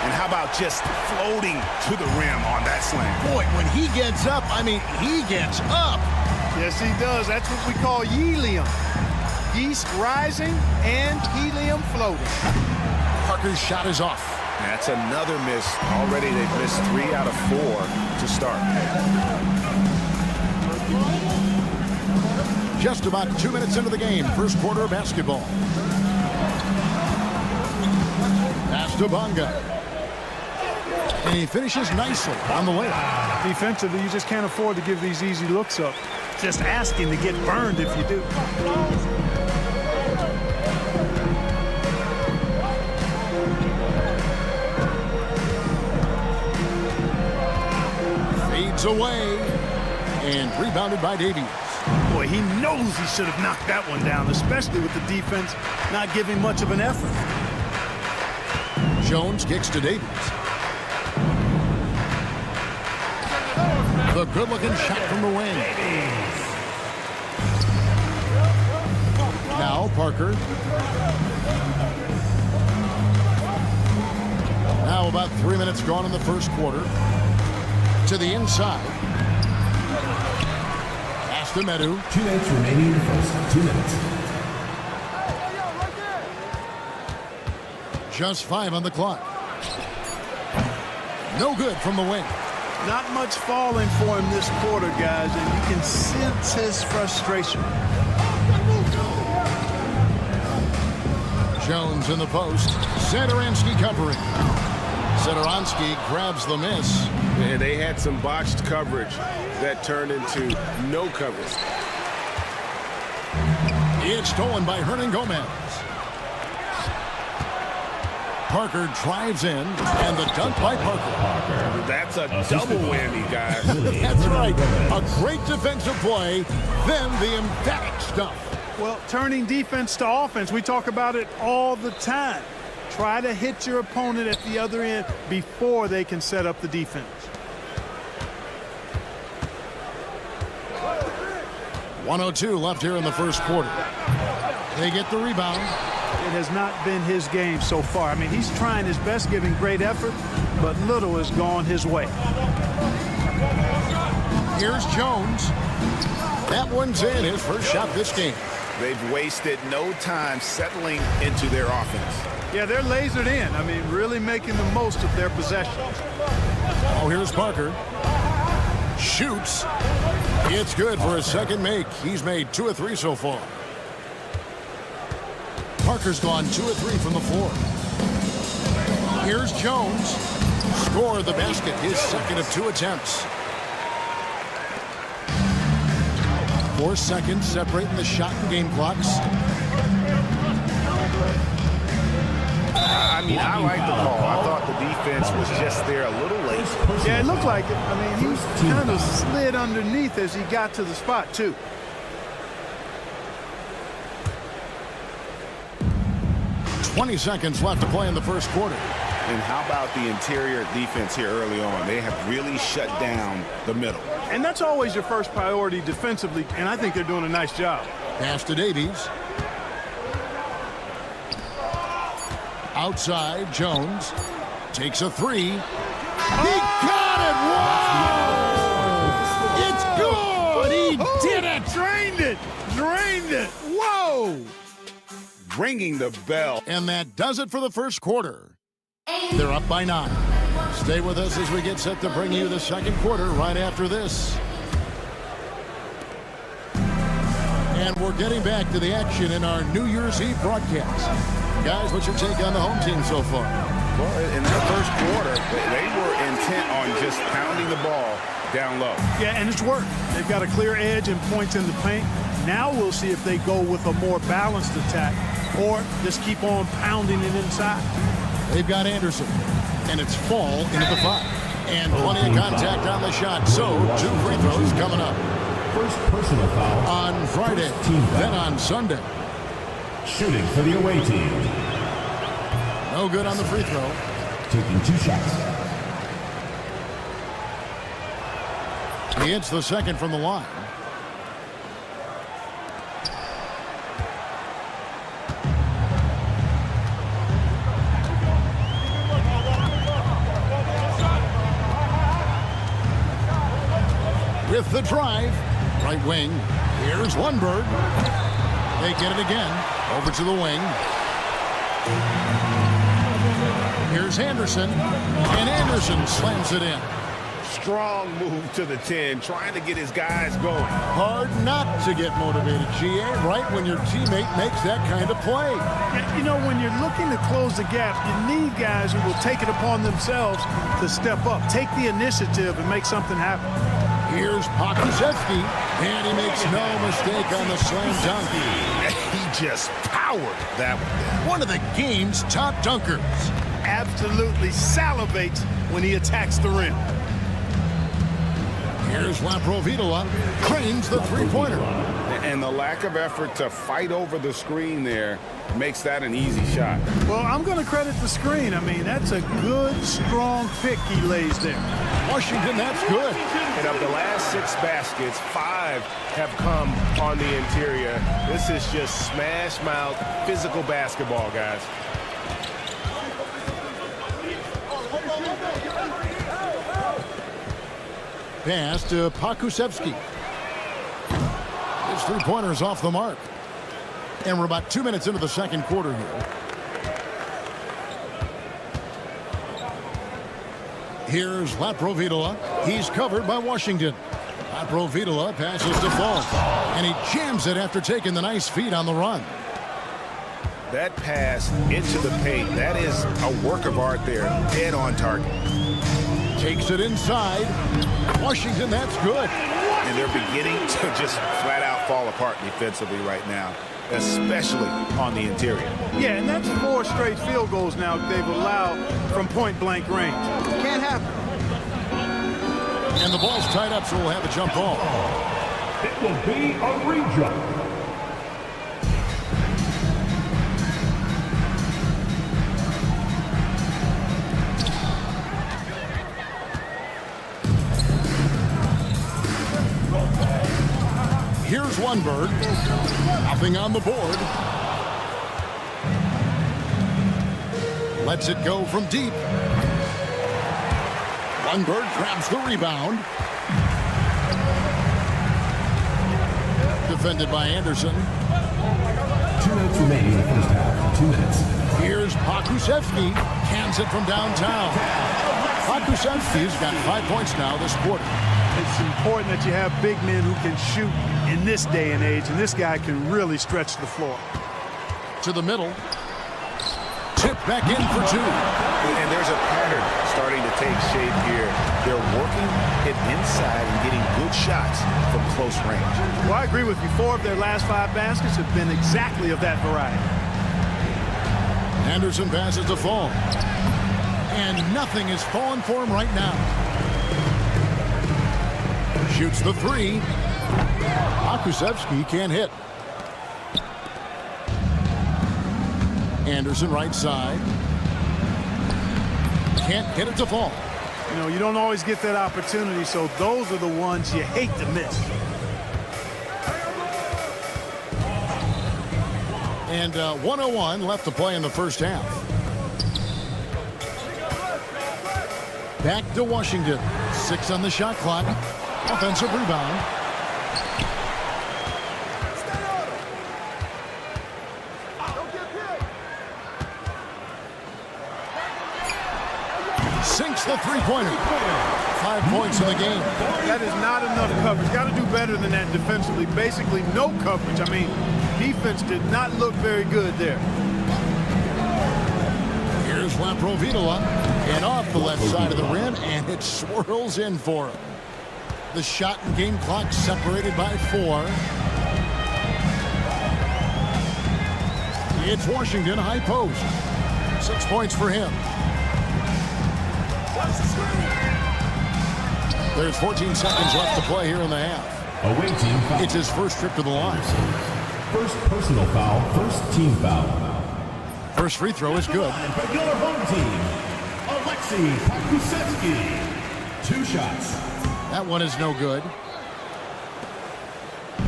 [SPEAKER 2] And how about just floating to the rim on that slam?
[SPEAKER 1] Boy, when he gets up, I mean, he gets up.
[SPEAKER 9] Yes, he does. That's what we call helium. Yeast rising and helium floating.
[SPEAKER 1] Parker's shot is off.
[SPEAKER 2] That's another miss. Already they've missed 3 out of 4 to start.
[SPEAKER 1] Just about 2 minutes into the game. First quarter of basketball. Pass to Bonga. And he finishes nicely on the layup.
[SPEAKER 9] Defensively, you just can't afford to give these easy looks up. Just asking to get burned if you do.
[SPEAKER 1] Fades away. And rebounded by Davies.
[SPEAKER 9] Boy, he knows he should have knocked that one down, especially with the defense not giving much of an effort.
[SPEAKER 1] Jones kicks to Davies. The good-looking shot from the wing. Now Parker. Now about 3 minutes gone in the first quarter. To the inside. Pass to Medu.
[SPEAKER 3] 2 minutes remaining in the first. 2 minutes.
[SPEAKER 1] Just 5 on the clock. No good from the wing.
[SPEAKER 9] Not much falling for him this quarter, guys, and you can sense his frustration.
[SPEAKER 1] Jones in the post. Zadaransky covering. Zadaransky grabs the miss.
[SPEAKER 5] And they had some botched coverage that turned into no coverage.
[SPEAKER 1] It's stolen by Hernan Gomez. Parker drives in, and the dunk by Parker.
[SPEAKER 5] That's a double whammy, guys.
[SPEAKER 1] That's right. A great defensive play, then the emphatic stuff.
[SPEAKER 9] Well, turning defense to offense, we talk about it all the time. Try to hit your opponent at the other end before they can set up the defense.
[SPEAKER 1] .102 left here in the first quarter. They get the rebound.
[SPEAKER 9] It has not been his game so far. I mean, he's trying his best, giving great effort, but little has gone his way.
[SPEAKER 1] Here's Jones. That one's in, his first shot this game.
[SPEAKER 2] They've wasted no time settling into their offense.
[SPEAKER 9] Yeah, they're lasered in. I mean, really making the most of their possessions.
[SPEAKER 1] Oh, here's Parker. Shoots. It's good for a second make. He's made 2 of 3 so far. Parker's gone 2 of 3 from the floor. Here's Jones. Score the basket, his second of 2 attempts. 4 seconds separating the shot and game clocks.
[SPEAKER 5] I mean, I like the call. I thought the defense was just there a little late.
[SPEAKER 9] Yeah, it looked like it. I mean, he kind of slid underneath as he got to the spot, too.
[SPEAKER 1] "20 seconds left to play in the first quarter.
[SPEAKER 2] And how about the interior defense here early on? They have really shut down the middle.
[SPEAKER 9] And that's always your first priority defensively, and I think they're doing a nice job.
[SPEAKER 1] Pass to Davies. Outside, Jones takes a 3. He got it! Whoa! It's good! He did it!
[SPEAKER 9] Drained it! Drained it! Whoa!
[SPEAKER 2] Ringing the bell.
[SPEAKER 1] And that does it for the first quarter. They're up by 9. Stay with us as we get set to bring you the second quarter right after this. And we're getting back to the action in our New Year's Eve broadcast. Guys, what's your take on the home team so far?
[SPEAKER 2] Well, in that first quarter, they were intent on just pounding the ball down low.
[SPEAKER 9] Yeah, and it's worked. They've got a clear edge and points in the paint. Now we'll see if they go with a more balanced attack or just keep on pounding it inside.
[SPEAKER 1] They've got Anderson, and it's Fall into the 5. And plenty of contact on the shot, so 2 free throws coming up.
[SPEAKER 3] First personal foul
[SPEAKER 1] on Friday, then on Sunday.
[SPEAKER 3] Shooting for the away team.
[SPEAKER 1] No good on the free throw.
[SPEAKER 3] Taking 2 shots.
[SPEAKER 1] He hits the second from the line. With the drive, right wing, here's Lundberg. They get it again, over to the wing. Here's Anderson, and Anderson slams it in.
[SPEAKER 2] Strong move to the 10, trying to get his guys going.
[SPEAKER 1] Hard not to get motivated, GA, right when your teammate makes that kind of play.
[SPEAKER 9] You know, when you're looking to close the gap, you need guys who will take it upon themselves to step up, take the initiative, and make something happen.
[SPEAKER 1] Here's Pokusevski, and he makes no mistake on the slam dunk.
[SPEAKER 2] He just powered that one.
[SPEAKER 1] One of the game's top dunkers.
[SPEAKER 9] Absolutely salivates when he attacks the rim.
[SPEAKER 1] Here's Laprovitola, cranes the three-pointer.
[SPEAKER 2] And the lack of effort to fight over the screen there makes that an easy shot.
[SPEAKER 9] Well, I'm going to credit the screen. I mean, that's a good, strong pick he lays there.
[SPEAKER 1] Washington, that's good.
[SPEAKER 5] And of the last 6 baskets, 5 have come on the interior. This is just smash mouth, physical basketball, guys.
[SPEAKER 1] Pass to Pokusevski. His three-pointer is off the mark. And we're about 2 minutes into the second quarter here. Here's Laprovitola. He's covered by Washington. Laprovitola passes to Fall. And he jams it after taking the nice feed on the run.
[SPEAKER 5] That pass into the paint, that is a work of art there. Dead on target.
[SPEAKER 1] Takes it inside. Washington, that's good.
[SPEAKER 5] And they're beginning to just flat out fall apart defensively right now, especially on the interior.
[SPEAKER 9] Yeah, and that's 4 straight field goals now they've allowed from point-blank range. Can't happen.
[SPEAKER 1] And the ball's tied up, so we'll have a jump ball.
[SPEAKER 3] It will be a re-jump.
[SPEAKER 1] Here's Lundberg. Nothing on the board. Lets it go from deep. Lundberg grabs the rebound. Defended by Anderson.
[SPEAKER 3] 2 minutes remaining in the first half. 2 minutes.
[SPEAKER 1] Here's Pokusevski. Cans it from downtown. Pokusevski's got 5 points now this quarter.
[SPEAKER 9] It's important that you have big men who can shoot in this day and age, and this guy can really stretch the floor.
[SPEAKER 1] To the middle. Tip back in for 2.
[SPEAKER 5] And there's a pattern starting to
[SPEAKER 2] take shape here. They're working it inside and getting good shots from close range.
[SPEAKER 9] Well, I agree with you. 4 of their last 5 baskets have been exactly of that variety.
[SPEAKER 1] Anderson passes to Fall. And nothing is falling for him right now. Shoots the 3. Akusevsky can't hit. Anderson right side. Can't get it to fall.
[SPEAKER 9] You know, you don't always get that opportunity, so those are the ones you hate to miss.
[SPEAKER 1] And 1:01 left to play in the first half. Back to Washington. 6 on the shot clock. Offensive rebound. Sinks the three-pointer. 5 points in the game.
[SPEAKER 9] That is not enough coverage. Got to do better than that defensively. Basically, no coverage. I mean, defense did not look very good there.
[SPEAKER 1] Here's Laprovitola. And off the left side of the rim, and it swirls in for him. The shot and game clock separated by 4. It's Washington high post. 6 points for him. There's 14 seconds left to play here in the half.
[SPEAKER 3] Away team foul.
[SPEAKER 1] It's his first trip to the line.
[SPEAKER 3] First personal foul, first team foul.
[SPEAKER 1] First free throw is good.
[SPEAKER 3] For your home team, Alexei Pakusevsky. 2 shots.
[SPEAKER 1] That one is no good.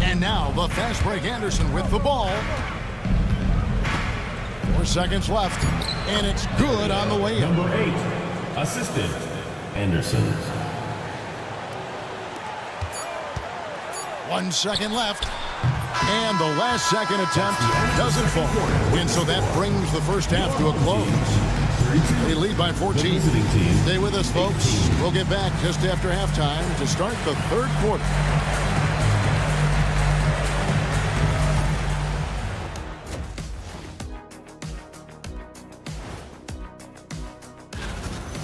[SPEAKER 1] And now the fast break. Anderson with the ball. 4 seconds left. And it's good on the way in.
[SPEAKER 3] Number 8, assistant, Anderson.
[SPEAKER 1] 1 second left. And the last second attempt doesn't fall. And so that brings the first half to a close. They lead by 14. Stay with us, folks. We'll get back just after halftime to start the third quarter.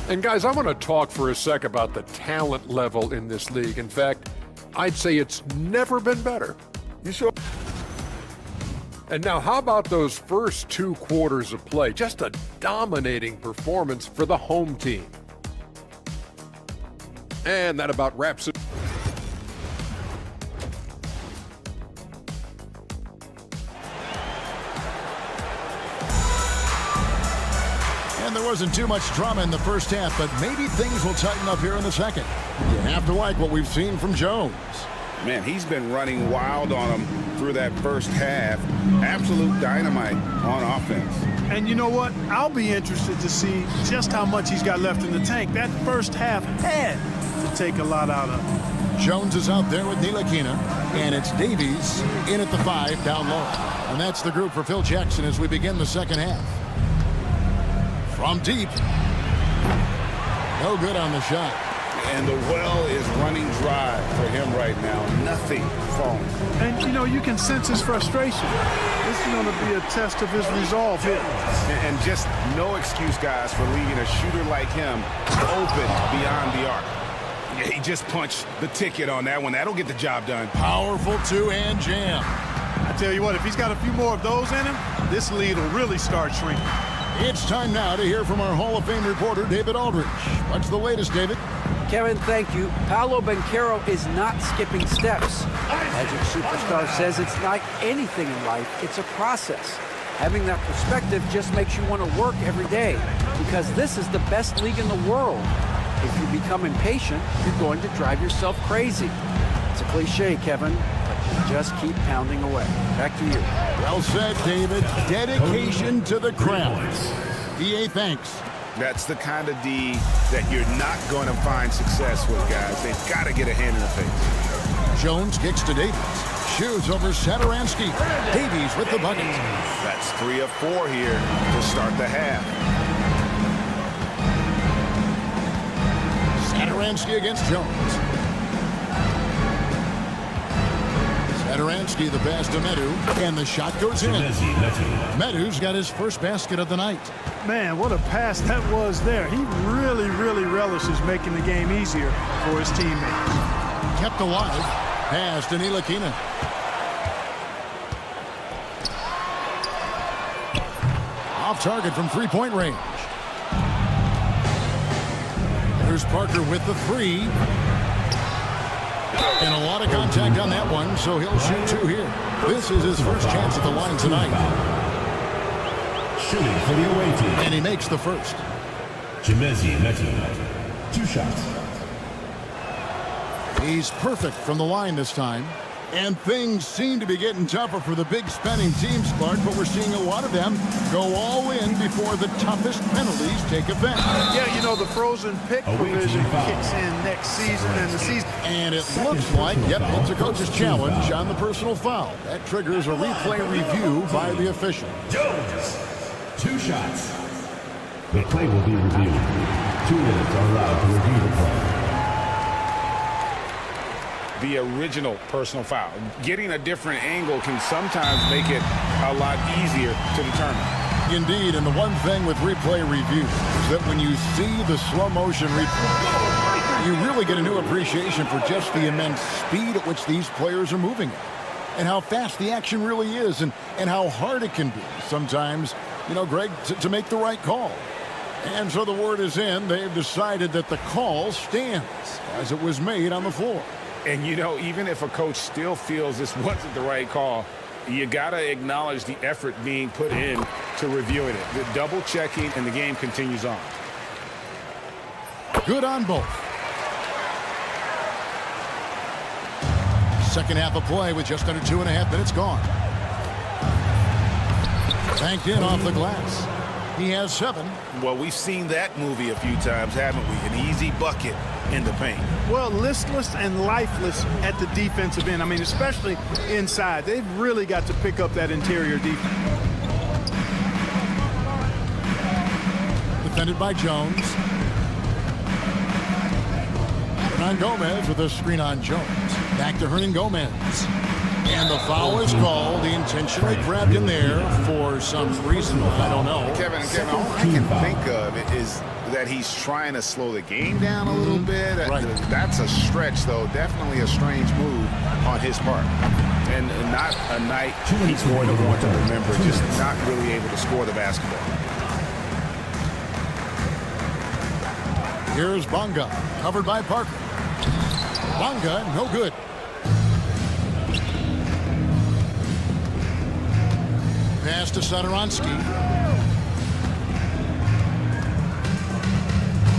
[SPEAKER 7] And guys, I want to talk for a sec about the talent level in this league. In fact, I'd say it's never been better. You sure? And now, how about those first 2 quarters of play? Just a dominating performance for the home team. And that about wraps it.
[SPEAKER 1] And there wasn't too much drama in the first half, but maybe things will tighten up here in the second. You have to like what we've seen from Jones.
[SPEAKER 2] Man, he's been running wild on them through that first half. Absolute dynamite on offense.
[SPEAKER 9] And you know what? I'll be interested to see just how much he's got left in the tank. That first half had to take a lot out of him.
[SPEAKER 1] Jones is out there with Ntilikina, and it's Davies in at the 5 down low. And that's the group for Phil Jackson as we begin the second half. From deep. No good on the shot.
[SPEAKER 2] And the well is running dry for him right now. Nothing falling.
[SPEAKER 9] And, you know, you can sense his frustration. This is going to be a test of his resolve here.
[SPEAKER 2] And just no excuse, guys, for leaving a shooter like him open beyond the arc. Yeah, he just punched the ticket on that one. That'll get the job done.
[SPEAKER 1] Powerful 2-hand jam.
[SPEAKER 9] I tell you what, if he's got a few more of those in him, this lead will really start shrinking.
[SPEAKER 1] It's time now to hear from our Hall of Fame reporter, David Aldridge. What's the latest, David?
[SPEAKER 6] Kevin, thank you. Paolo Banchero is not skipping steps. Magic Superstar says it's like anything in life, it's a process. Having that perspective just makes you want to work every day because this is the best league in the world. If you become impatient, you're going to drive yourself crazy. It's a cliche, Kevin, but you just keep pounding away. Back to you.
[SPEAKER 1] Well said, David. Dedication to the craft. DA, thanks.
[SPEAKER 2] That's the kind of D that you're not going to find success with, guys. They've got to get a hand in the face.
[SPEAKER 1] Jones kicks to Davies. Shoots over Satoransky. Davies with the bucket.
[SPEAKER 2] That's 3 of 4 here to start the half.
[SPEAKER 1] Satoransky against Jones. Satoransky the pass to Medu. And the shot goes in. Medu's got his first basket of the night.
[SPEAKER 9] Man, what a pass that was there. He really, really relishes making the game easier for his teammates.
[SPEAKER 1] Kept alive. Pass to Ntilikina. Off target from three-point range. There's Parker with the three. And a lot of contact on that one, so he'll shoot two here. This is his first chance at the line tonight.
[SPEAKER 3] Shooting for the away team.
[SPEAKER 1] And he makes the first.
[SPEAKER 3] Chimezie Metu, 2 shots.
[SPEAKER 1] He's perfect from the line this time. And things seem to be getting tougher for the big spending teams, Clark, but we're seeing a lot of them go all in before the toughest penalties take effect.
[SPEAKER 9] Yeah, you know, the frozen pick provision kicks in next season and the season.
[SPEAKER 1] And it looks like, yep, it's a coach's challenge on the personal foul. That triggers a replay review by the official.
[SPEAKER 3] Jones, 2 shots. The play will be reviewed. 2 minutes are allowed to review the play.
[SPEAKER 2] The original personal foul. Getting a different angle can sometimes make it a lot easier to determine.
[SPEAKER 1] Indeed, and the one thing with replay review is that when you see the slow motion replay, you really get a new appreciation for just the immense speed at which these players are moving at, and how fast the action really is, and how hard it can be sometimes, you know, Greg, to make the right call. And so the word is in. They've decided that the call stands as it was made on the floor.
[SPEAKER 2] And, you know, even if a coach still feels this wasn't the right call, you got to acknowledge the effort being put in to reviewing it. The double checking, and the game continues on.
[SPEAKER 1] Good on both. Second half of play with just under 2.5 minutes gone. Banked in off the glass. He has 7.
[SPEAKER 5] Well, we've seen that movie a few times, haven't we? An easy bucket in the paint.
[SPEAKER 9] Well, listless and lifeless at the defensive end. I mean, especially inside. They've really got to pick up that interior defense.
[SPEAKER 1] Defended by Jones. Hernan Gomez with a screen on Jones. Back to Hernan Gomez. And the foul is called. He intentionally grabbed in there for some reason. I don't know.
[SPEAKER 2] Kevin, all I can think of is that he's trying to slow the game down a little bit.
[SPEAKER 1] Right.
[SPEAKER 2] That's a stretch, though. Definitely a strange move on his part. And not a night he's going to want to remember, just not really able to score the basketball.
[SPEAKER 1] Here's Bonga, covered by Parker. Bonga, no good. Pass to Satoransky.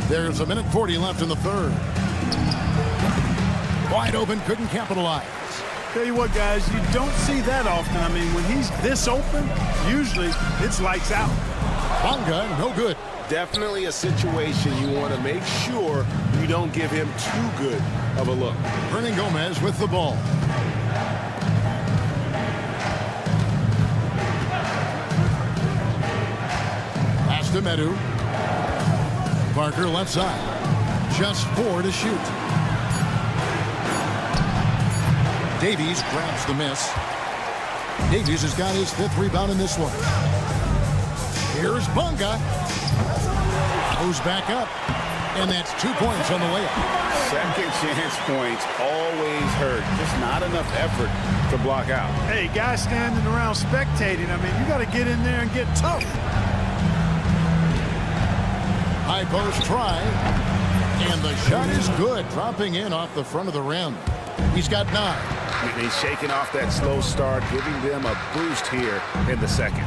[SPEAKER 1] There's 1:40 left in the third. Wide open, couldn't capitalize.
[SPEAKER 9] Tell you what, guys, you don't see that often. I mean, when he's this open, usually it's lights out.
[SPEAKER 1] Bonga, no good.
[SPEAKER 5] Definitely a situation you want to make sure you don't give him too good of a look.
[SPEAKER 1] Hernan Gomez with the ball. Pass to Metu. Parker left side. Just 4 to shoot. Davies grabs the miss. Davies has got his 5th rebound in this one. Here's Bonga. Goes back up. And that's 2 points on the layup.
[SPEAKER 2] Second chance points always hurt. Just not enough effort to block out.
[SPEAKER 9] Hey, guys standing around spectating. I mean, you got to get in there and get tough.
[SPEAKER 1] High post try. And the shot is good. Dropping in off the front of the rim. He's got 9.
[SPEAKER 2] And he's shaking off that slow start, giving them a boost here in the second.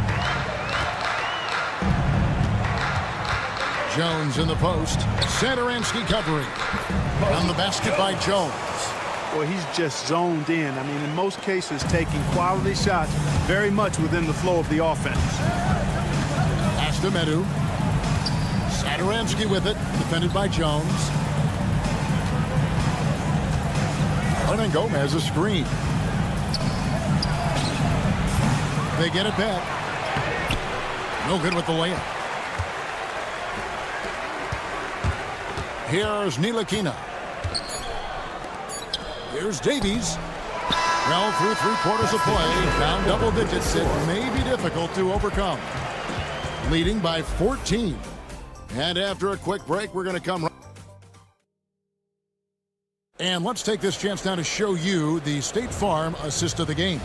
[SPEAKER 1] Jones in the post. Satoransky covering. On the basket by Jones.
[SPEAKER 9] Well, he's just zoned in. I mean, in most cases, taking quality shots very much within the flow of the offense.
[SPEAKER 1] Pass to Metu. Satoransky with it. Defended by Jones. Hernan Gomez a screen. They get it back. No good with the layup. Here's Ntilikina. Here's Davies. Well, through 3/4 of play, down double digits. It may be difficult to overcome. leading by 14. And after a quick break, we're going to come. And let's take this chance now to show you the State Farm assist of the game.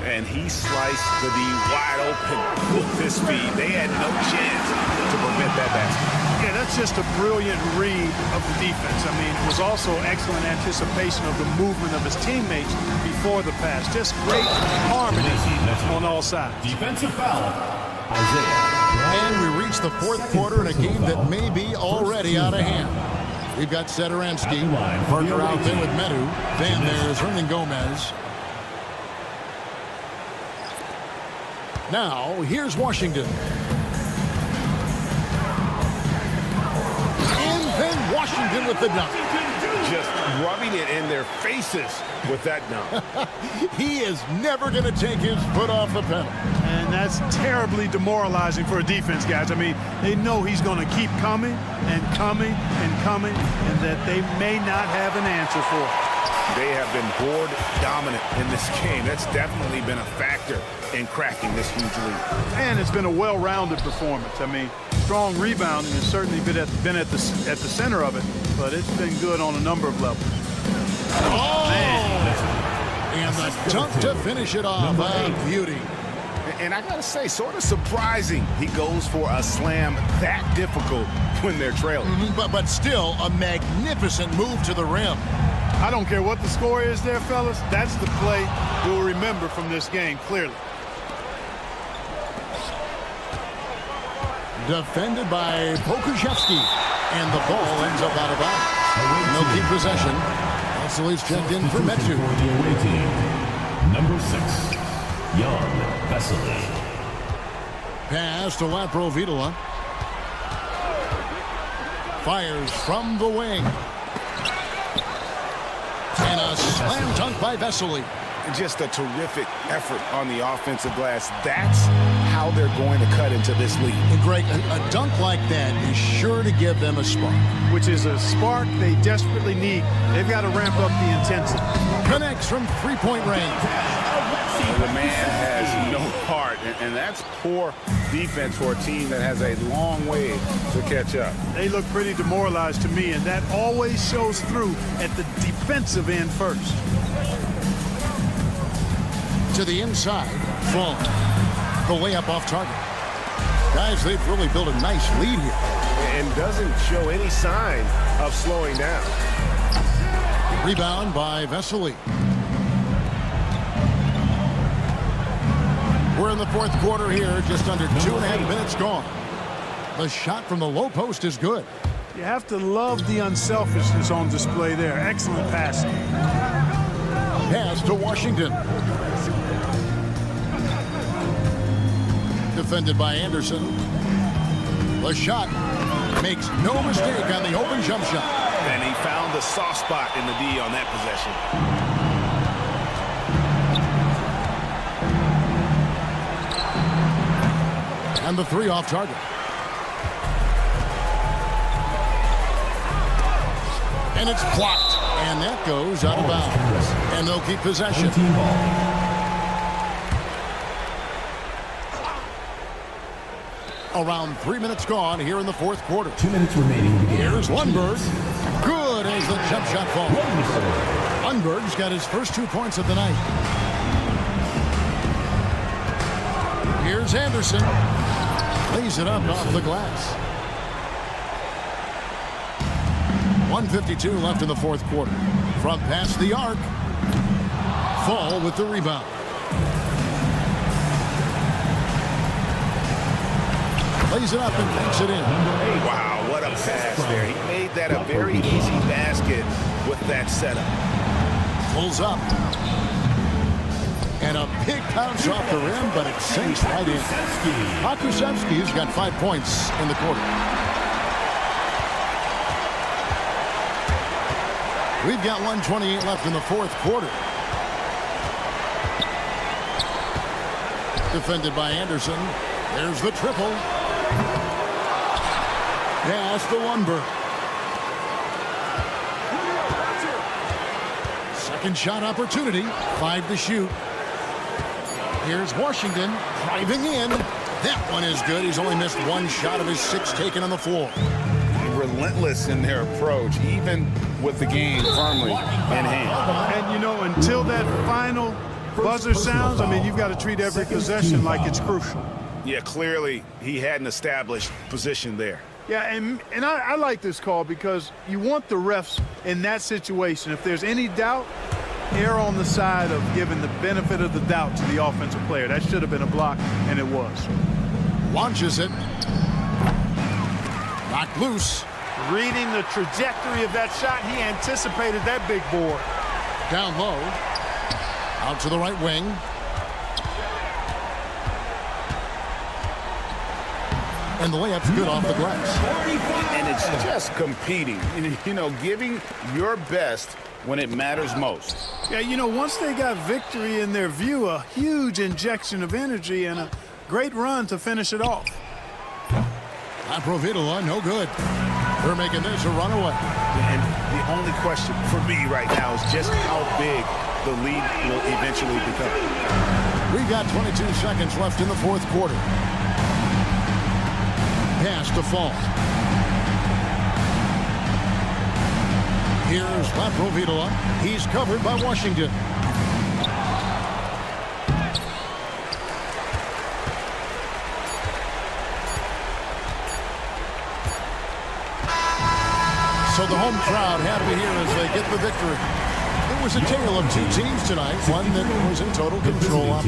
[SPEAKER 2] And he sliced the D wide open with his speed. They had no chance to prevent that basket.
[SPEAKER 9] Yeah, that's just a brilliant read of the defense. I mean, it was also excellent anticipation of the movement of his teammates before the pass. Just great harmony on all sides.
[SPEAKER 3] Defensive foul, Isaiah.
[SPEAKER 1] And we reach the fourth quarter in a game that may be already out of hand. We've got Sederansky, Parker out there with Medu. Then there's Hernan Gomez. Now, here's Washington. And then Washington with the dunk.
[SPEAKER 2] Just rubbing it in their faces with that dunk.
[SPEAKER 1] He is never going to take his foot off the pedal.
[SPEAKER 9] And that's terribly demoralizing for a defense, guys. I mean, they know he's going to keep coming and coming and coming, and that they may not have an answer for it.
[SPEAKER 2] They have been board dominant in this game. That's definitely been a factor in cracking this huge lead.
[SPEAKER 9] And it's been a well-rounded performance. I mean, strong rebounding has certainly been at the center of it, but it's been good on a number of levels.
[SPEAKER 1] Oh! And the dunk to finish it off. A beauty.
[SPEAKER 2] And I got to say, sort of surprising he goes for a slam that difficult when they're trailing.
[SPEAKER 1] But still a magnificent move to the rim.
[SPEAKER 9] I don't care what the score is there, fellas. That's the play you'll remember from this game, clearly.
[SPEAKER 1] Defended by Pokusevski. And the ball ends up out of bounds. They'll keep possession. Vassili's checked in for Metu.
[SPEAKER 3] Number 6, Jan Vasily.
[SPEAKER 1] Pass to Lapro Vitola. Fires from the wing. And a slam dunk by Vasily.
[SPEAKER 2] Just a terrific effort on the offensive glass. That's how they're going to cut into this lead.
[SPEAKER 1] And Greg, a dunk like that is sure to give them a spark.
[SPEAKER 9] Which is a spark they desperately need. They've got to ramp up the intensity.
[SPEAKER 1] Connects from three-point range.
[SPEAKER 2] The man has no heart, and that's poor defense for a team that has a long way to catch up.
[SPEAKER 9] They look pretty demoralized to me, and that always shows through at the defensive end first.
[SPEAKER 1] To the inside, Fong. The layup off target. Guys, they've really built a nice lead here.
[SPEAKER 5] And doesn't show any sign of slowing down.
[SPEAKER 1] Rebound by Vasily. We're in the fourth quarter here, just under 2.5 minutes gone. The shot from the low post is good.
[SPEAKER 9] You have to love the unselfishness on display there. Excellent passing.
[SPEAKER 1] Pass to Washington. Defended by Anderson. The shot makes no mistake on the open jump shot.
[SPEAKER 2] And he found the soft spot in the D on that possession.
[SPEAKER 1] And the three off target. And it's blocked. And that goes out of bounds. And they'll keep possession. Around 3 minutes gone here in the fourth quarter.
[SPEAKER 3] 2 minutes remaining.
[SPEAKER 1] Here's Lundberg. Good as the jump shot falls. Lundberg's got his first 2 points of the night. Here's Anderson. Lays it up off the glass. 1:52 left in the fourth quarter. From past the arc. Fall with the rebound. Lays it up and banks it in.
[SPEAKER 2] Wow, what a pass there. He made that a very easy basket with that setup.
[SPEAKER 1] Pulls up. And a big bounce off the rim, but it sinks right in. Pokusevski's got 5 points in the quarter. We've got 1:28 left in the fourth quarter. Defended by Anderson. There's the triple. Pass to Lundberg. Second shot opportunity. 5 to shoot. Here's Washington driving in. That one is good. He's only missed one shot of his 6 taken on the floor.
[SPEAKER 2] Relentless in their approach, even with the game firmly in hand.
[SPEAKER 9] And, you know, until that final buzzer sounds, I mean, you've got to treat every possession like it's crucial.
[SPEAKER 2] Yeah, clearly he had an established position there.
[SPEAKER 9] Yeah, and I like this call because you want the refs in that situation. If there's any doubt, err on the side of giving the benefit of the doubt to the offensive player. That should have been a block, and it was.
[SPEAKER 1] Launches it. Knocked loose.
[SPEAKER 9] Reading the trajectory of that shot, he anticipated that big board.
[SPEAKER 1] Down low. Out to the right wing. And the layup's good off the glass.
[SPEAKER 2] And it's just competing, you know, giving your best when it matters most.
[SPEAKER 9] Yeah, you know, once they got victory in their view, a huge injection of energy and a great run to finish it off.
[SPEAKER 1] Laprovitola, no good. They're making this a runaway.
[SPEAKER 2] And the only question for me right now is just how big the lead will eventually become.
[SPEAKER 1] We've got 22 seconds left in the fourth quarter. Pass to Fall. Here's Laprovitola. He's covered by Washington. So the home crowd happy here as they get the victory. It was a tale of 2 teams tonight, one that was in total control of.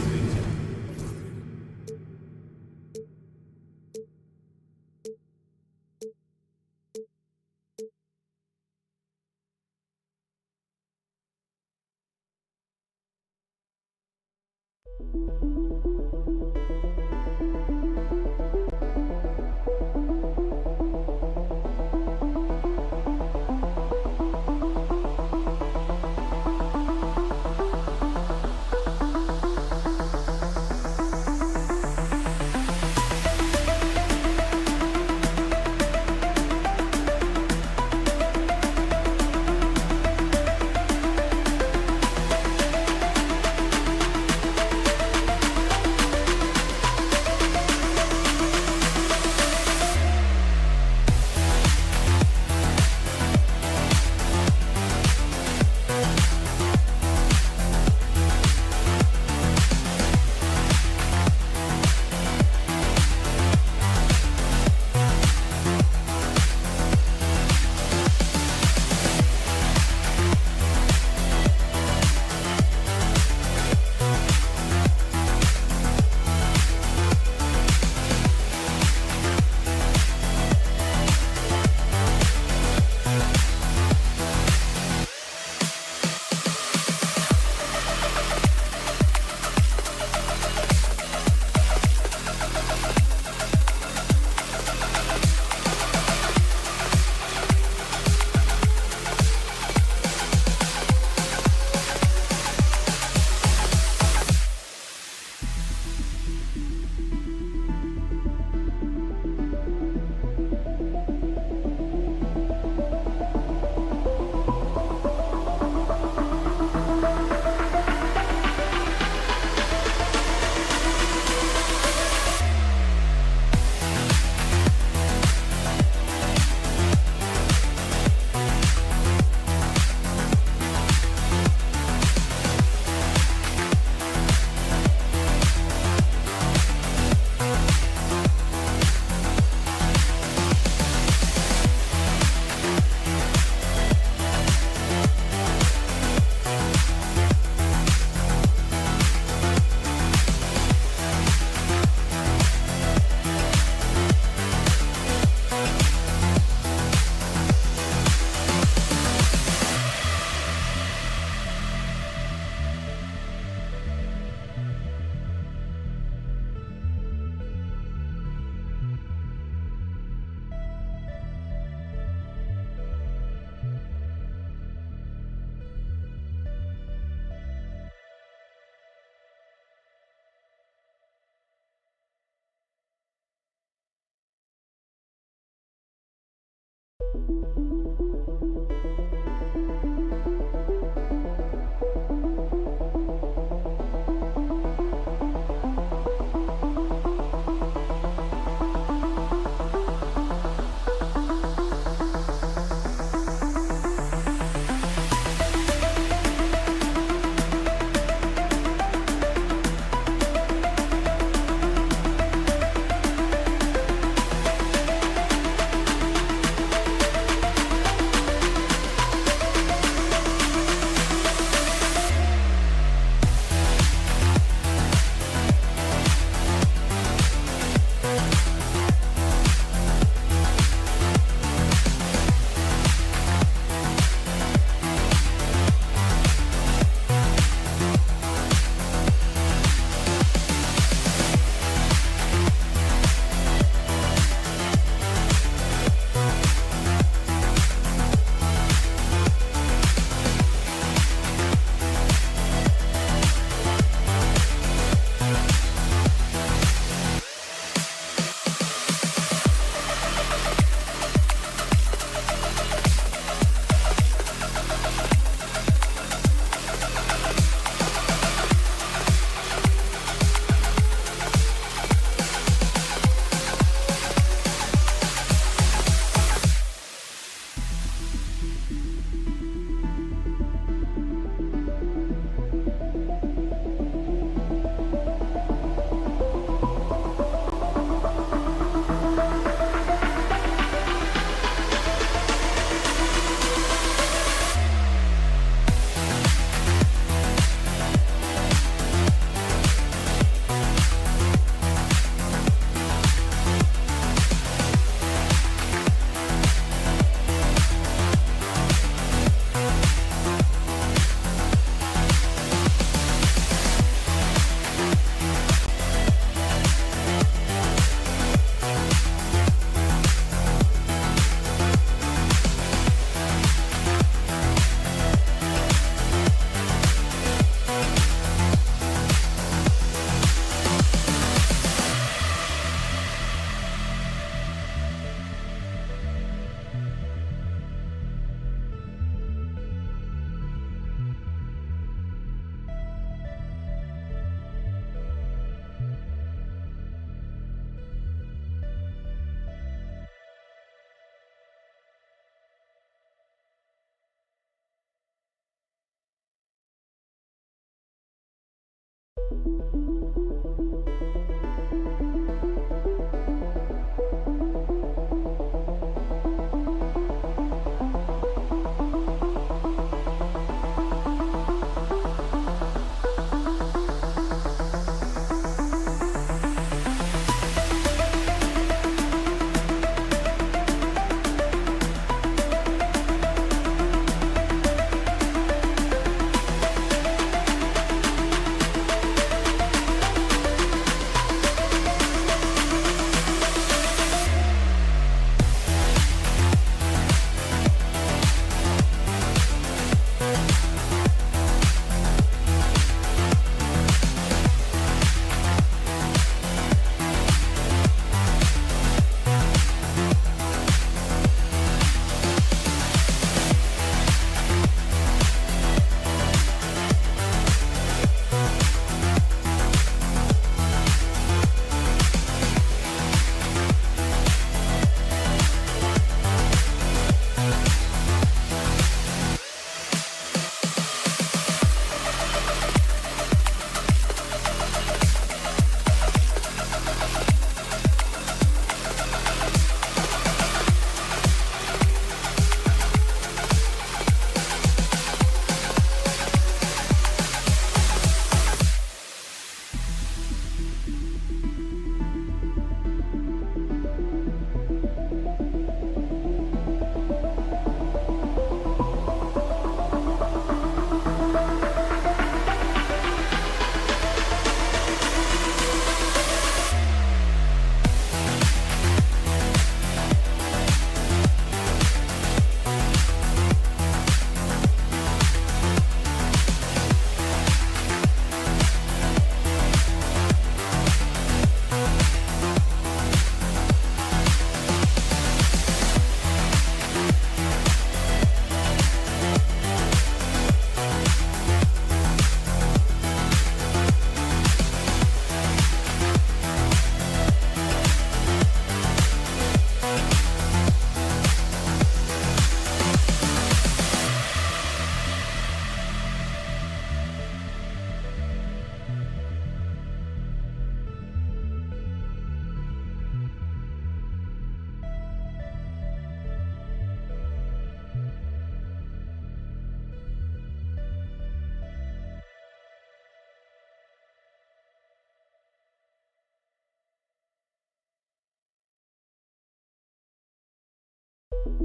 [SPEAKER 1] Promises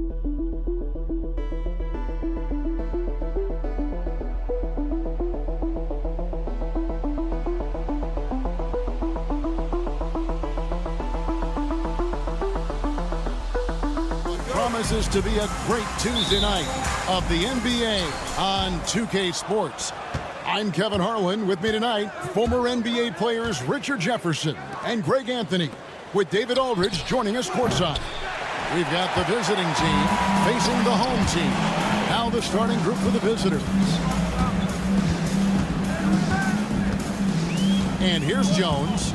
[SPEAKER 1] to be a great Tuesday night of the NBA on 2K Sports. I'm Kevin Harlan. With me tonight, former NBA players Richard Jefferson and Greg Anthony, with David Aldridge joining us courtside. We've got the visiting team facing the home team. Now the starting group for the visitors. And here's Jones.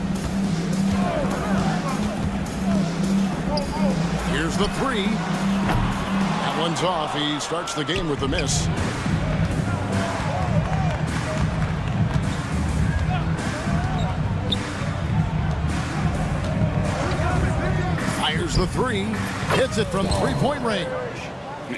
[SPEAKER 1] Here's the three. That one's off. He starts the game with the miss. Fires the three. Hits it from three-point range.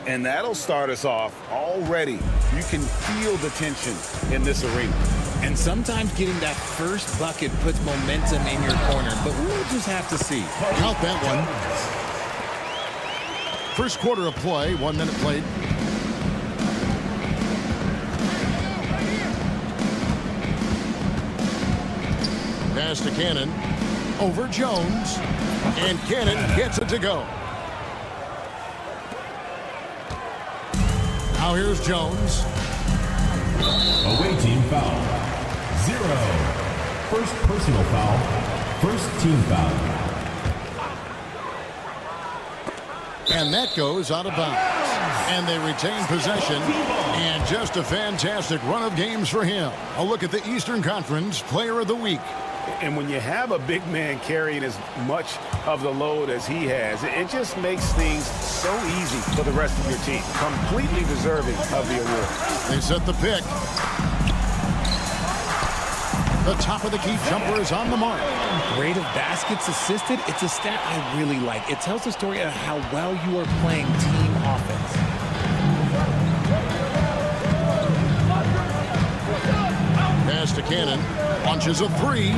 [SPEAKER 2] And that'll start us off already. You can feel the tension in this arena.
[SPEAKER 12] And sometimes getting that first bucket puts momentum in your corner, but we'll just have to see.
[SPEAKER 1] Count that one. First quarter of play, 1 minute played. Pass to Cannon. Over Jones. And Cannon gets it to go. Now here's Jones.
[SPEAKER 3] Away team foul. 0. First personal foul. First team foul.
[SPEAKER 1] And that goes out of bounds. And they retain possession. And just a fantastic run of games for him. A look at the Eastern Conference Player of the Week.
[SPEAKER 2] And when you have a big man carrying as much of the load as he has, it just makes things so easy for the rest of your team. Completely deserving of the award.
[SPEAKER 1] They set the pick. The top of the key jumper is on the mark.
[SPEAKER 12] Rate of baskets assisted, it's a stat I really like. It tells the story of how well you are playing team offense.
[SPEAKER 1] Pass to Cannon. Launches a three.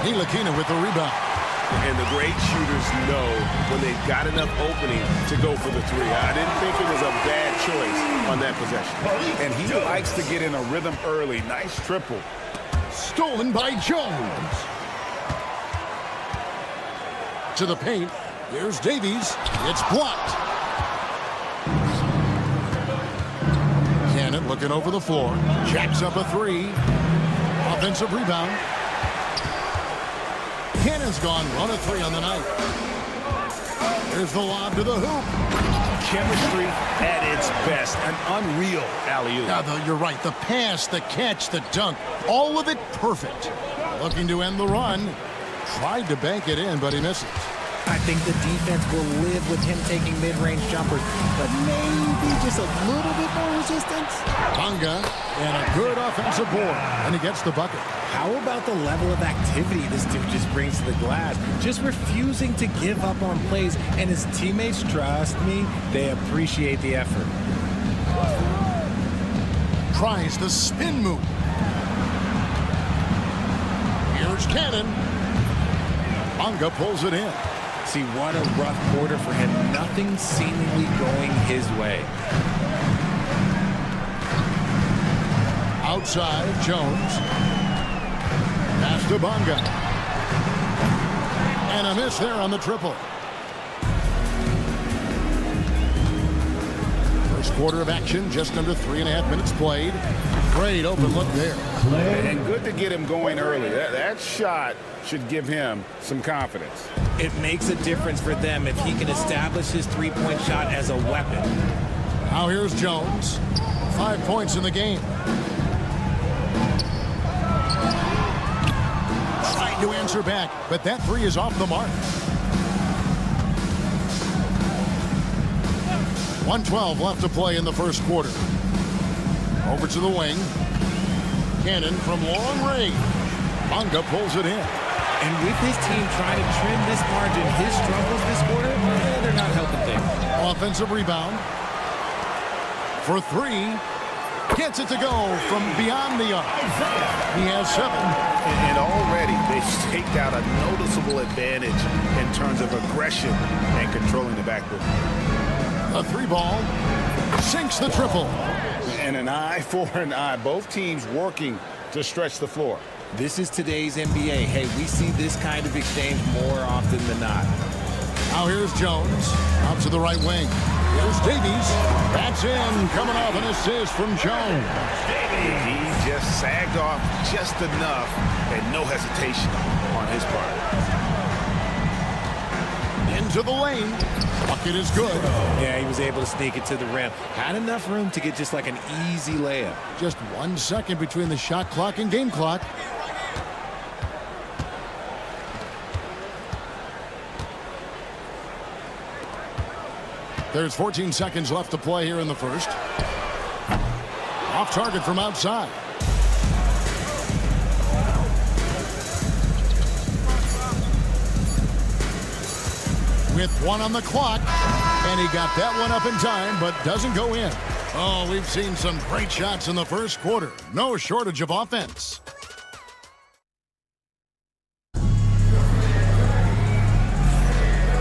[SPEAKER 1] Ntilikina with the rebound.
[SPEAKER 5] And the great shooters know when they've got enough opening to go for the three. I didn't think it was a bad choice on that possession.
[SPEAKER 2] And he likes to get in a rhythm early. Nice triple.
[SPEAKER 1] Stolen by Jones. To the paint. Here's Davies. It's blocked. Cannon looking over the floor. Jacks up a three. Offensive rebound. Cannon's gone 1 of 3 on the night. There's the lob to the hoop.
[SPEAKER 2] Chemistry at its best. An unreal alley-oop.
[SPEAKER 1] Now, you're right. The pass, the catch, the dunk, all of it perfect. Looking to end the run. Tried to bank it in, but he misses.
[SPEAKER 12] I think the defense will live with him taking mid-range jumpers, but maybe just a little bit more resistance.
[SPEAKER 1] Bonga and a good offensive board, and he gets the bucket.
[SPEAKER 12] How about the level of activity this dude just brings to the glass? Just refusing to give up on plays, and his teammates, trust me, they appreciate the effort.
[SPEAKER 1] Tries the spin move. Here's Cannon. Bonga pulls it in.
[SPEAKER 12] See, what a rough quarter for him. Nothing seemingly going his way.
[SPEAKER 1] Outside, Jones. Pass to Bonga. And a miss there on the triple. First quarter of action, just under 3.5 minutes played. Great open look there.
[SPEAKER 2] And good to get him going early. That shot should give him some confidence.
[SPEAKER 12] It makes a difference for them if he can establish his three-point shot as a weapon.
[SPEAKER 1] Now here's Jones. 5 points in the game. Trying to answer back, but that three is off the mark. 1:12 left to play in the first quarter. Over to the wing. Cannon from long range. Bonga pulls it in.
[SPEAKER 12] And with his team trying to trim this margin, his struggles this quarter, they're not helping things.
[SPEAKER 1] Offensive rebound. For three. Gets it to go from beyond the arc. He has 7.
[SPEAKER 2] And already they've staked out a noticeable advantage in terms of aggression and controlling the backboard.
[SPEAKER 1] A three ball. Sinks the triple.
[SPEAKER 2] And an eye for an eye. Both teams working to stretch the floor.
[SPEAKER 12] This is today's NBA. Hey, we see this kind of exchange more often than not.
[SPEAKER 1] Now here's Jones. Out to the right wing. Here's Davies. That's in. Coming off an assist from Jones.
[SPEAKER 2] He just sagged off just enough and no hesitation on his part.
[SPEAKER 1] Into the lane. Bucket is good.
[SPEAKER 12] Yeah, he was able to sneak it to the rim. Had enough room to get just like an easy layup.
[SPEAKER 1] Just 1 second between the shot clock and game clock. There's 14 seconds left to play here in the first. Off target from outside. With 1 on the clock, and he got that one up in time, but doesn't go in. Oh, we've seen some great shots in the first quarter. No shortage of offense.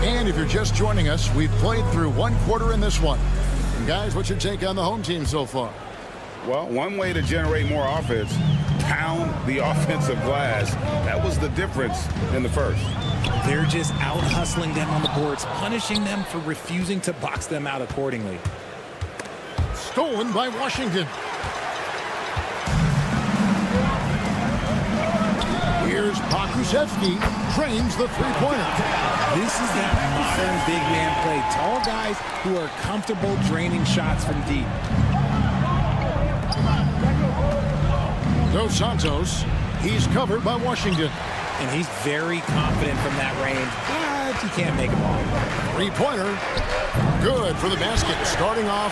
[SPEAKER 1] And if you're just joining us, we've played through 1 quarter in this one. And guys, what's your take on the home team so far?
[SPEAKER 2] Well, one way to generate more offense, pound the offensive glass. That was the difference in the first.
[SPEAKER 12] They're just out hustling them on the boards, punishing them for refusing to box them out accordingly.
[SPEAKER 1] Stolen by Washington. Here's Pokusevski, trains the three-pointer.
[SPEAKER 12] This is that modern big man play. Tall guys who are comfortable draining shots from deep.
[SPEAKER 1] Dos Santos, he's covered by Washington.
[SPEAKER 12] And he's very confident from that range, but he can't make them all.
[SPEAKER 1] Three-pointer, good for the basket. Starting off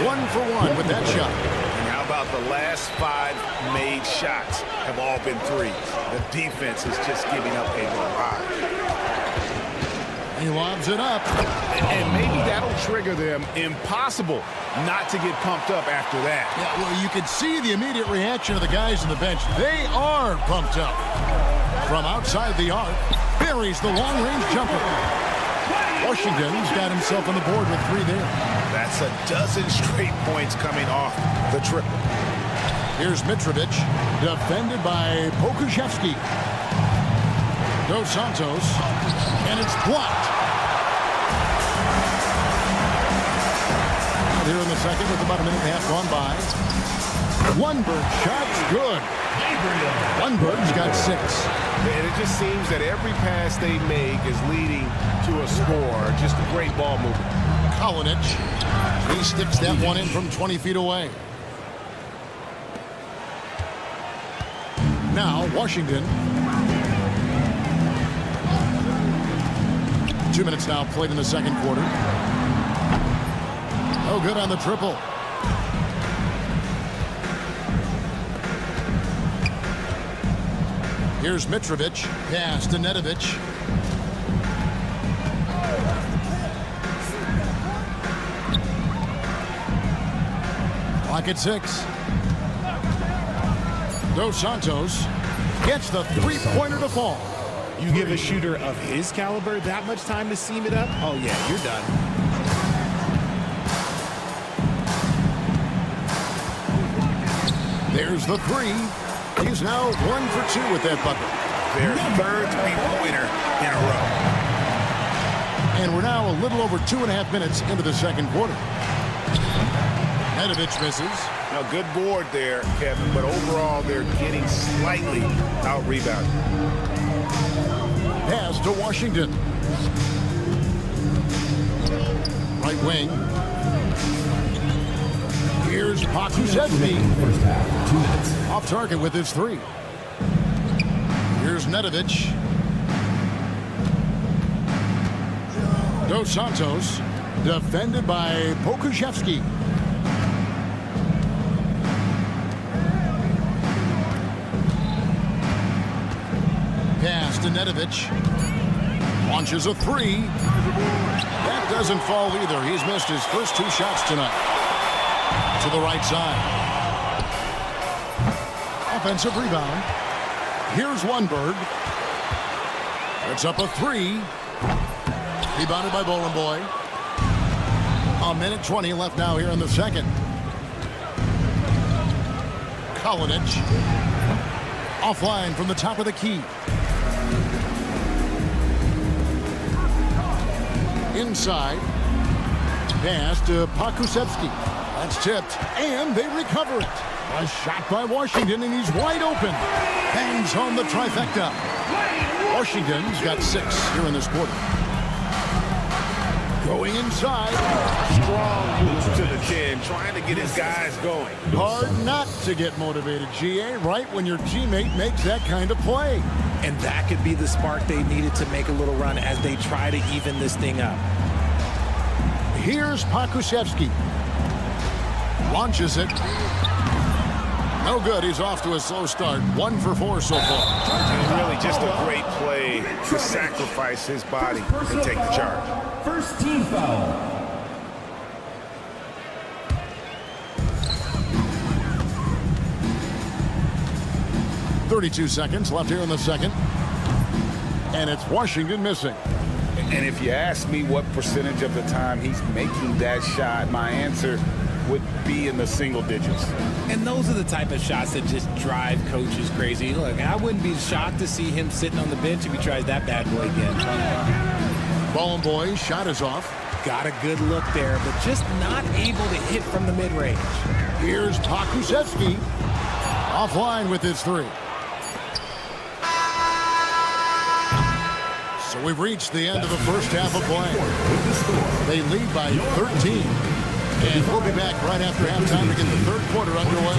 [SPEAKER 1] 1 for 1 with that shot.
[SPEAKER 2] And how about the last 5 made shots have all been threes? The defense is just giving up a lot.
[SPEAKER 1] He lobs it up.
[SPEAKER 2] And maybe that'll trigger them. Impossible not to get pumped up after that.
[SPEAKER 1] Yeah, well, you could see the immediate reaction of the guys on the bench. They are pumped up. From outside the arc, buries the long-range jumper. Washington's got himself on the board with 3 there.
[SPEAKER 2] That's a dozen straight points coming off the triple.
[SPEAKER 1] Here's Mitrovic, defended by Pokusevski. Dos Santos, and it's blocked. Here in the second with about a minute and a half gone by. Lundberg shot's good. Lundberg's got 6.
[SPEAKER 5] And it just seems that every pass they make is leading to a score. Just a great ball movement.
[SPEAKER 1] Kalinic, he sticks that one in from 20 feet away. Now Washington. 2 minutes now played in the second quarter. Oh, good on the triple. Here's Mitrovic, pass to Nedovic. Clock at 6. Dos Santos gets the three-pointer to fall.
[SPEAKER 12] You give a shooter of his caliber that much time to seam it up? Oh, yeah, you're done.
[SPEAKER 1] There's the 3. He's now 1 for 2 with that bucket.
[SPEAKER 2] Their third three-pointer in a row.
[SPEAKER 1] And we're now a little over 2.5 minutes into the second quarter. Nedovic misses.
[SPEAKER 2] Now, good board there, Kevin, but overall they're getting slightly out-rebounded.
[SPEAKER 1] Pass to Washington. Right wing. Here's Pokusevski.
[SPEAKER 3] First half, 2 minutes.
[SPEAKER 1] Off target with his 3. Here's Nedovic. Dos Santos, defended by Pokusevski. Pass to Nedovic. Launches a 3. That doesn't fall either. He's missed his first 2 shots tonight. To the right side. Offensive rebound. Here's Lundberg. It's up a 3. Rebounded by Boy. A minute 20 left now here in the second. Kalinic. Offline from the top of the key. Inside. Pass to Pakusevsky. That's tipped, and they recover it. A shot by Washington, and he's wide open. Bangs home the trifecta. Washington's got 6 here in this quarter. Going inside.
[SPEAKER 2] Strong move to the 10, trying to get his guys going.
[SPEAKER 1] Hard not to get motivated, GA, right when your teammate makes that kind of play.
[SPEAKER 12] And that could be the spark they needed to make a little run as they try to even this thing up.
[SPEAKER 1] Here's Pakusevsky. Launches it. No good. He's off to a slow start. 1 for 4 so far.
[SPEAKER 2] And really just a great play to sacrifice his body and take the charge.
[SPEAKER 3] First team foul.
[SPEAKER 1] 32 seconds left here in the second. And it's Washington missing.
[SPEAKER 2] And if you ask me what percentage of the time he's making that shot, my answer would be in the single digits.
[SPEAKER 12] And those are the type of shots that just drive coaches crazy. Look, I wouldn't be shocked to see him sitting on the bench if he tries that bad boy again.
[SPEAKER 1] Ball and boys, shot is off.
[SPEAKER 12] Got a good look there, but just not able to hit from the mid-range.
[SPEAKER 1] Here's Pakusevsky. Offline with his 3. So we've reached the end of the first half of play. They lead by 13. And we'll be back right after halftime to get the third quarter underway.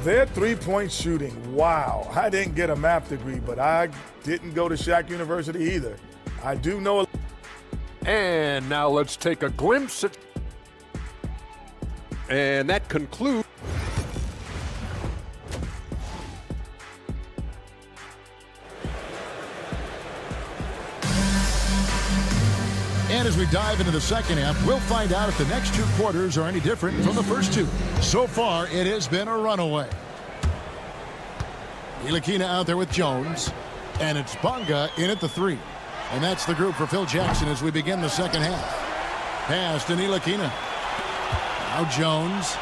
[SPEAKER 8] Their three-point shooting, wow. I didn't get a math degree, but I didn't go to Shaq University either. I do know.
[SPEAKER 7] And now let's take a glimpse at... And that concludes...
[SPEAKER 1] And as we dive into the second half, we'll find out if the next 2 quarters are any different from the first 2. So far, it has been a runaway. Ntilikina out there with Jones. And it's Bonga in at the 3. And that's the group for Phil Jackson as we begin the second half. Pass to Ntilikina. Now Jones.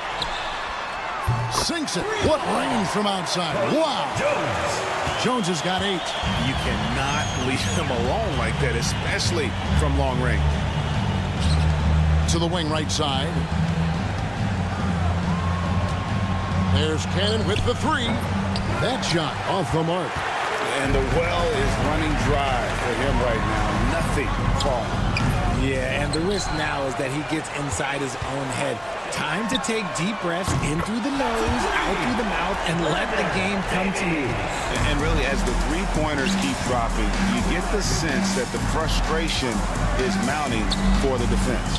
[SPEAKER 1] Sinks it. What range from outside. Wow. Jones has got 8.
[SPEAKER 2] You cannot leave him alone like that, especially from long range.
[SPEAKER 1] To the wing right side. There's Cannon with the 3. That shot off the mark.
[SPEAKER 2] And the well is running dry for him right now. Nothing falling.
[SPEAKER 12] Yeah, and the risk now is that he gets inside his own head. Time to take deep breaths in through the nose, out through the mouth, and let the game come to you.
[SPEAKER 2] And really, as the three-pointers keep dropping, you get the sense that the frustration is mounting for the defense.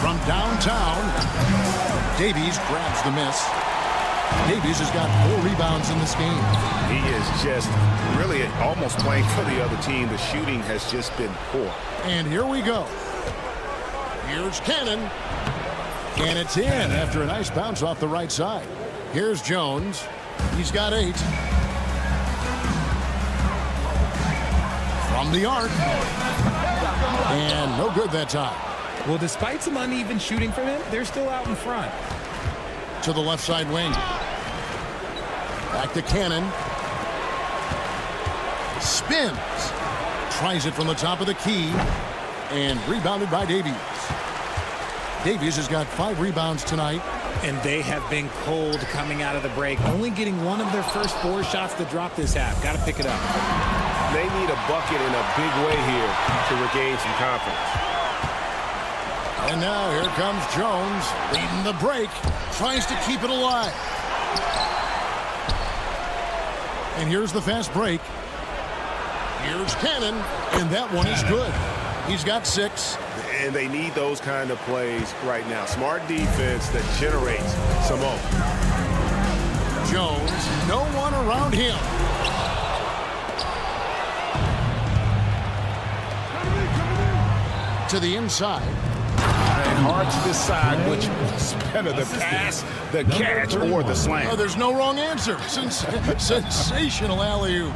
[SPEAKER 1] From downtown, Davies grabs the miss. Davies has got 4 rebounds in this game.
[SPEAKER 2] He is just really almost playing for the other team. The shooting has just been poor.
[SPEAKER 1] And here we go. Here's Cannon. And it's in after a nice bounce off the right side. Here's Jones. He's got 8. From the arc. And no good that time.
[SPEAKER 12] Well, despite some uneven shooting from him, they're still out in front.
[SPEAKER 1] To the left side wing. Back to Cannon. Spins. Tries it from the top of the key. And rebounded by Davies. Davies has got 5 rebounds tonight.
[SPEAKER 12] And they have been cold coming out of the break. Only getting 1 of their first 4 shots to drop this half. Got to pick it up.
[SPEAKER 2] They need a bucket in a big way here to regain some confidence.
[SPEAKER 1] And now here comes Jones leading the break. Tries to keep it alive. And here's the fast break. Here's Cannon. And that one is good. He's got 6.
[SPEAKER 2] And they need those kind of plays right now. Smart defense that generates some hope.
[SPEAKER 1] Jones, no one around him. To the inside.
[SPEAKER 2] And hard to decide which was better, the pass, the catch, or the slam.
[SPEAKER 1] Oh, there's no wrong answer. Sensational alley-oop.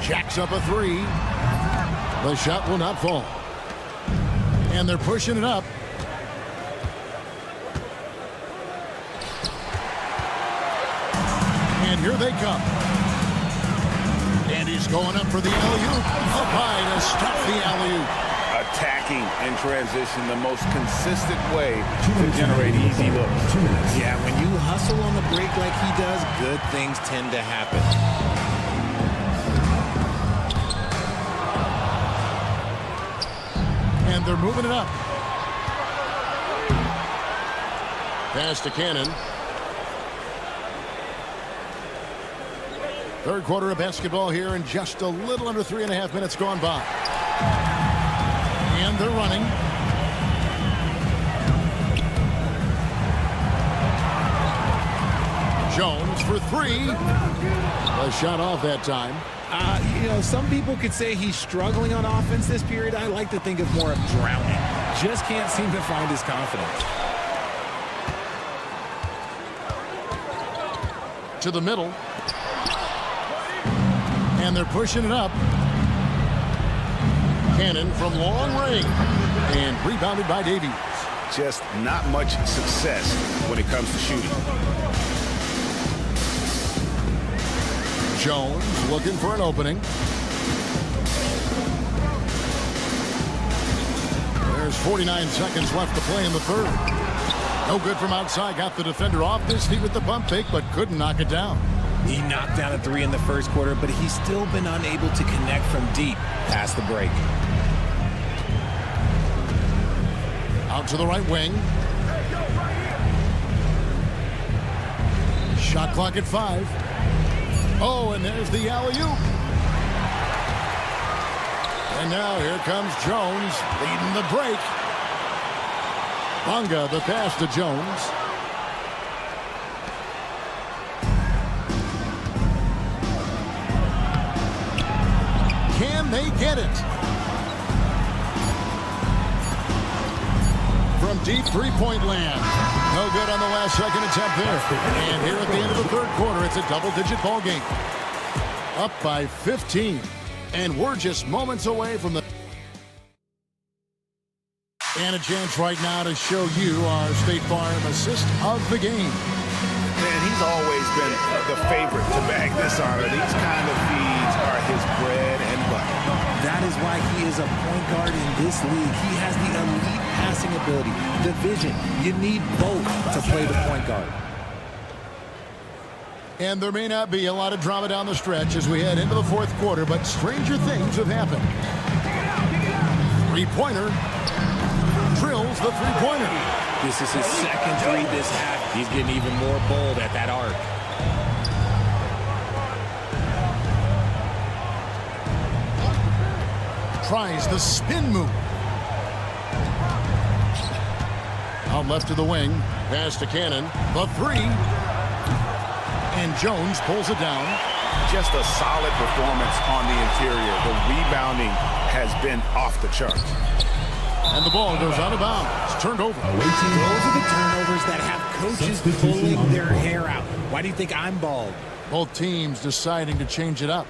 [SPEAKER 1] Jacks up a three. The shot will not fall. And they're pushing it up. And here they come. And he's going up for the alley-oop. Up high to stop the alley-oop.
[SPEAKER 2] Attacking in transition, the most consistent way to generate easy looks.
[SPEAKER 12] Yeah, when you hustle on the break like he does, good things tend to happen.
[SPEAKER 1] And they're moving it up. Pass to Cannon. Third quarter of basketball here, and just a little under 3.5 minutes gone by. And they're running. Jones for three. A shot off that time.
[SPEAKER 12] You know, some people could say he's struggling on offense this period. I like to think of more of drowning. Just can't seem to find his confidence.
[SPEAKER 1] To the middle. And they're pushing it up. Cannon from long range. And rebounded by Davies.
[SPEAKER 2] Just not much success when it comes to shooting.
[SPEAKER 1] Jones looking for an opening. There's 49 seconds left to play in the third. No good from outside. Got the defender off his feet with the pump fake, but couldn't knock it down.
[SPEAKER 12] He knocked down a three in the first quarter, but he's still been unable to connect from deep past the break.
[SPEAKER 1] Out to the right wing. Shot clock at 5. Oh, and there's the alley-oop. And now here comes Jones leading the break. Bonga the pass to Jones. Can they get it? From deep three-point land. No good on the last second attempt there. And here at the end of the third quarter, it's a double-digit ball game. Up by 15. And we're just moments away from the... And a chance right now to show you our State Farm assist of the game.
[SPEAKER 2] Man, he's always been the favorite to bag this honor. These kind of feeds are his bread and butter.
[SPEAKER 12] That is why he is a point guard in this league. He has the elite passing ability, the vision. You need both to play the point guard.
[SPEAKER 1] And there may not be a lot of drama down the stretch as we head into the fourth quarter, but stranger things have happened. Three-pointer. Drills the three-pointer.
[SPEAKER 12] This is his second three this half. He's getting even more bold at that arc.
[SPEAKER 1] Tries the spin move. Out left to the wing. Pass to Cannon. The three. And Jones pulls it down.
[SPEAKER 2] Just a solid performance on the interior. The rebounding has been off the charts.
[SPEAKER 1] And the ball goes out of bounds. It's turned over.
[SPEAKER 12] Those are the turnovers that have coaches pulling their hair out. Why do you think I'm bald?
[SPEAKER 1] Both teams deciding to change it up.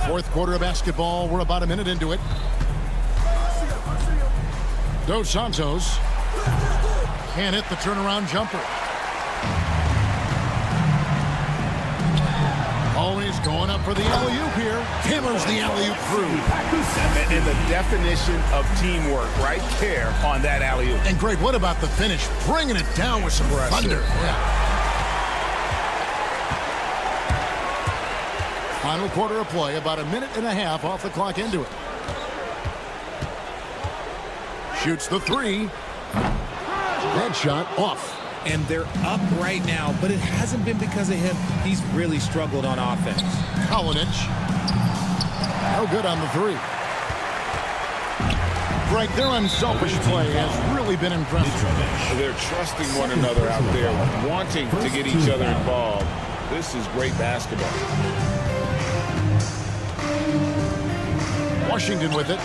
[SPEAKER 1] Fourth quarter of basketball. We're about a minute into it. Dos Santos can't hit the turnaround jumper. Always going up for the alley-oop here. Hammers the alley-oop through.
[SPEAKER 2] And the definition of teamwork right there on that alley-oop.
[SPEAKER 1] And Greg, what about the finish? Bringing it down with some thunder. Yeah. Final quarter of play, about a minute and a half off the clock into it. Shoots the three. That shot off.
[SPEAKER 12] And they're up right now, but it hasn't been because of him. He's really struggled on offense.
[SPEAKER 1] Kalinic. No good on the three. Greg, their unselfish play has really been impressive.
[SPEAKER 2] They're trusting one another out there, wanting to get each other involved. This is great basketball.
[SPEAKER 1] Washington with it.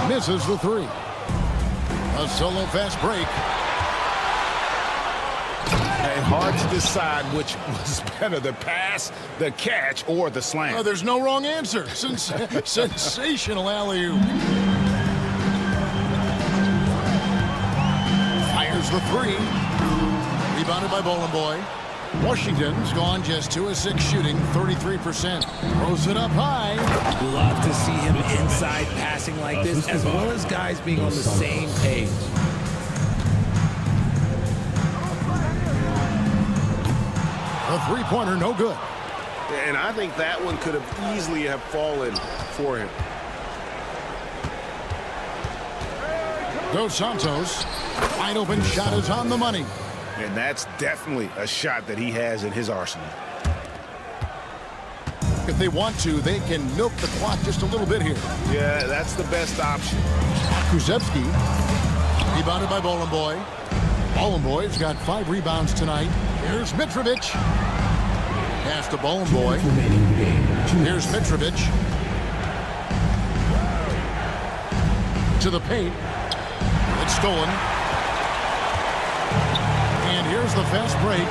[SPEAKER 1] Misses the three. A solo fast break.
[SPEAKER 2] And hard to decide which was better, the pass, the catch, or the slam.
[SPEAKER 1] Oh, there's no wrong answer. Sensational alley-oop. Fires the three. Rebounded by Bowling Boy. Washington's gone just 2 of 6 shooting, 33%. Throws it up high.
[SPEAKER 12] Love to see him inside passing like this, as well as guys being on the same page.
[SPEAKER 1] A three-pointer, no good.
[SPEAKER 5] And I think that one could have easily have fallen for him.
[SPEAKER 1] Dos Santos. Wide open shot is on the money.
[SPEAKER 2] And that's definitely a shot that he has in his arsenal.
[SPEAKER 1] If they want to, they can milk the clock just a little bit here.
[SPEAKER 2] Yeah, that's the best option.
[SPEAKER 1] Krzyzewski. Rebounded by Bowling Boy. Bowling Boy's got 5 rebounds tonight. Here's Mitrovic. Pass to Bowling Boy. Here's Mitrovic. To the paint. It's stolen. And here's the fast break.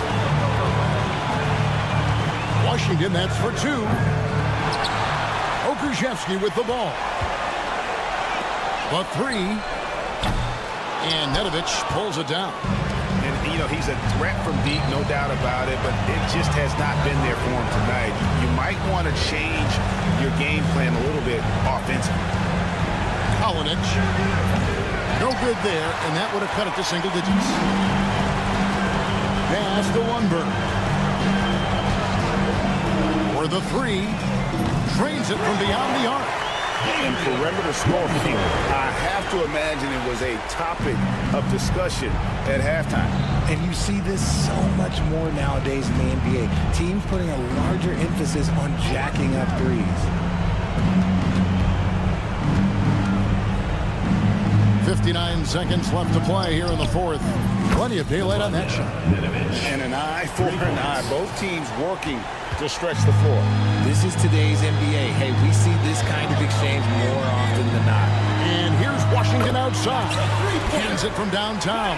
[SPEAKER 1] Washington, that's for 2. Krzyzewski with the ball. The 3. And Nedovic pulls it down.
[SPEAKER 2] And, you know, he's a threat from deep, no doubt about it, but it just has not been there for him tonight. You might want to change your game plan a little bit offensively.
[SPEAKER 1] Kalinic. No good there, and that would have cut it to single digits. Pass to Lundberg. For the 3. Trains it from beyond the arc.
[SPEAKER 2] And perimeter scoring, I have to imagine it was a topic of discussion at halftime.
[SPEAKER 12] And you see this so much more nowadays in the NBA. Teams putting a larger emphasis on jacking up threes.
[SPEAKER 1] 59 seconds left to play here in the 4th. Plenty of daylight on that shot.
[SPEAKER 2] And an eye for an eye. Both teams working to stretch the floor.
[SPEAKER 12] This is today's NBA. Hey, we see this kind of exchange more often than not.
[SPEAKER 1] And here's Washington outside. Hands it from downtown.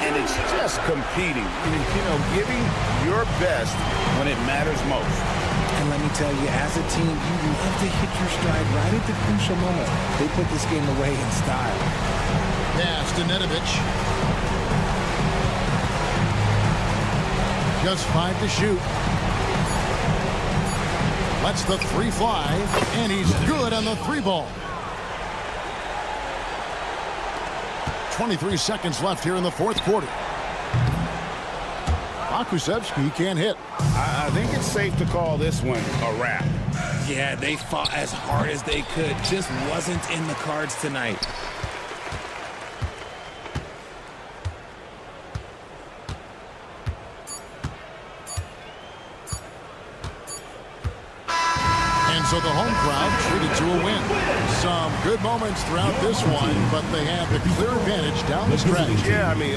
[SPEAKER 2] And it's just competing. You know, giving your best when it matters most.
[SPEAKER 12] And let me tell you, as a team, you love to hit your stride right at the crucial moment. They put this game away in style.
[SPEAKER 1] Pass to Nedovic. Just 5 to shoot. Lets the 3 fly, and he's good on the 3 ball. 23 seconds left here in the 4th quarter. Krzyzewski can't hit.
[SPEAKER 2] I think it's safe to call this one a wrap.
[SPEAKER 12] Yeah, they fought as hard as they could. Just wasn't in the cards tonight.
[SPEAKER 1] And so the home crowd treated to a win. Some good moments throughout this one, but they have the clear advantage down the stretch.
[SPEAKER 5] Yeah, I mean,